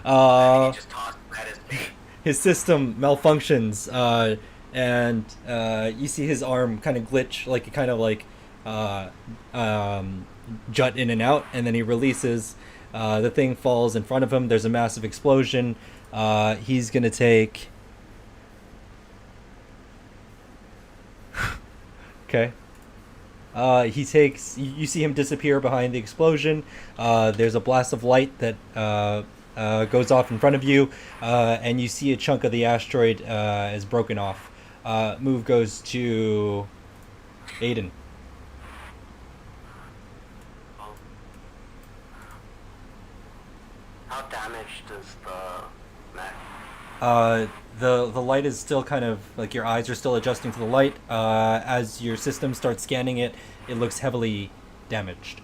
He just tossed at his feet. His system malfunctions, and you see his arm kind of glitch, like it kind of like jut in and out, and then he releases. The thing falls in front of him. There's a massive explosion. He's gonna take. Okay. He takes. You see him disappear behind the explosion. There's a blast of light that goes off in front of you, and you see a chunk of the asteroid is broken off. Move goes to Aiden. How damaged is the mech? The light is still kind of like your eyes are still adjusting to the light. As your system starts scanning it, it looks heavily damaged.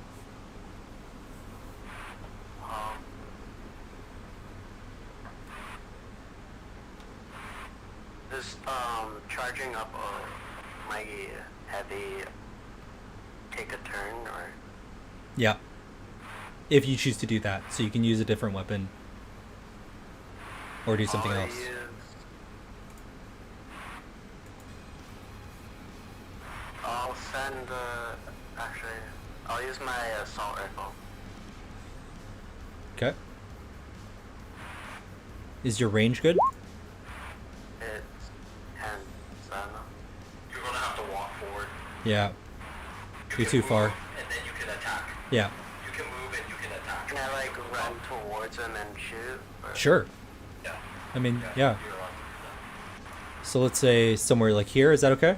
Does charging up my heavy take a turn or? Yeah. If you choose to do that, so you can use a different weapon or do something else. I'll send. Actually, I'll use my assault rifle. Okay. Is your range good? It's 10, so I don't know. You're gonna have to walk forward. Yeah. You You're can too move, far. And then you can attack. Yeah. You can move and you can attack. Can I like run towards him and shoot? Or? Sure. Yeah. I mean, yeah. You're allowed to do that. So let's say somewhere like here. Is that okay?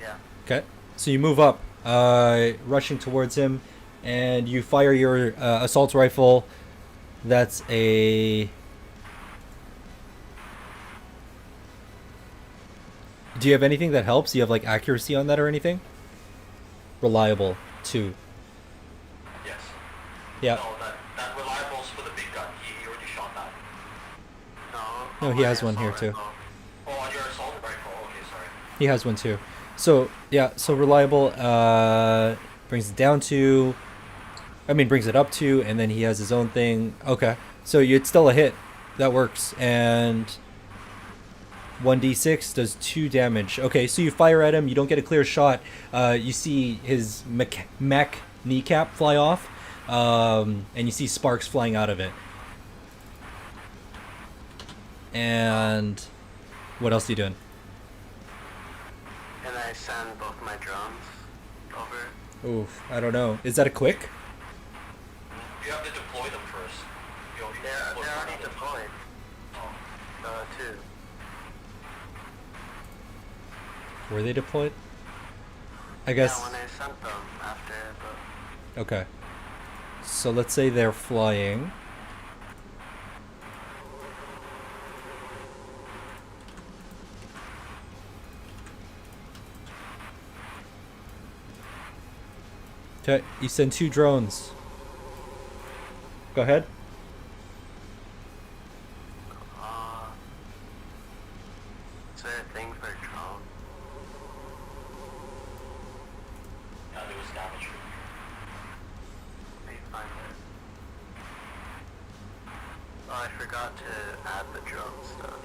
Yeah. Okay. So you move up, rushing towards him, and you fire your assault rifle. That's a. Do you have anything that helps? Do you have like accuracy on that or anything? Reliable, 2. Yes. Yeah. No, that reliable's for the big gun. He already shot that. No. No, he my has one here assault too. rifle. Oh, on your assault rifle. Okay, sorry. He has one too. So yeah, so reliable brings it down to, brings it up to, and then he has his own thing. Okay, so it's still a hit. That works. And 1d6 does 2 damage. Okay, so you fire at him. You don't get a clear shot. You see his mech kneecap fly off, and you see sparks flying out of it. And what else are you doing? Can I send both my drones over? Oof, I don't know. Is that a quick? You have to deploy them first. You only They're deploy already one of them. deployed. Oh. 2. Were they deployed? I guess. Yeah, when I sent them after, but Okay. So let's say they're flying. Okay, you send 2 drones. Go ahead. Is there a thing for drone? Yeah, there was damage. Let me find it. Oh, I forgot to add the drone stuff.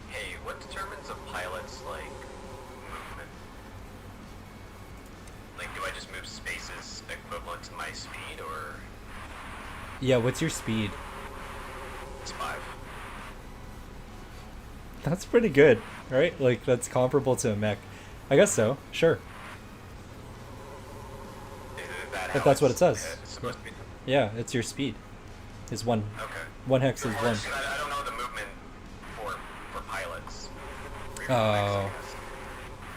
Hey, what determines a pilot's, like, movement? Like, do I just move spaces equivalent to my speed, or Yeah, what's your speed? it's 5? That's pretty good, right? Like, that's comparable to a mech. I guess so, sure. Is that But how that's what it it's- says. It's supposed to be? Yeah, it's your speed. Is 1. Okay. 1 hex is 1. I don't know the movement for pilots. Oh.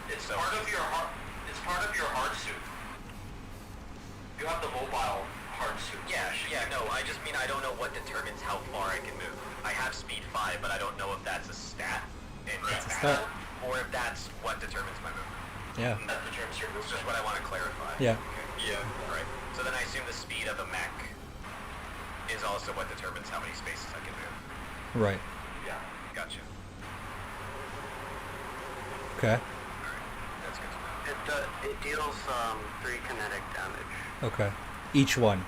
It's part of your heart. It's part of your hard suit. You have the mobile hard suit. Yeah, no, I just mean I don't know what determines how far I can move. I have speed 5, but I don't know if that's a stat in It's a battle, stat. or if that's what determines my movement. Yeah. That determines your It's just movement. what I want to clarify. Yeah. Okay. Yeah. Right. So then I assume the speed of a mech is also what determines how many spaces I can move. Right. Yeah. Gotcha. Okay. Alright. That's good to know. It deals 3 kinetic damage. Okay. Each one.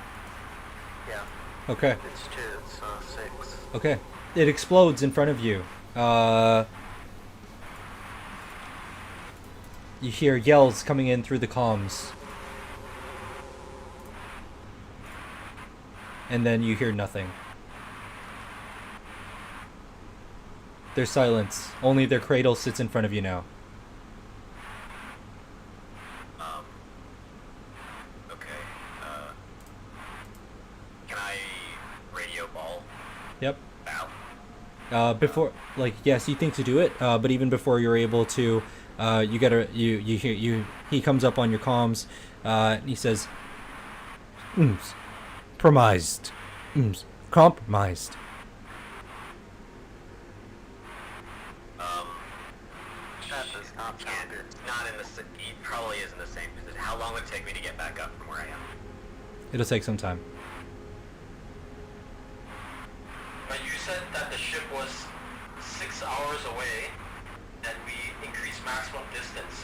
Yeah, Okay. it's 2. It's 6. Okay. It explodes in front of you. You hear yells coming in through the comms. And then you hear nothing. There's silence. Only their cradle sits in front of you now. Okay. Can I radio ball Yep. out? Before, like, yes, you think to do it, but even before you're able to, you gotta, you hear, he comes up on your comms, and he says, compromised, compromised. That does not sound good. Not in the. He probably is in the same position. How long would it take me to get back up from where I am? It'll take some time. But you said that the ship was 6 hours away, and we increased maximum distance.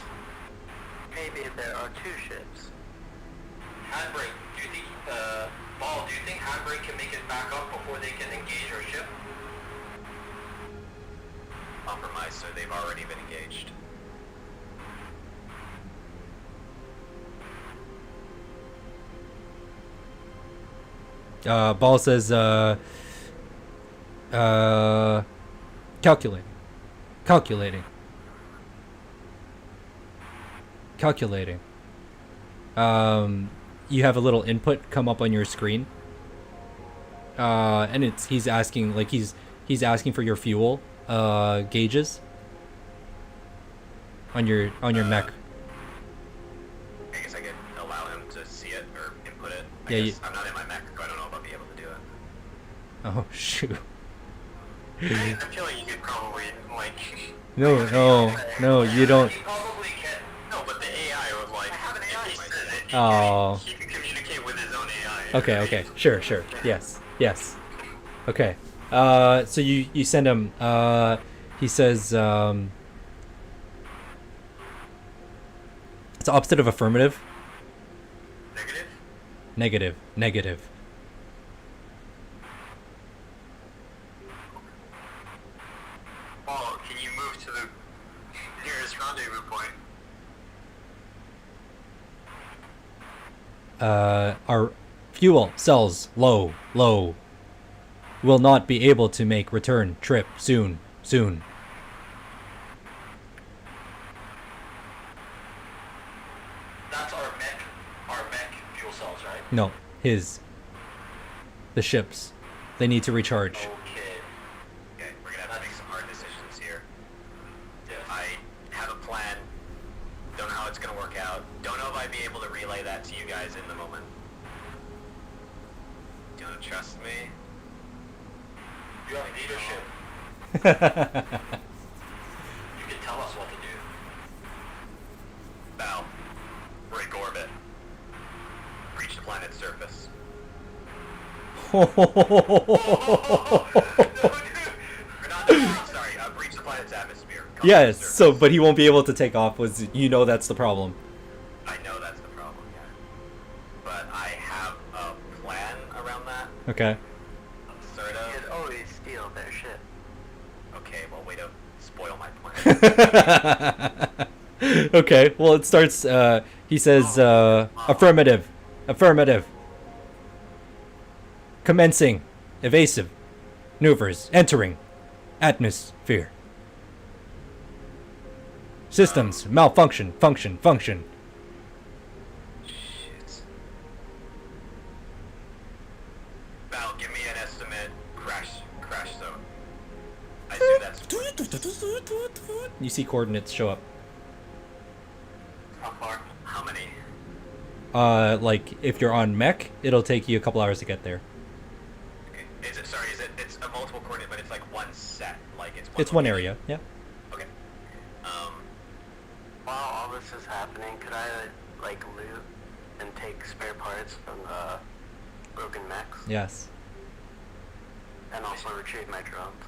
Maybe there are 2 ships. Handbrake, do you think, Ball, do you think Handbrake can make it back up before they can engage our ship? Compromised, so they've already been engaged. Ball says, calculating. Calculating. Calculating. You have a little input come up on your screen. And he's asking, like, he's asking for your fuel, gauges on your mech. I guess I could allow him to see it or input it. I Yeah, guess I'm not in my mech, so I don't know if I'll be able to do it. Oh, shoot. I feel like you could probably, like... No, you don't. He probably can. No, but the AI was like... I have an AI. He says it. Oh. He can communicate with his own AI. Okay, sure, yes. Okay, so you send him, he says, it's opposite of affirmative. Negative? Negative. Paul, can you move to the nearest rendezvous point? Our fuel cells low. Will not be able to make return trip soon. That's our mech fuel cells, right? No, the ships, they need to recharge. Okay. Okay, we're gonna have to make some hard decisions here. I have a plan. Don't know how it's gonna work out. Don't know if I'd be able to relay that to you guys in the moment. Do you wanna trust me? You have leadership. tell us what to do. Val, break orbit. Reach the planet's surface. No, dude. Or not, sorry, breach the planet's atmosphere. Come to the Yes, surface. so, but he won't be able to take off, that's the problem. I know that's the problem, yeah. But I have a plan around that, Okay. sort You of. could always steal their shit. Okay, well, way to spoil my plan. Okay, well, it starts, he says, affirmative. Affirmative. Commencing. Evasive. Maneuvers. Entering. Atmosphere. Systems. Malfunction. Function. Shit. Val, give me an estimate. Crash zone. I assume that's You see coordinates show up. how far? How many? Like, if you're on mech, it'll take you a couple hours to get there. Okay. It's a multiple coordinate, but it's like one set. Like It's one location. area, yeah. Okay. While all this is happening, could I, like, loot and take spare parts from the broken mechs? Yes. And also retrieve my drones?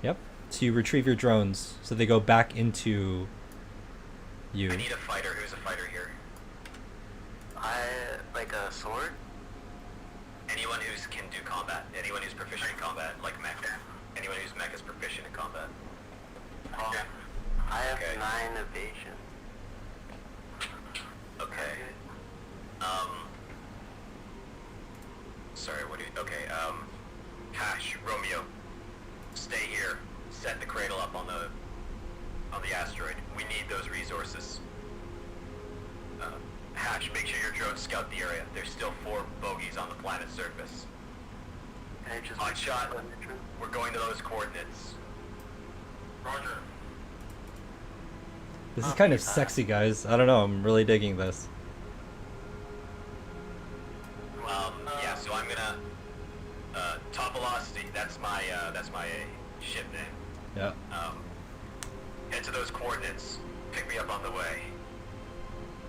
Yep. So you retrieve your drones, so they go back into you. I need a fighter. Who's a fighter here? Like a sword? Anyone who can do combat. Anyone who's proficient in combat, like mech. Anyone whose mech is proficient in combat. Oh, I have Okay. 9 evasion. Okay. Sorry, what do you... Okay, Hash, Romeo. Stay here. Set the cradle up on the asteroid. We need those resources. Hash, make sure your drones scout the area. There's still 4 bogies on the planet's surface. Can I just... Hot shot. run the drone? We're going to those coordinates. Roger. This is kind of sexy, guys. I don't know, I'm really digging this. Yeah, so I'm gonna... top velocity, that's my ship name. Yeah. Head to those coordinates. Pick me up on the way.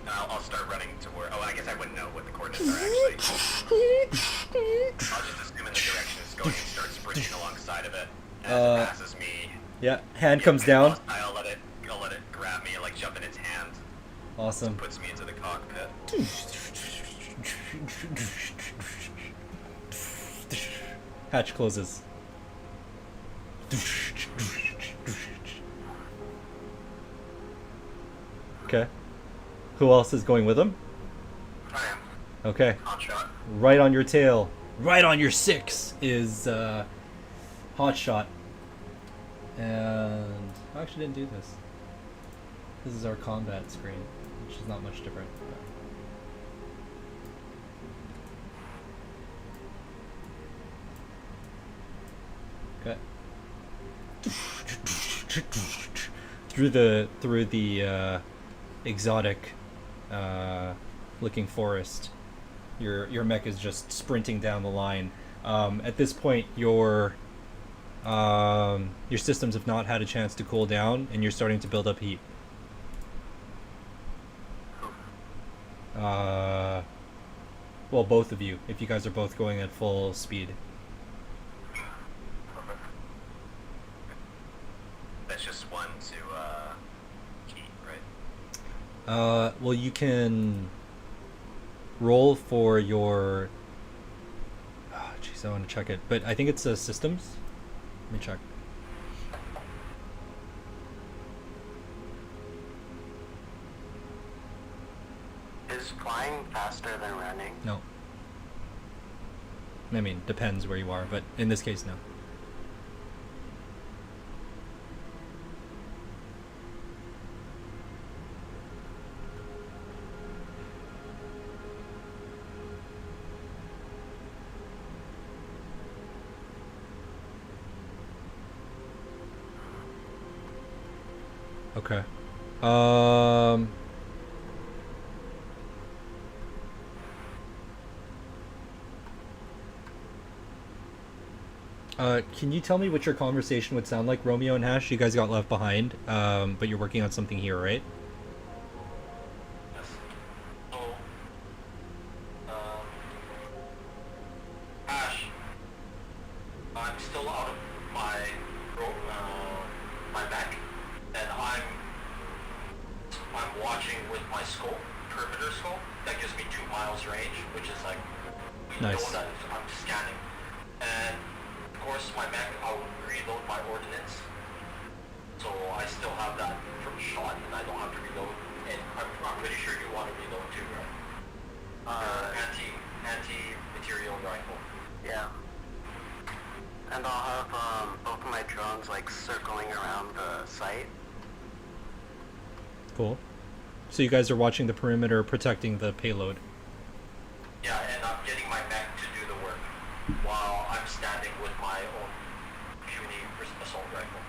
And I'll start running to where... Oh, I guess I wouldn't know what the coordinates are actually. I'll just assume in the direction it's going and start sprinting alongside of it. As it passes me... Yeah, hand comes down. I'll let it grab me and like jump in its hand. Awesome. Puts me into the cockpit. Hatch closes. Okay. Who else is going with him? I am. Okay. Hot shot. Right on your tail, right on your 6 is hot shot. And I actually didn't do this. This is our combat screen, which is not much different. Okay. Through the exotic looking forest. Your mech is just sprinting down the line. At this point, your systems have not had a chance to cool down, and you're starting to build up heat. Well, both of you, if you guys are both going at full speed. That's just one to heat, right? Well, you can roll for your... Oh, jeez, I want to check it. But I think it's systems. Let me check. Is flying faster than running? No. I mean, depends where you are, but in this case, no. Okay. Can you tell me what your conversation would sound like, Romeo and Hash? You guys got left behind, but you're working on something here, right? Yes. So, Ash, I'm still out of my my mech, and I'm watching with my scope, perimeter scope. That gives me 2 miles range, which is like we Nice. know that I'm scanning. And of course, my mech, I will reload my ordnance, so I still have that from shot, and I don't have to reload. And I'm pretty sure you want to reload too, right? Anti-material rifle. Yeah. And I'll have both of my drones like circling around the site. Cool. So you guys are watching the perimeter, protecting the payload. Yeah, and I'm getting my mech to do the work while I'm standing with my own puny assault rifle.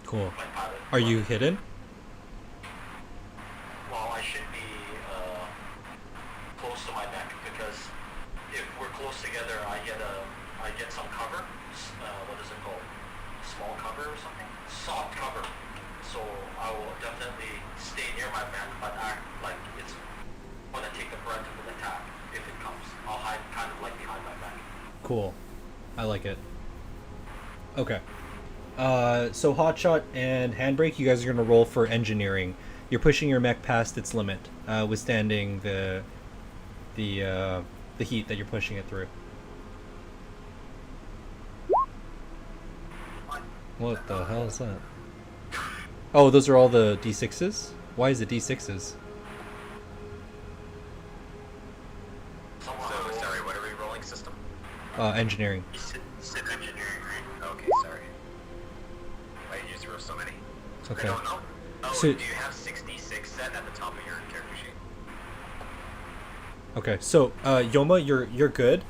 Cool. My pilot. Are you hidden? Well, I should be close to my mech because if we're close together, I get some cover. What is it called? Small cover or something? Soft cover. So I will definitely stay near my mech, but act like it's going to take the brunt of an attack if it comes. I'll hide kind of like behind my mech. Cool. I like it. Okay. So Hotshot and Handbrake, you guys are going to roll for engineering. You're pushing your mech past its limit, withstanding the heat that you're pushing it through. What the hell is that? Oh, those are all the D6s? Why is it D6s? So, sorry, what are we rolling system? Engineering. You said engineering, right? Okay, sorry. Why did you just roll so many? Okay. I don't know. Oh, So- do you have 66 set at the top of your character sheet? Okay, so Yoma, you're good.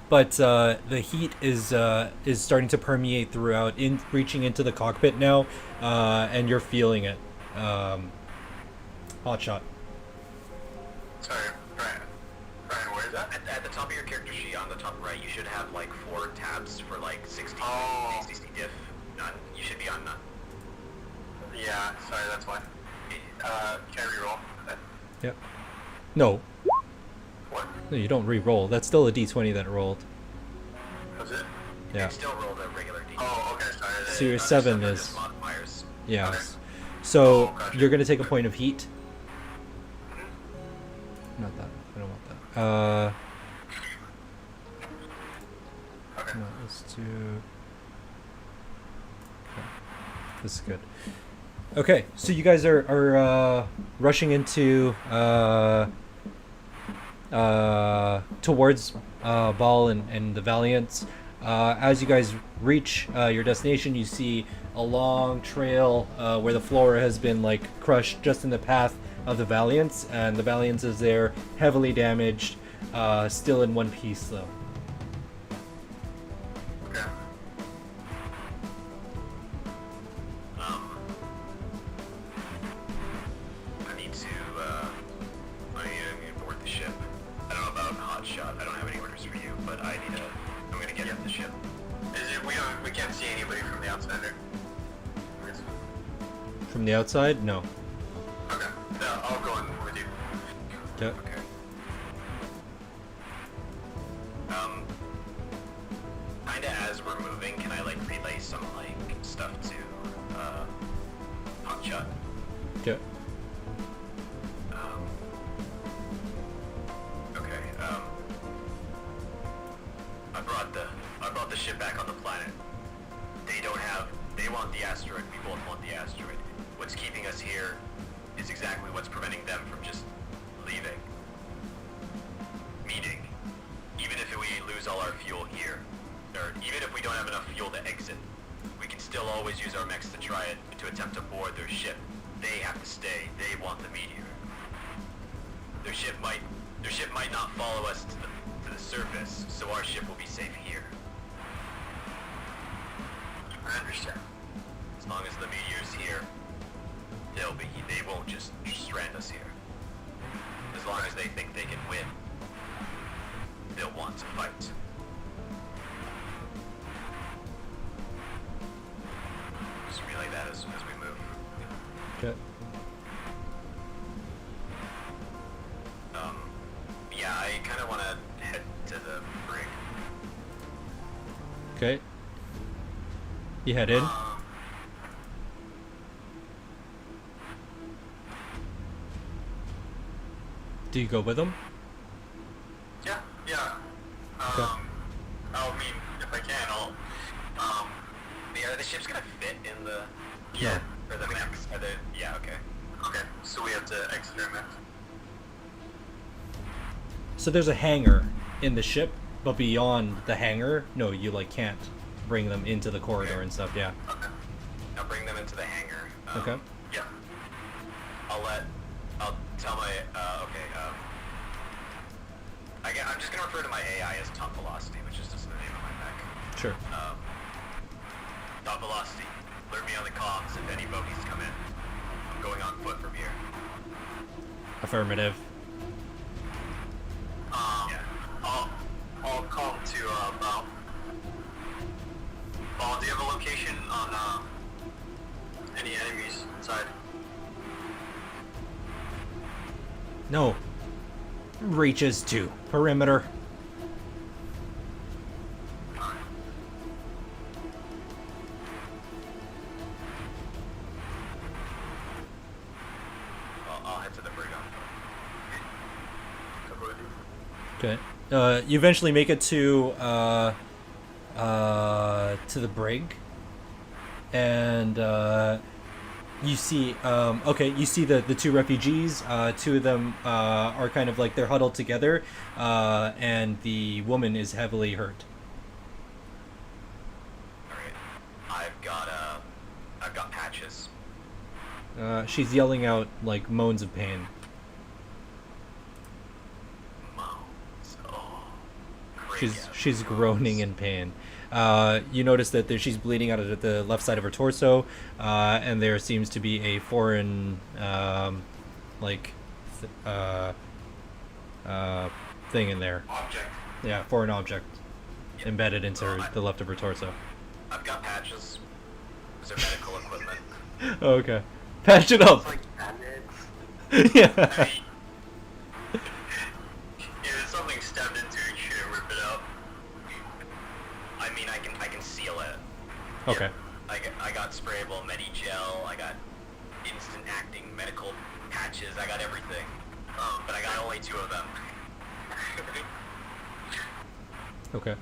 But the heat is starting to permeate throughout, reaching into the cockpit now, and you're feeling it. Hotshot. Sorry, Brian. Brian, where is that? At the top of your character sheet, on the top right, you should have like 4 tabs for like 60, 60 diff. None. You should be on none. Yeah, sorry, that's why. Can I reroll? Yep. No. What? No, you don't re-roll. That's still a D20 that rolled. Was it? You Yeah. can still roll the regular D. Oh, okay, sorry. So your 7 Other is- stuff modifiers. Yeah. Okay. So Oh, gotcha. you're gonna take a point of heat. Not that. I don't want that. Okay. No, let's do. Okay. This is good. Okay, so you guys are rushing into towards Ball and the Valiants. As you guys reach your destination, you see a long trail where the flora has been like crushed just in the path of the Valiants, and the Valiants is there, heavily damaged, still in one piece though. Okay. I need to board the ship. I don't know about Hotshot. I don't have any orders for you, but I'm gonna get in the ship. We can't see anybody from the outside there. From the outside, no. Okay. No, I'll go in with you. Okay. Okay. Kinda as we're moving, can I like relay some like stuff to Hotshot? Okay. Okay. I brought the ship back on the planet. They want the asteroid. We both want the asteroid. What's keeping us here is exactly what's preventing them from just leaving. Meaning, even if we lose all our fuel here, or even if we don't have enough fuel to exit, we can still always use our mechs to attempt to board their ship. They have to stay. They want the meteor. Their ship might not follow us to the surface, so our ship will be safe here. I understand. As long as the meteor's here, they won't just strand us here. As long as they think they can win, they'll want to fight. just relay that as we move. Okay. Yeah, I kind of want to head to the brig. Okay. You head in. Do you go with them? Yeah. Okay. I mean, if I can, I'll. The ship's gonna fit in the. Yeah. Or the mechs. Are they? Yeah. Okay. Okay. So we have to exit our mech. So there's a hangar in the ship, but beyond the hangar, no, you like can't bring them into the corridor and stuff. Yeah. Okay. I'll bring them into the hangar. Okay. Yeah. I'll tell my. I'm just gonna refer to my AI as top velocity, which is just the name of my mech. Sure. Top velocity. Alert me on the comms if any bogies come in. I'm going on foot from here. Affirmative. Yeah. I'll call to Bal. Bal, do you have a location on any enemies inside? No. Reaches to perimeter. I'll head to the brig on foot. Cover with you. Okay. You eventually make it to the brig, and you see you see the two refugees. Two of them are kind of like they're huddled together, and the woman is heavily hurt. Alright. I've got patches. She's yelling out like moans of pain. Moans. Oh. Great. She's groaning in pain. You notice that she's bleeding out of the left side of her torso, and there seems to be a foreign, thing in there. Object. Yeah, foreign object embedded into the left of her torso. I've got patches. Is there medical equipment? Oh, okay. Patch it up. It's like bandits. Yeah. I mean, if something stabbed into it, should I rip it out? I mean, I can seal it. Okay. I got sprayable Medi-Gel, I got instant acting medical patches, I got everything. But I got only 2 of them. Okay.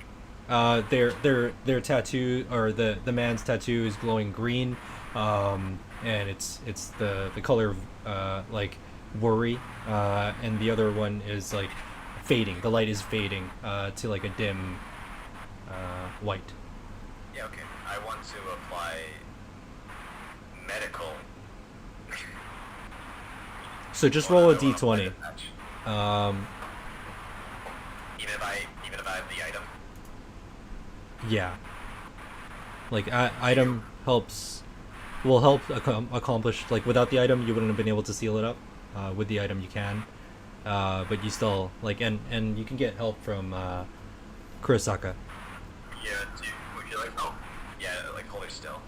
Their tattoo, or the man's tattoo, is glowing green, and it's the color of like worry, and the other one is like fading. The light is fading to like a dim white. Yeah, okay. I want to apply medical. So just roll a I wanna apply d20. the patch. Even if I have the item. Yeah. Like item will help accomplish, like without the item you wouldn't have been able to seal it up. With the item you can, but you still like and you can get help from Kurosaka. Yeah, would you like help? Yeah, like hold her still.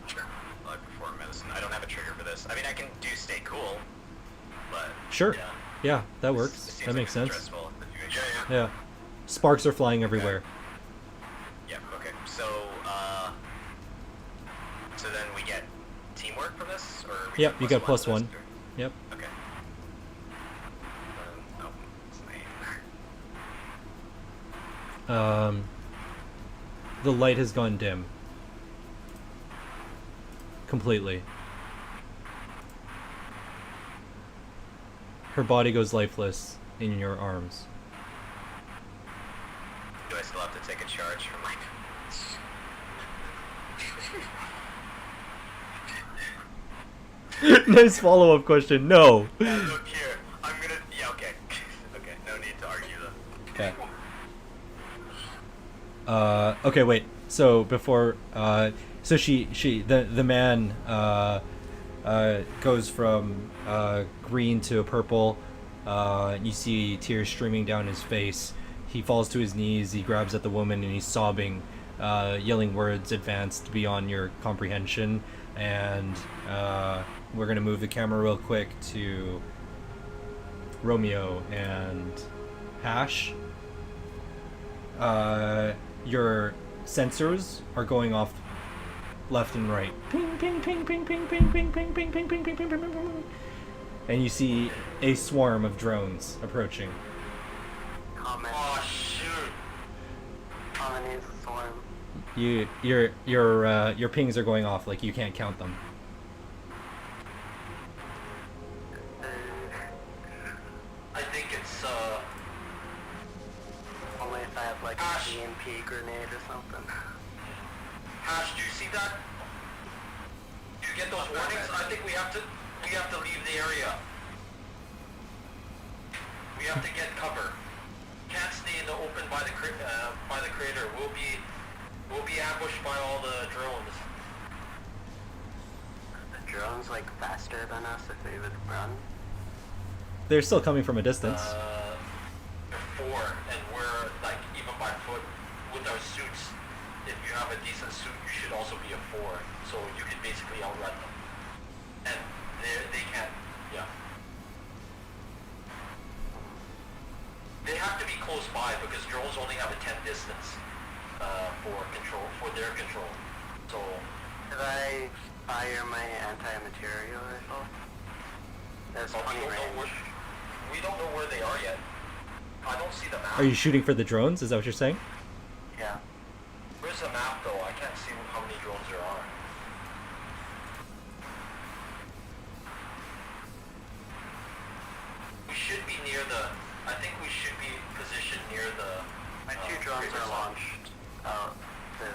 Sure. Like perform medicine. I don't have a trigger for this. I mean, I can do stay cool, but Sure. yeah. Yeah, that It works. seems That like makes a sense. stressful situation. Yeah. Yeah. Sparks are flying everywhere. Yeah. Okay. So then we get teamwork from this, or we Yep, you get plus +1. this, or- Yep. Okay. Oh, it's name. The light has gone dim. Completely. Her body goes lifeless in your arms. Do I still have to take a charge from my? Nice follow-up question. No. Look here. I'm gonna. Yeah. Okay. Okay. No need to argue though. Okay. Okay, wait. So before, so the man, goes from, green to purple. You see tears streaming down his face. He falls to his knees. He grabs at the woman and he's sobbing, yelling words advanced beyond your comprehension. and we're gonna move the camera real quick to Romeo and Hash. Your sensors are going off left and right. Ping, ping, ping, ping, ping, ping, ping, ping, ping, ping, ping, ping, ping, ping, ping, ping. And you see a swarm of drones approaching. Comment. Oh shoot! Colonies swarm. Your pings are going off, like you can't count them. I think it's Only if I have like Ash. an EMP grenade or something. Hash. Do you see that? Do you get those warnings? I think we have to leave the area. We have to get cover. Can't stay in the open by the crater. We'll be ambushed by all the drones. The drones like faster than us if they would run. They're still coming from a distance. They're 4, and we're like even by foot with our suits. If you have a decent suit, you should also be a 4, so you can basically outrun them. And they can't. Yeah. They have to be close by because drones only have a 10 distance for their control. So Did I fire my anti-material rifle? There's but 20 range. we don't know where they are yet. I don't see the map. Are you shooting for the drones? Is that what you're saying? Yeah. Where's the map though? I can't see how many drones there are. We should be near the. I think we should be positioned near the. My 2 drones crater are site. launched out too.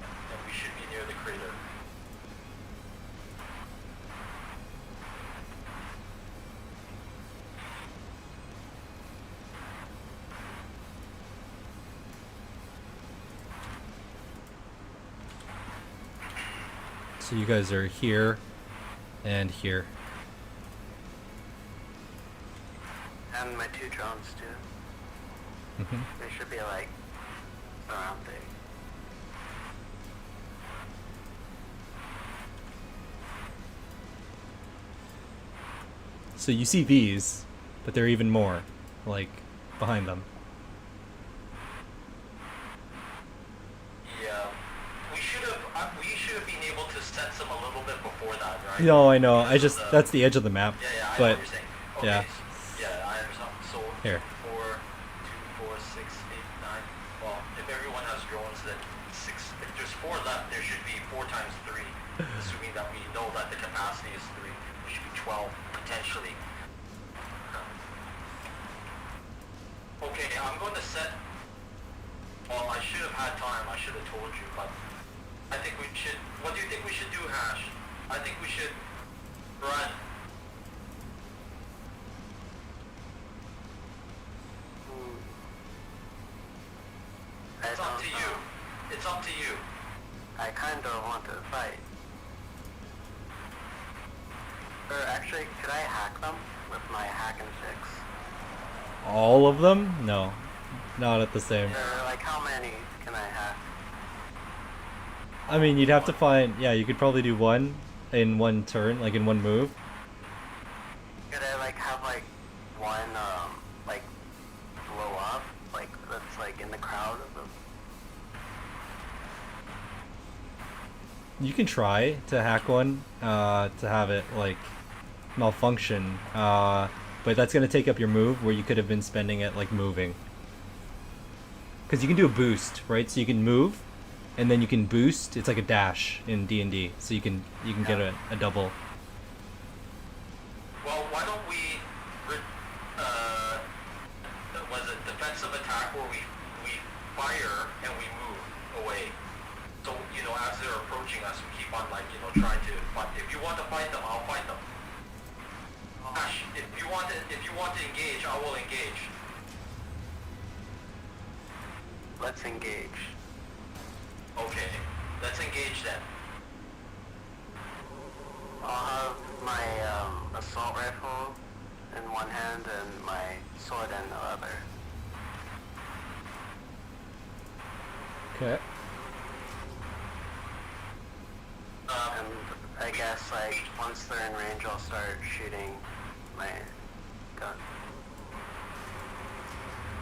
And we should be near the crater. So you guys are here and here. And my 2 drones too. Hmm. They should be like surrounding. So you see these, but there are even more, like, behind them. Yeah. We should have been able to sense them a little bit before that, right? No, I know. I Because just, of the- that's the edge of the map. Yeah, I know But what you're saying. Okay. yeah. Yeah, I understand. So Here. 4, 2, 4, 6, 8, 9. Well, if everyone has drones, then 6. If there's 4 left, there should be 4 times 3, assuming that we know that the capacity is 3. There should be 12 potentially. Okay, I'm going to set. Well, I should have had time. I should have told you, but I think we should. What do you think we should do, Hash? I think we should run. I It's up don't to know. you. It's up to you. I kind of want to fight. Or actually, could I hack them with my hack and fix? all of them? No, not at the same. Or like how many can I hack? I mean, you'd have to find, yeah, you could probably do one in one turn, like in one move. Could I like have like one like blow up, like that's like in the crowd of them? You can try to hack one, to have it like malfunction, but that's gonna take up your move where you could have been spending it like moving. Because you can do a boost, right? So you can move, and then you can boost. It's like a dash in D&D, so you can get a double. Well, why don't we, was it defensive attack where we fire and we move away? So, you know, as they're approaching us, we keep on like, you know, trying to fight. If you want to fight them, I'll fight them. Ash, if you want to engage, I will engage. Let's engage. Okay, let's engage then. I'll have my assault rifle in one hand and my sword in the other. Okay. guess like once they're in range, I'll start shooting my gun.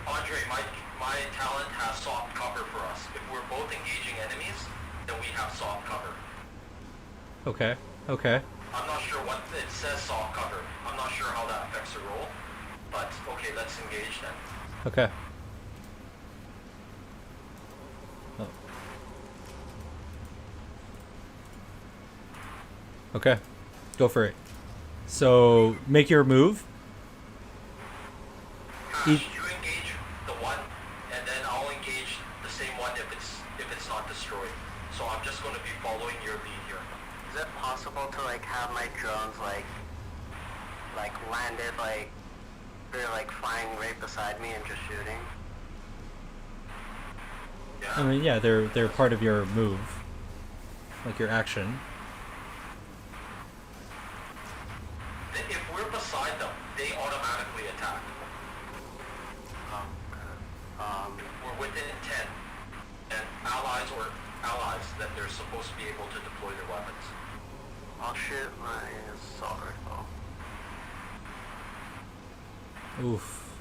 Andre, my talent has soft cover for us. If we're both engaging enemies, then we have soft cover. Okay. Okay. I'm not sure what it says soft cover. I'm not sure how that affects the roll. But okay, let's engage then. Okay. Oh. Okay. Go for it. So make your move. Hash, you engage the one, and then I'll engage the same one if it's not destroyed. So I'm just going to be following your lead here. Is it possible to like have my drones like landed like they're like flying right beside me and just shooting? I mean, yeah, they're part of your move, like your action. If we're beside them, they automatically attack. We're within 10, and allies that they're supposed to be able to deploy their weapons. I'll shoot my assault rifle. Oof.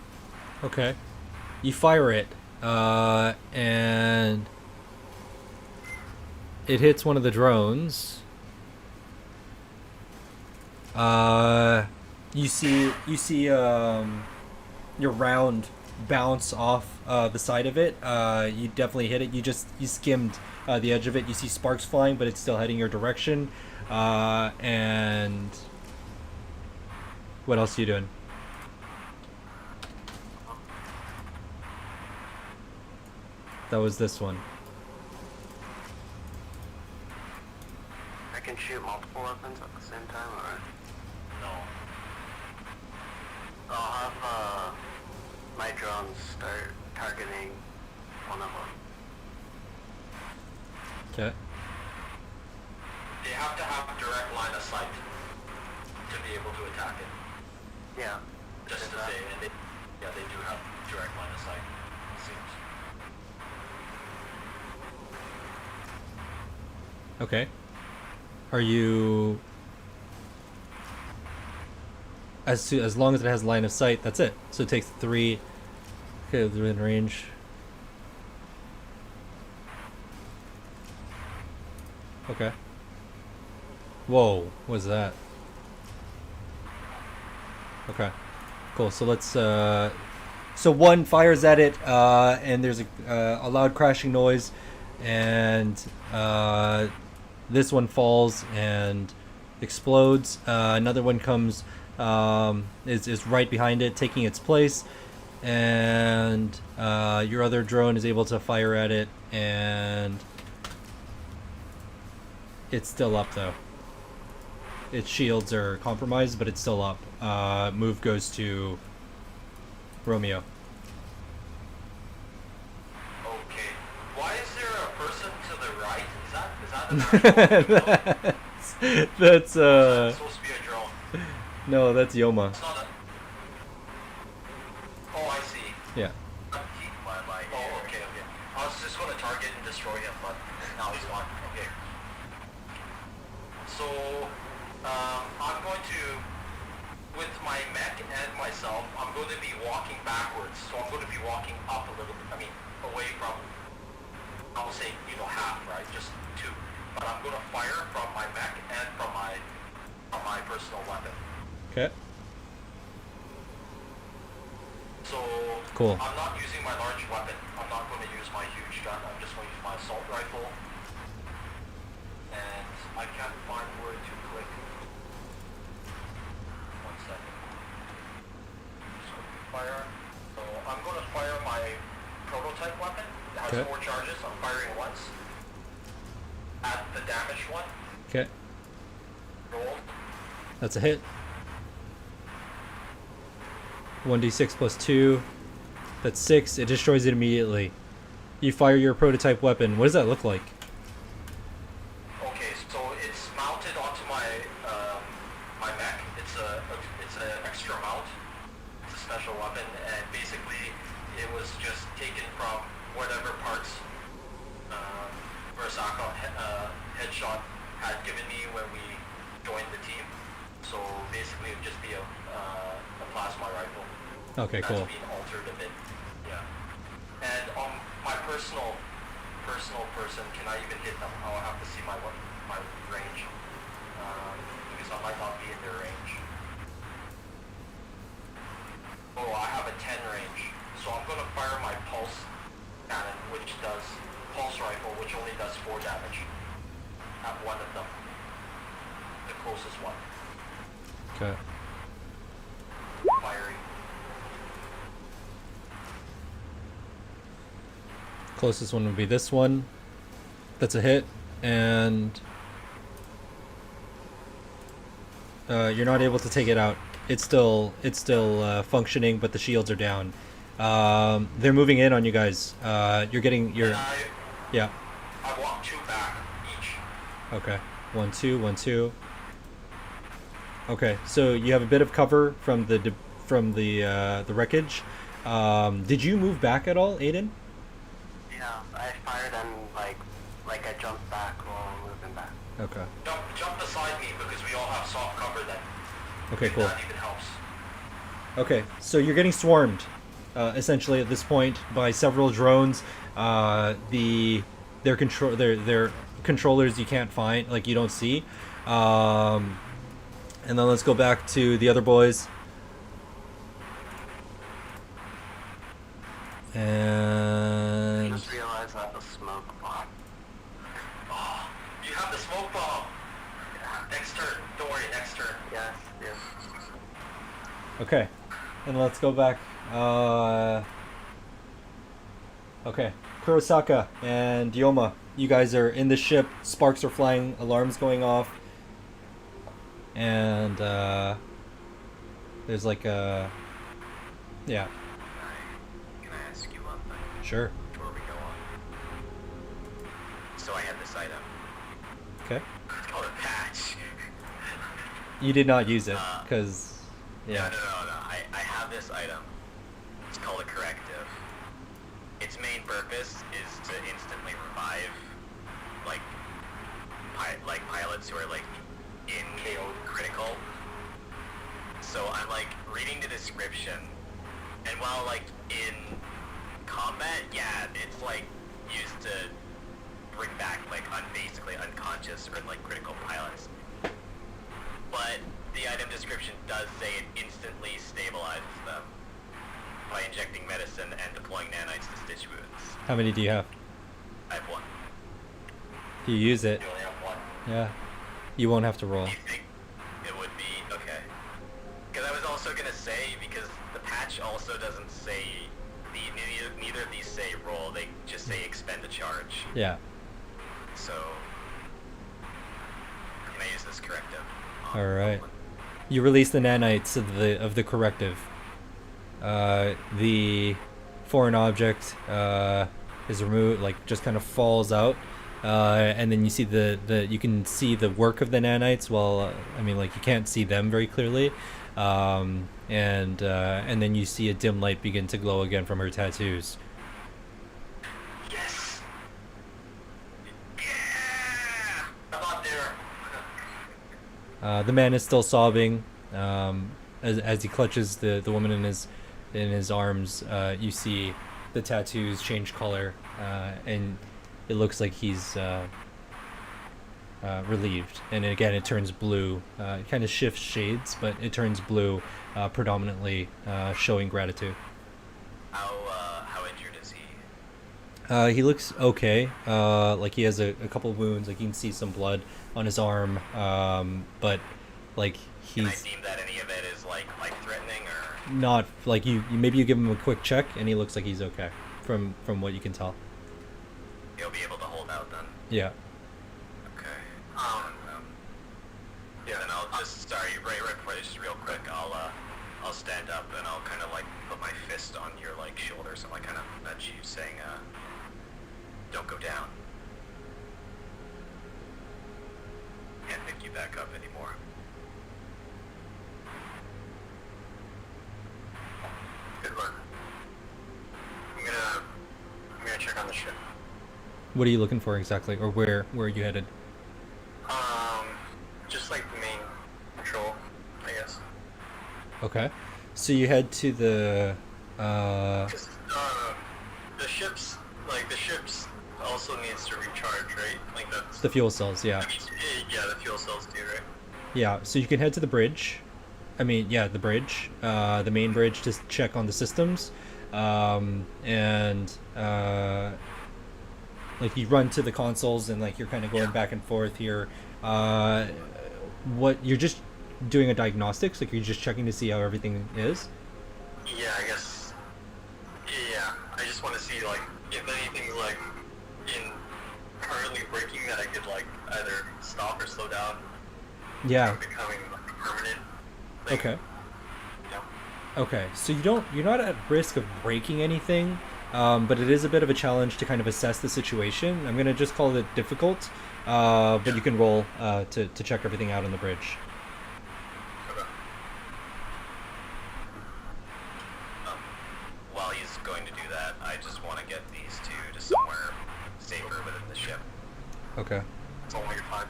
Okay. You fire it, and it hits one of the drones. You see your round bounce off the side of it. You definitely hit it. You skimmed the edge of it. You see sparks flying, but it's still heading your direction. And what else are you doing? That was this one. I can shoot multiple weapons at the same time, or No. I'll have my drones start targeting one of them. Okay. They have to have direct line of sight to be able to attack it. Yeah. Just Is to that- say, and they do have direct line of sight, it seems. Okay. Are you as long as it has line of sight, that's it. So it takes 3. Okay, they're in range. Okay. Whoa, what's that? Okay. Cool. So let's so one fires at it and there's a loud crashing noise, and this one falls and explodes. Another one comes, is right behind it, taking its place, and your other drone is able to fire at it, and it's still up though. Its shields are compromised, but it's still up. Move goes to Romeo. Okay. Why is there a person to the right? Is that an actual That's It's supposed to be a drone. no, that's Yoma. It's not a... Oh, I see. Yeah. Oh, okay. I was just going to target and destroy him, but now he's gone. Okay. So, I'm going to, with my mech and myself, I'm going to be walking backwards. So I'm going to be walking up a little bit, away from, I will say, half, right? Just 2. But I'm going to fire from my mech and from my personal weapon. Okay. So, Cool. I'm not using my large weapon. I'm not going to use my huge gun. I'm just going to use my assault rifle. And I can't find where to click. 1 second. Just going to fire. So, I'm going to fire my prototype weapon. It has Okay. 4 charges. I'm firing once. At the damaged one. Okay. Rolled. That's a hit. 1d6 plus 2. That's 6. It destroys it immediately. You fire your prototype weapon. What does that look like? Okay, so it's mounted onto my my mech. It's an extra mount. It's a special weapon, and basically it was just taken from whatever parts Murasaka headshot had given me when we Okay, That's cool. being altered a bit. Yeah. And on my personal person, can I even hit them? I'll have to see my range. Because I might not be in their range. Oh, I have a 10 range. So I'm going to fire my pulse cannon, which does pulse rifle, which only does 4 damage at one of them. The closest one. Okay. Firing. Closest one would be this one. That's a hit, and you're not able to take it out. It's still functioning, but the shields are down. They're moving in on you guys. You're getting your yeah. I walk 2 back each. Okay. 1 2 1 2. Okay, so you have a bit of cover from the wreckage. Did you move back at all, Aiden? Yeah, I fired and like I jumped back while moving back. Okay. Jump beside me because we all have soft cover then. Okay, cool. That even helps. Okay, so you're getting swarmed, essentially at this point by several drones. Their controllers you can't find, like you don't see. And then let's go back to the other boys. And Just realized I have a smoke bomb. Oh, you have the smoke bomb. Next turn. Don't worry, next turn. Yes. okay, and let's go back. Okay, Kurosaka and Yoma, you guys are in the ship. Sparks are flying, alarms going off, and there's like a yeah. Can I ask you one thing Sure. before we go on? So I had this item. Okay. It's called a patch. You did not use it because yeah. No. I have this item. It's called a corrective. Its main purpose is to instantly revive, like pilots who are like in KO critical. So I'm like reading the description, and while like in combat, yeah, it's like used to bring back like basically unconscious or like critical pilots. But the item description does say it instantly stabilizes them by injecting medicine and deploying nanites to stitch wounds. How many do you have? I have one. Do you use it? You only have one. Yeah. You won't have to roll. Do you think it would be okay? Because I was also gonna say, because the patch also doesn't say neither of these say roll. They just say expend a charge. Yeah. So can I use this corrective? All right. You release the nanites of the corrective. The foreign object is removed, like just kind of falls out, and then you see you can see the work of the nanites. Well, I mean, like you can't see them very clearly, and then you see a dim light begin to glow again from her tattoos. Yes. Yeah. I'm not there. The man is still sobbing as he clutches the woman in his arms. You see the tattoos change color, and it looks like he's relieved. And again, it turns blue. It kind of shifts shades, but it turns blue, predominantly showing gratitude. How injured is he? He looks okay. Like he has a couple wounds. Like you can see some blood on his arm. But like Can I he's deem that any of it is like life-threatening or? not like you maybe you give him a quick check and he looks like he's okay from what you can tell. He'll be able to hold out then. Yeah. Okay. Yeah, then I'll just right before this, just real quick. I'll stand up and I'll kind of like put my fist on your like shoulder, so I kind of nudge you, saying, "Don't go down. Can't pick you back up anymore." Good work. I'm gonna check on the ship. What are you looking for exactly, or where are you headed? Just like the main patrol, I guess. Okay. So you head to the. 'Cause, the ships also needs to recharge, right? Like that's. The fuel cells, yeah. Yeah, the fuel cells do, right? Yeah, so you can head to the bridge. I mean, yeah, the bridge, the main bridge, to check on the systems, and like you run to the consoles and like you're kind of going back and forth here. What you're just doing a diagnostics, like you're just checking to see how everything is. Yeah, I guess. Yeah, I just want to see like if anything's like in currently breaking that I could like either stop or slow down. Yeah. From becoming like, a permanent thing. Okay. Yeah. Okay, so you're not at risk of breaking anything, but it is a bit of a challenge to kind of assess the situation. I'm gonna just call it difficult, but you can roll to check everything out on the bridge. Okay. While he's going to do that, I just want to get these two to somewhere safer within the ship. Okay. It's all your time.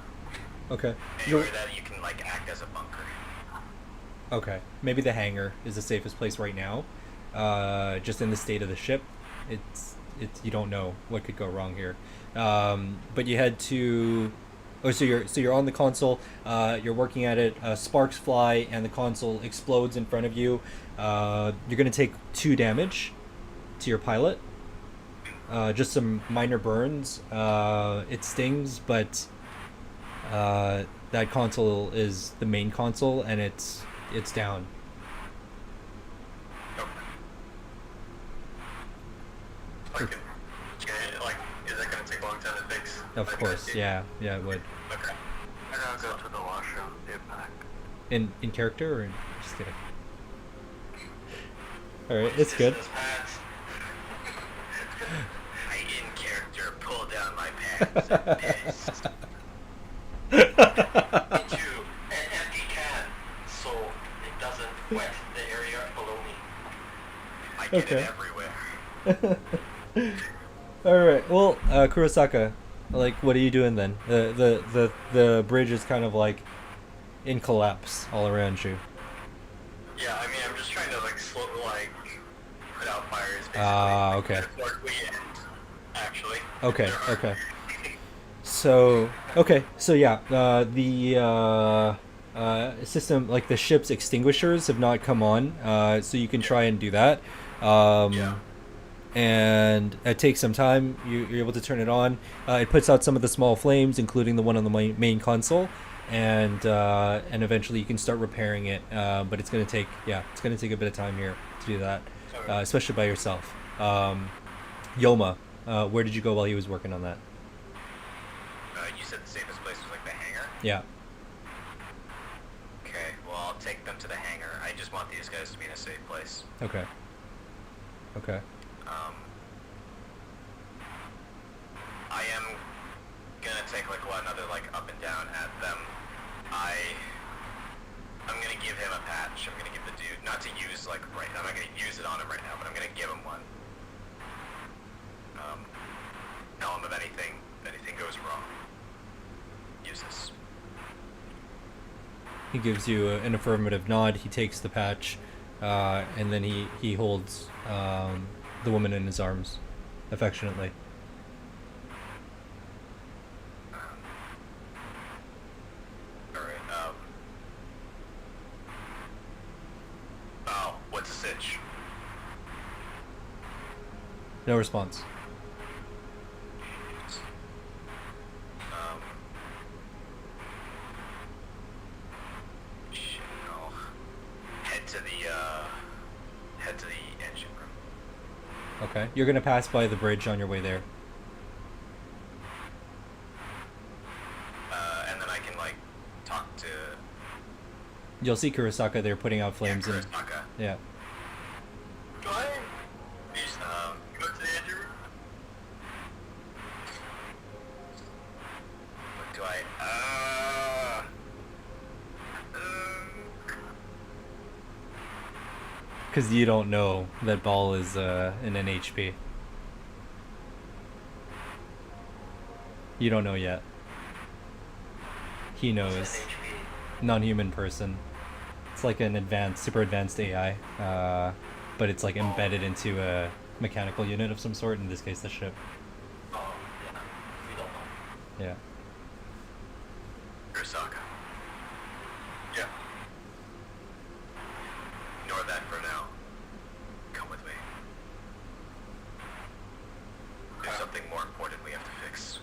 Okay. Anywhere that you can like act as a bunker. Okay. Maybe the hangar is the safest place right now. Just in the state of the ship, it's you don't know what could go wrong here. But you head to. Oh, so you're on the console. You're working at it. Sparks fly, and the console explodes in front of you. You're gonna take 2 damage to your pilot. Just some minor burns. It stings, but that console is the main console, and it's down. Like, is that gonna take a long time to fix? Of Like, course, yeah, it would. Okay. I gotta go to the washroom, be back. In character, or just kidding? All right, it's good. This pants. I in character pull down my pants and piss into an empty can so it doesn't wet the area below me. I get Okay. it everywhere. All right. Well, Kurosaka, like, what are you doing then? The bridge is kind of like in collapse all around you. Yeah, I mean, I'm just trying to like put out fires. Basically. Okay. Metaphorically and actually. Okay. Okay. So yeah, the system, like the ship's extinguishers, have not come on. So you can try and do that. Yeah. And it takes some time. You're able to turn it on. It puts out some of the small flames, including the one on the main console, and eventually you can start repairing it. But it's gonna take a bit of time here to do that, especially by yourself. Yoma, where did you go while he was working on that? You said the safest place was like the hangar. Yeah. Okay, well I'll take them to the hangar. I just want these guys to be in a safe place. Okay. Okay. I am gonna take like another like up and down at them. I'm gonna give him a patch. I'm gonna give the dude, not to use like right. I'm not gonna use it on him right now, but I'm gonna give him one. Tell him if anything goes wrong. Use this. He gives you an affirmative nod. He takes the patch, and then he holds the woman in his arms affectionately. Alright, oh, what's the sitch? No response. Shit, no. Head to the engine room. Okay. You're gonna pass by the bridge on your way there. And then I can like talk to You'll see Kurosaka there putting out flames and Kurosaka. yeah. Go ahead. Please, go to the engine room. What do I? Because you don't know that Ball is an NHP. You don't know yet. He knows. Non-human person. It's like an advanced, super advanced AI, but it's like embedded into a mechanical unit of some sort. In this case, the ship. Oh, yeah. We don't know. Yeah. Kurisaka. Yeah. Ignore that for now. Come with me. There's something more important we have to fix.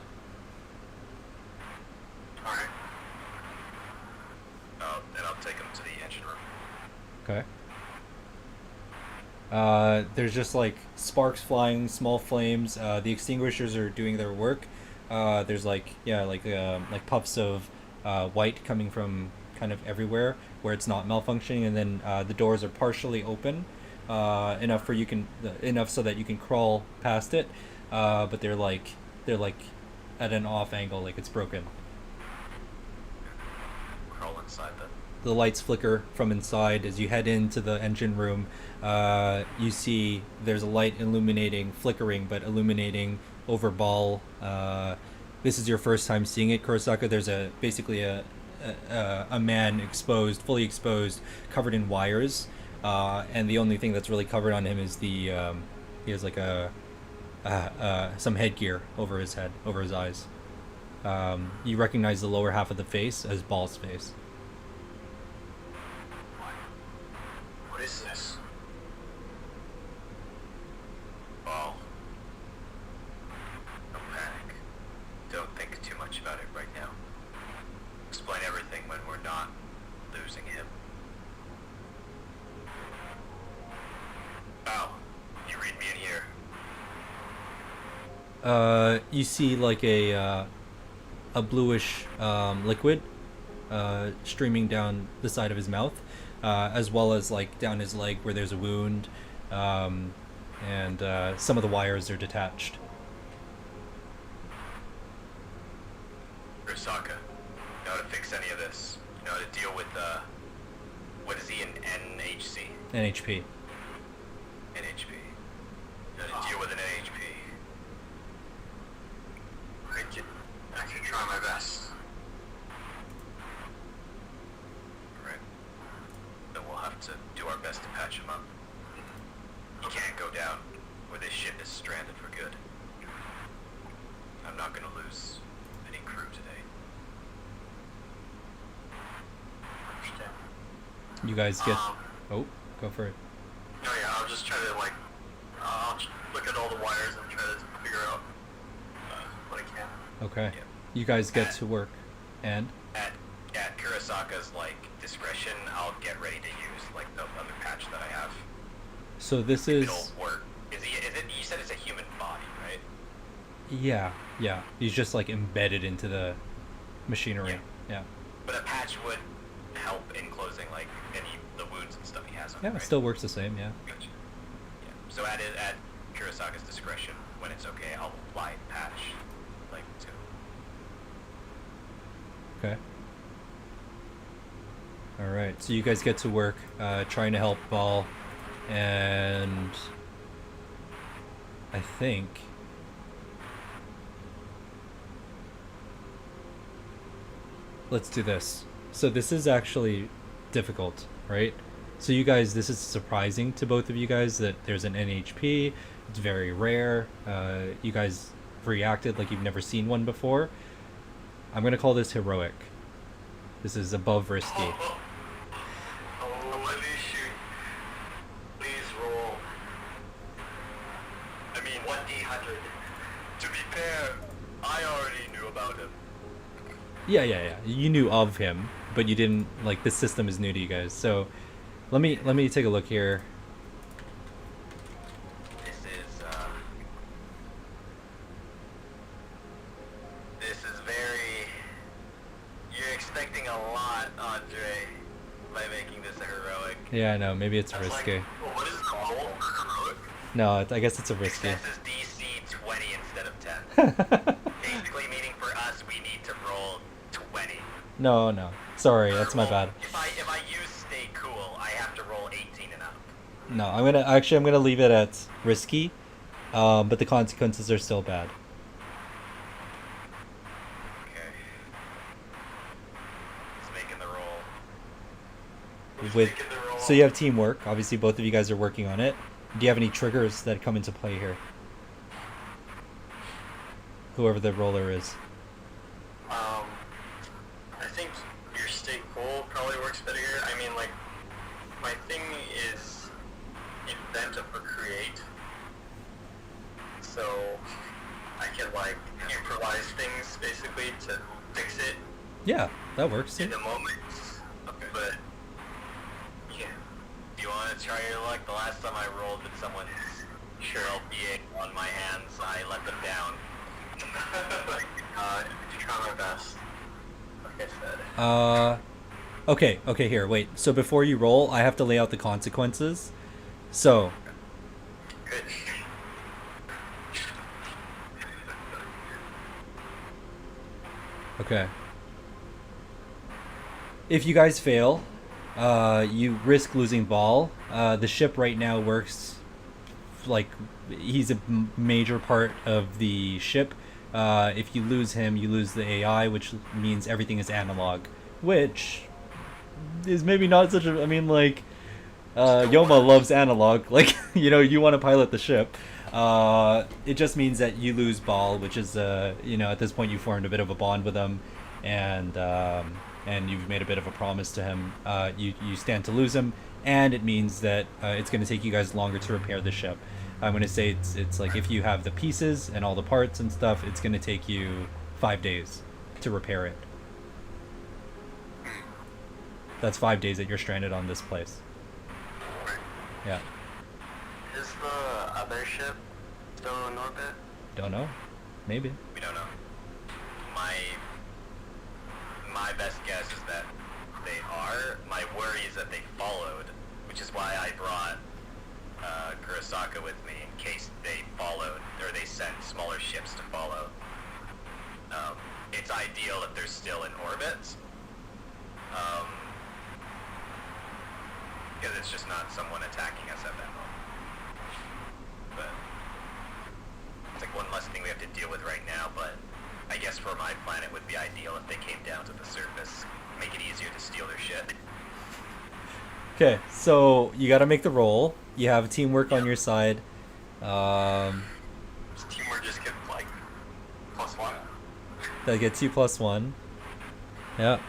Alright. And I'll take him to the engine room. Okay. There's just like sparks flying, small flames. The extinguishers are doing their work. There's like like puffs of white coming from kind of everywhere where it's not malfunctioning, and then the doors are partially open, enough so that you can crawl past it, but they're like at an off angle, like it's broken. Crawl inside then. The lights flicker from inside as you head into the engine room. You see there's a light flickering, but illuminating over Ball. This is your first time seeing it, Kurosaka. There's basically a man fully exposed, covered in wires, and the only thing that's really covered on him is he has like some headgear over his head, over his eyes. You recognize the lower half of the face as Ball's face. What is this? Ball. Don't panic. Don't think too much about it right now. Explain everything when we're not losing him. Ow. You read me in here. You see like a bluish liquid streaming down the side of his mouth, as well as like down his leg where there's a wound, and some of the wires are detached. Kurisaka, you know how to fix any of this? You know how to deal with, what is he, an NHC? NHP. NHP. You know how to deal with an NHP? I can try my best. Right. Then we'll have to do our best to patch him up. He can't go down, or this ship is stranded for good. I'm not gonna lose any crew today. Understand. You guys get. Oh, go for it. No, yeah, I'll just try to, like, I'll look at all the wires and try to figure out what I can. Okay. Yeah. You guys get to work, and At Kurosaka's, like, discretion, I'll get ready to use, like, the other patch that I have. so this If is. it'll work. Is it, you said it's a human body, right? Yeah. He's just like embedded into the machinery. Yeah. But a patch would help in closing, like, the wounds and stuff he has on Yeah. him, It right? still works the same. Yeah. Gotcha. Yeah. So at Kurosaka's discretion, when it's okay, I'll apply patch, like, to. Okay. All right. So you guys get to work, trying to help Ball, and I think. Let's do this. So this is actually difficult, right? So you guys, this is surprising to both of you guys that there's an NHP. It's very rare. You guys reacted like you've never seen one before. I'm gonna call this heroic. This is above risky. Oh, let me shoot. Please roll. I mean, 1D100. To be fair, I already knew about him. Yeah. You knew of him, but you didn't like this system is new to you guys. So let me take a look here. This is very. You're expecting a lot, Andre, by making this a heroic. Yeah, I know. Maybe it's That's risky. Like, well, what is the goal for heroic? No, I guess it's a risky. Success is DC 20 instead of 10. Basically meaning for us, we need to roll 20. No. Sorry, that's my Well, bad. If I use stay cool, I have to roll 18 and up. No, I'm gonna leave it at risky, but the consequences are still bad. Okay. He's making the roll. with. So you have teamwork. Obviously, both of you guys are working on it. Do you have any triggers that come into play here? Whoever the roller is. I think your stay cool probably works better here. I mean, like, my thing is invent or create. So I can, like, improvise things, basically, to fix it Yeah, that works. in the moment. Okay. But, yeah. Do you want to try your luck? The last time I rolled with someone's well-being on my hands, I let them down. Try my best. Like I said. Okay, here, wait. So before you roll, I have to lay out the consequences. So, Good. okay. If you guys fail, you risk losing Ball. The ship right now works like he's a major part of the ship. If you lose him, you lose the AI, which means everything is analog, which is maybe not such a. I mean, like, Yoma loves analog. Like, you want to pilot the ship. It just means that you lose Ball, which is, at this point you formed a bit of a bond with him, and you've made a bit of a promise to him. You stand to lose him, and it means that it's going to take you guys longer to repair the ship. I'm going to say it's like if you have the pieces and all the parts and stuff, it's going to take you 5 days to repair it. That's 5 days that you're stranded on this place. Yeah. Is the other ship still in orbit? Don't know. Maybe. We don't know. My best guess is that they are. My worry is that they followed, which is why I brought Kurosaka with me in case they followed or they sent smaller ships to follow. It's ideal if they're still in orbit, because it's just not someone attacking us at that moment. But it's like one less thing we have to deal with right now, but I guess for my planet would be ideal if they came down to the surface, make it easier to steal their shit. Okay, so you got to make the roll. You have teamwork on your side. Does teamwork just get like +1? That gets you +1. Yeah.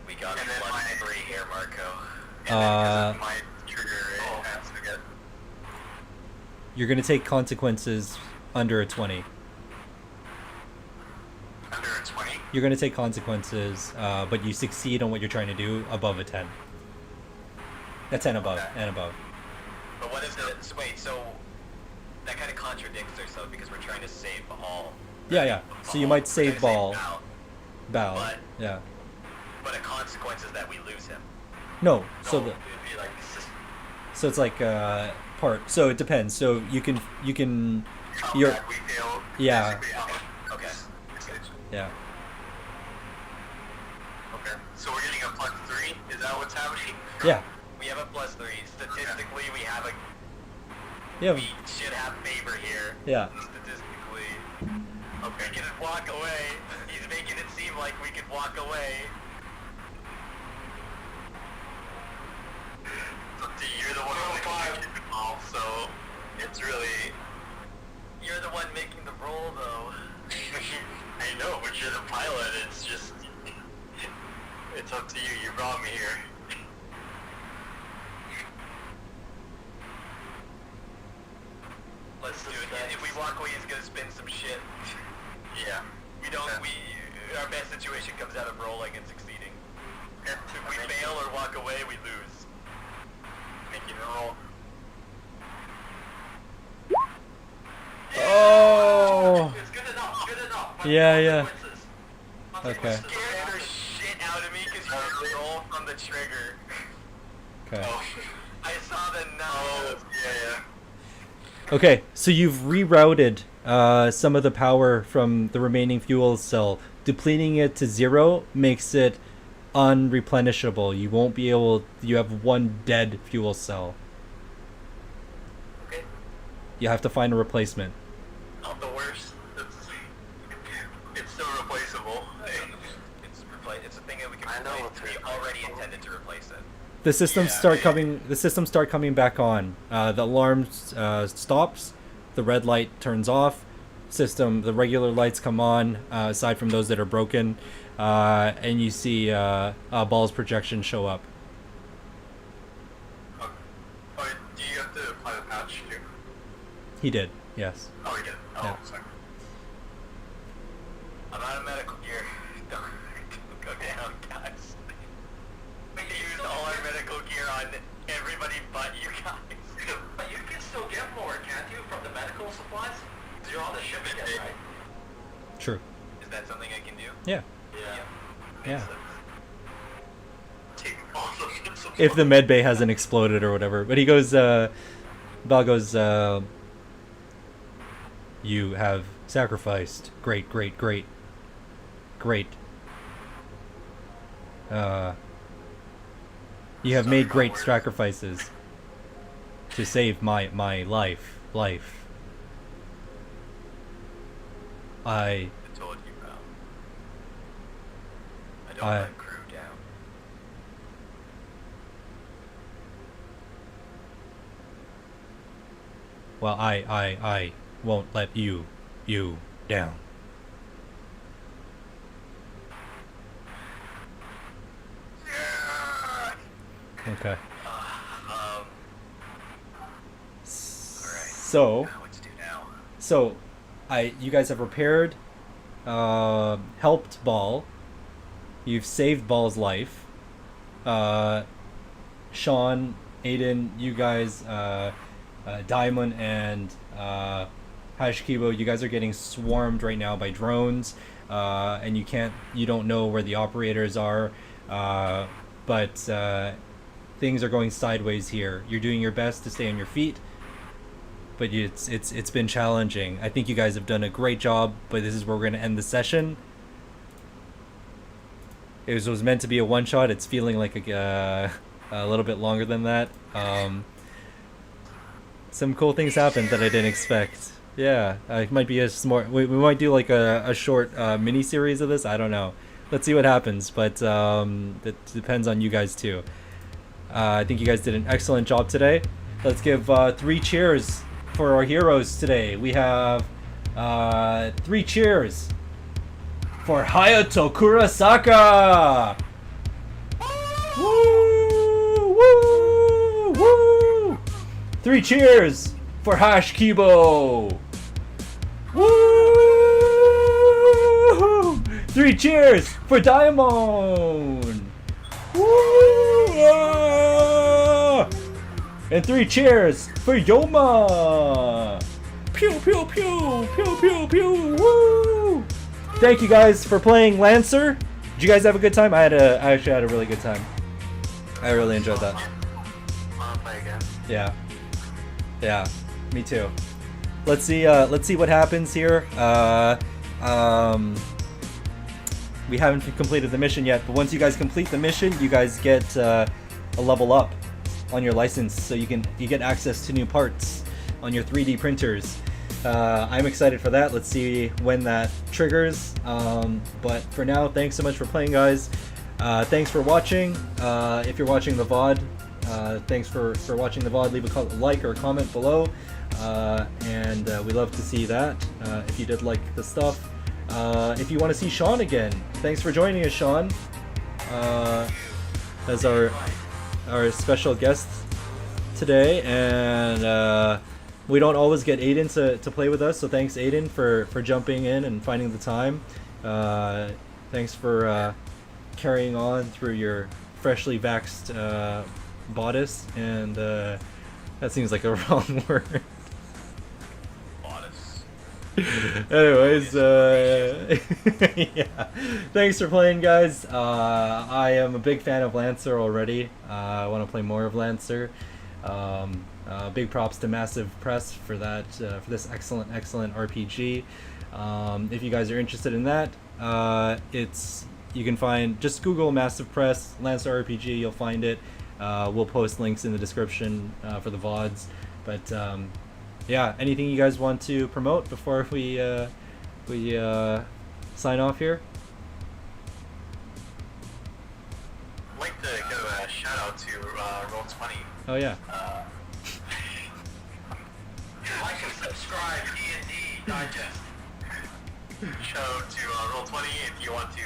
We got +3 here, Marco. My trigger rate has to get. You're going to take consequences under a 20. Under a 20? You're going to take consequences, but you succeed on what you're trying to do above a 10. A 10 above, Okay. and above. But what is it? So wait, so that kind of contradicts ourselves because we're trying to save all. Yeah. So you might save We're trying Ball. to save Bow. But- Yeah. but a consequence is that we lose him. No, so So the, it'd be like so it's like part. So it depends. So you can you're We fail. yeah. Basically, okay. Yeah. Okay. So we're getting a +3? Is that what's happening? Yeah. We have a +3. Statistically, we have a. Yeah. We should have favor here. Yeah. Statistically. Okay. We can walk away. He's making it seem like we could walk away. You're the one making the call, so it's really. You're the one making the roll, though. I know, but you're the pilot. It's just. It's up to you. You brought me here. Let's do it. If we walk away, he's gonna spin some shit. Yeah. We don't. Our best situation comes out of rolling and succeeding. If we fail or walk away, we lose. Making a roll. Oh. It's good enough. Good enough. Yeah. Consequences. Okay. Scared the shit out of me because you roll from the trigger. Okay. Oh, I saw the nose. Oh, yeah. Okay, so you've rerouted some of the power from the remaining fuel cell. Depleting it to 0 makes it unreplenishable. You won't be able. You have one dead fuel cell. Okay. You have to find a replacement. Not the worst. It's still replaceable. It's a thing that we can I know replace. it's We already replaceable. intended to replace it. The systems start coming. The systems start coming back on. The alarm stops. The red light turns off. The regular lights come on. Aside from those that are broken, and you see Ball's projection show up. Oh, do you have to apply the patch too? He did. Yes. Oh, he did. Oh, Yeah. sorry. I'm out of medical gear. Don't go down, guys. We used all our medical gear on everybody but you guys. But you can still get more, can't you, from the medical supplies? You're on the ship again, right? True. Is that something I can do? Yeah. Yeah. Yeah. Take all the ships If the med bay hasn't exploded or whatever. But he goes, Bal goes, you have sacrificed. Great. You have made great sacrifices to save my life. I told you, pal. I don't let crew down. Well, I won't let you down. Okay. So, Now what to do now? so, you guys have repaired, helped Ball. You've saved Ball's life. Sean, Aiden, you guys, Diamond and Hashkibo, you guys are getting swarmed right now by drones, and you don't know where the operators are, but things are going sideways here. You're doing your best to stay on your feet, but it's been challenging. I think you guys have done a great job, but this is where we're going to end the session. It was meant to be a one-shot. It's feeling like a little bit longer than that. Some cool things happened that I didn't expect. Yeah, it might be we might do like a short mini series of this. I don't know. Let's see what happens, but it depends on you guys too. I think you guys did an excellent job today. Let's give 3 cheers for our heroes today. We have 3 cheers for Hayato Kurosaka. Woo! Woo! Woo! 3 cheers for Hashkibo. Woo! 3 cheers for Diamond. Woo! Ah! And 3 cheers for Yoma. Pew pew pew pew pew pew. Woo! Thank you guys for playing Lancer. Did you guys have a good time? I actually had a really good time. I really enjoyed that. Wanna play again? Yeah, me too. Let's see what happens here. We haven't completed the mission yet, but once you guys complete the mission, you guys get a level up on your license, so you get access to new parts on your 3D printers. I'm excited for that. Let's see when that triggers. But for now, thanks so much for playing, guys. Thanks for watching. If you're watching the VOD, thanks for watching the VOD. Leave a like or a comment below, and we love to see that. If you did like the stuff, if you want to see Sean again, thanks for joining us, Sean, as our special guest today. And we don't always get Aiden to play with us, so thanks, Aiden, for jumping in and finding the time. Thanks for carrying on through your freshly vaxxed bodice, and that seems like a wrong word. Anyways, yeah, thanks for playing, guys. I am a big fan of Lancer already. I want to play more of Lancer. Big props to Massive Press for that, for this excellent RPG. If you guys are interested in that, you can find, just Google Massive Press Lancer RPG, you'll find it. We'll post links in the description for the VODs. But yeah, anything you guys want to promote before we sign off here? I'd like to go shout out to Roll20. Oh yeah. Like and subscribe, D&D Digest. Shout out to Roll20 if you want to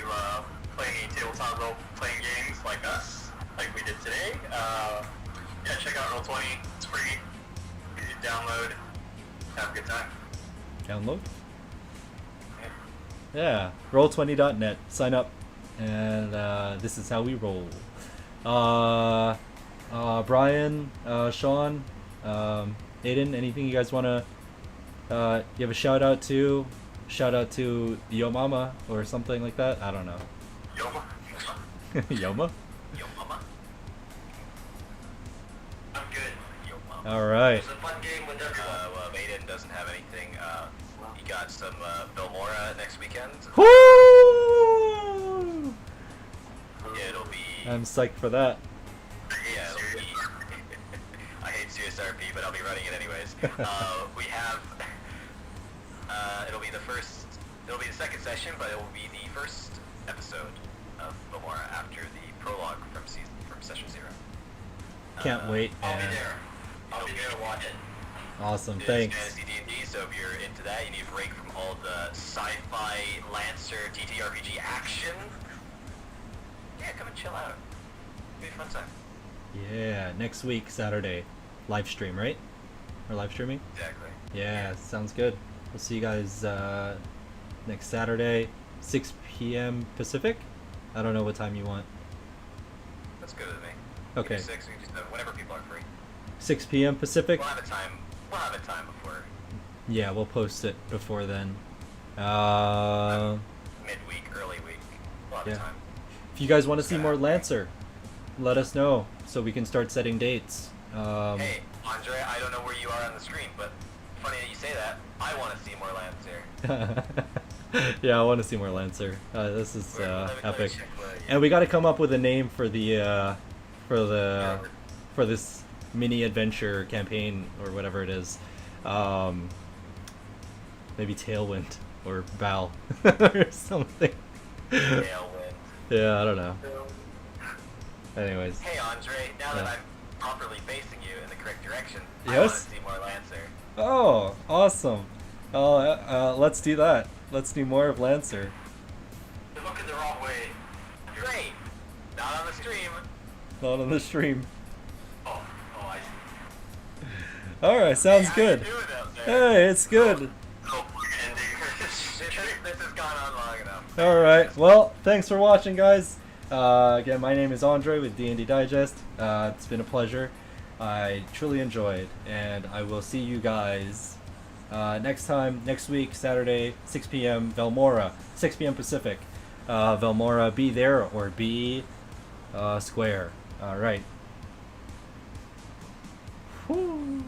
play any tabletop role-playing games like us, like we did today. Yeah, check out Roll20. It's free. Easy to download. Have a good time. Download. Yeah, roll20.net. Sign up, and this is how we roll. Brian, Sean, Aiden, anything you guys wanna? You have a shout out to? Shout out to Yo Mama or something like that. I don't know. Yoma. Yoma. Yo mama. I'm good. Yo mama. All right. It's a fun game with everyone. Well, Aiden doesn't have anything. He got some Belmora next weekend. Woo! It'll be. I'm psyched for that. Yeah, it'll be. I hate CSRP, but I'll be running it anyways. We have. It'll be the first. It'll be the second session, but it will be the first episode of Belmora after the prologue from session 0. Can't wait. I'll be and- there. I'll be there to watch it. Awesome. It is Thanks. fantasy D&D, so if you're into that, you need a break from all the sci-fi Lancer TTRPG action. Yeah, come and chill out. It'll be a fun time. Yeah, next week Saturday, live stream, right? Or live streaming? Exactly. Yeah, sounds good. We'll see you guys next Saturday, 6 p.m. Pacific. I don't know what time you want. That's good with me. Okay. Either 6, we can just have whenever people are free. 6 p.m. Pacific. We'll have a time. We'll have a time before Yeah, we'll post it before then. midweek, early week. We'll have Yeah. a time. If you guys want to see more Lancer, let us know so we can start setting dates. Hey, Andre, I don't know where you are on the screen, but funny that you say that. I want to see more Lancer. Yeah, I want to see more Lancer. This is Let me epic. check where you- And we got to come up with a name for the for this mini adventure campaign or whatever it is. Maybe Tailwind or Val or something. Tailwind. Yeah, I don't know. Anyways, Hey, Andre, now that Yeah. I'm properly facing you in the correct direction, I Yes? want to see more Lancer. oh, awesome. Let's do that. Let's do more of Lancer. You're looking the wrong way. Great. Not on the stream. Not on the stream. Oh, I see. All right, sounds Hey, good. How you doing out there? Hey, it's good. Oh, this has gone on long enough. All right. Well, thanks for watching, guys. Again, my name is Andre with D&D Digest. It's been a pleasure. I truly enjoyed, and I will see you guys next week, Saturday, 6 p.m. Velmora, 6 p.m. Pacific. Velmora, be there or be square. All right. Whew.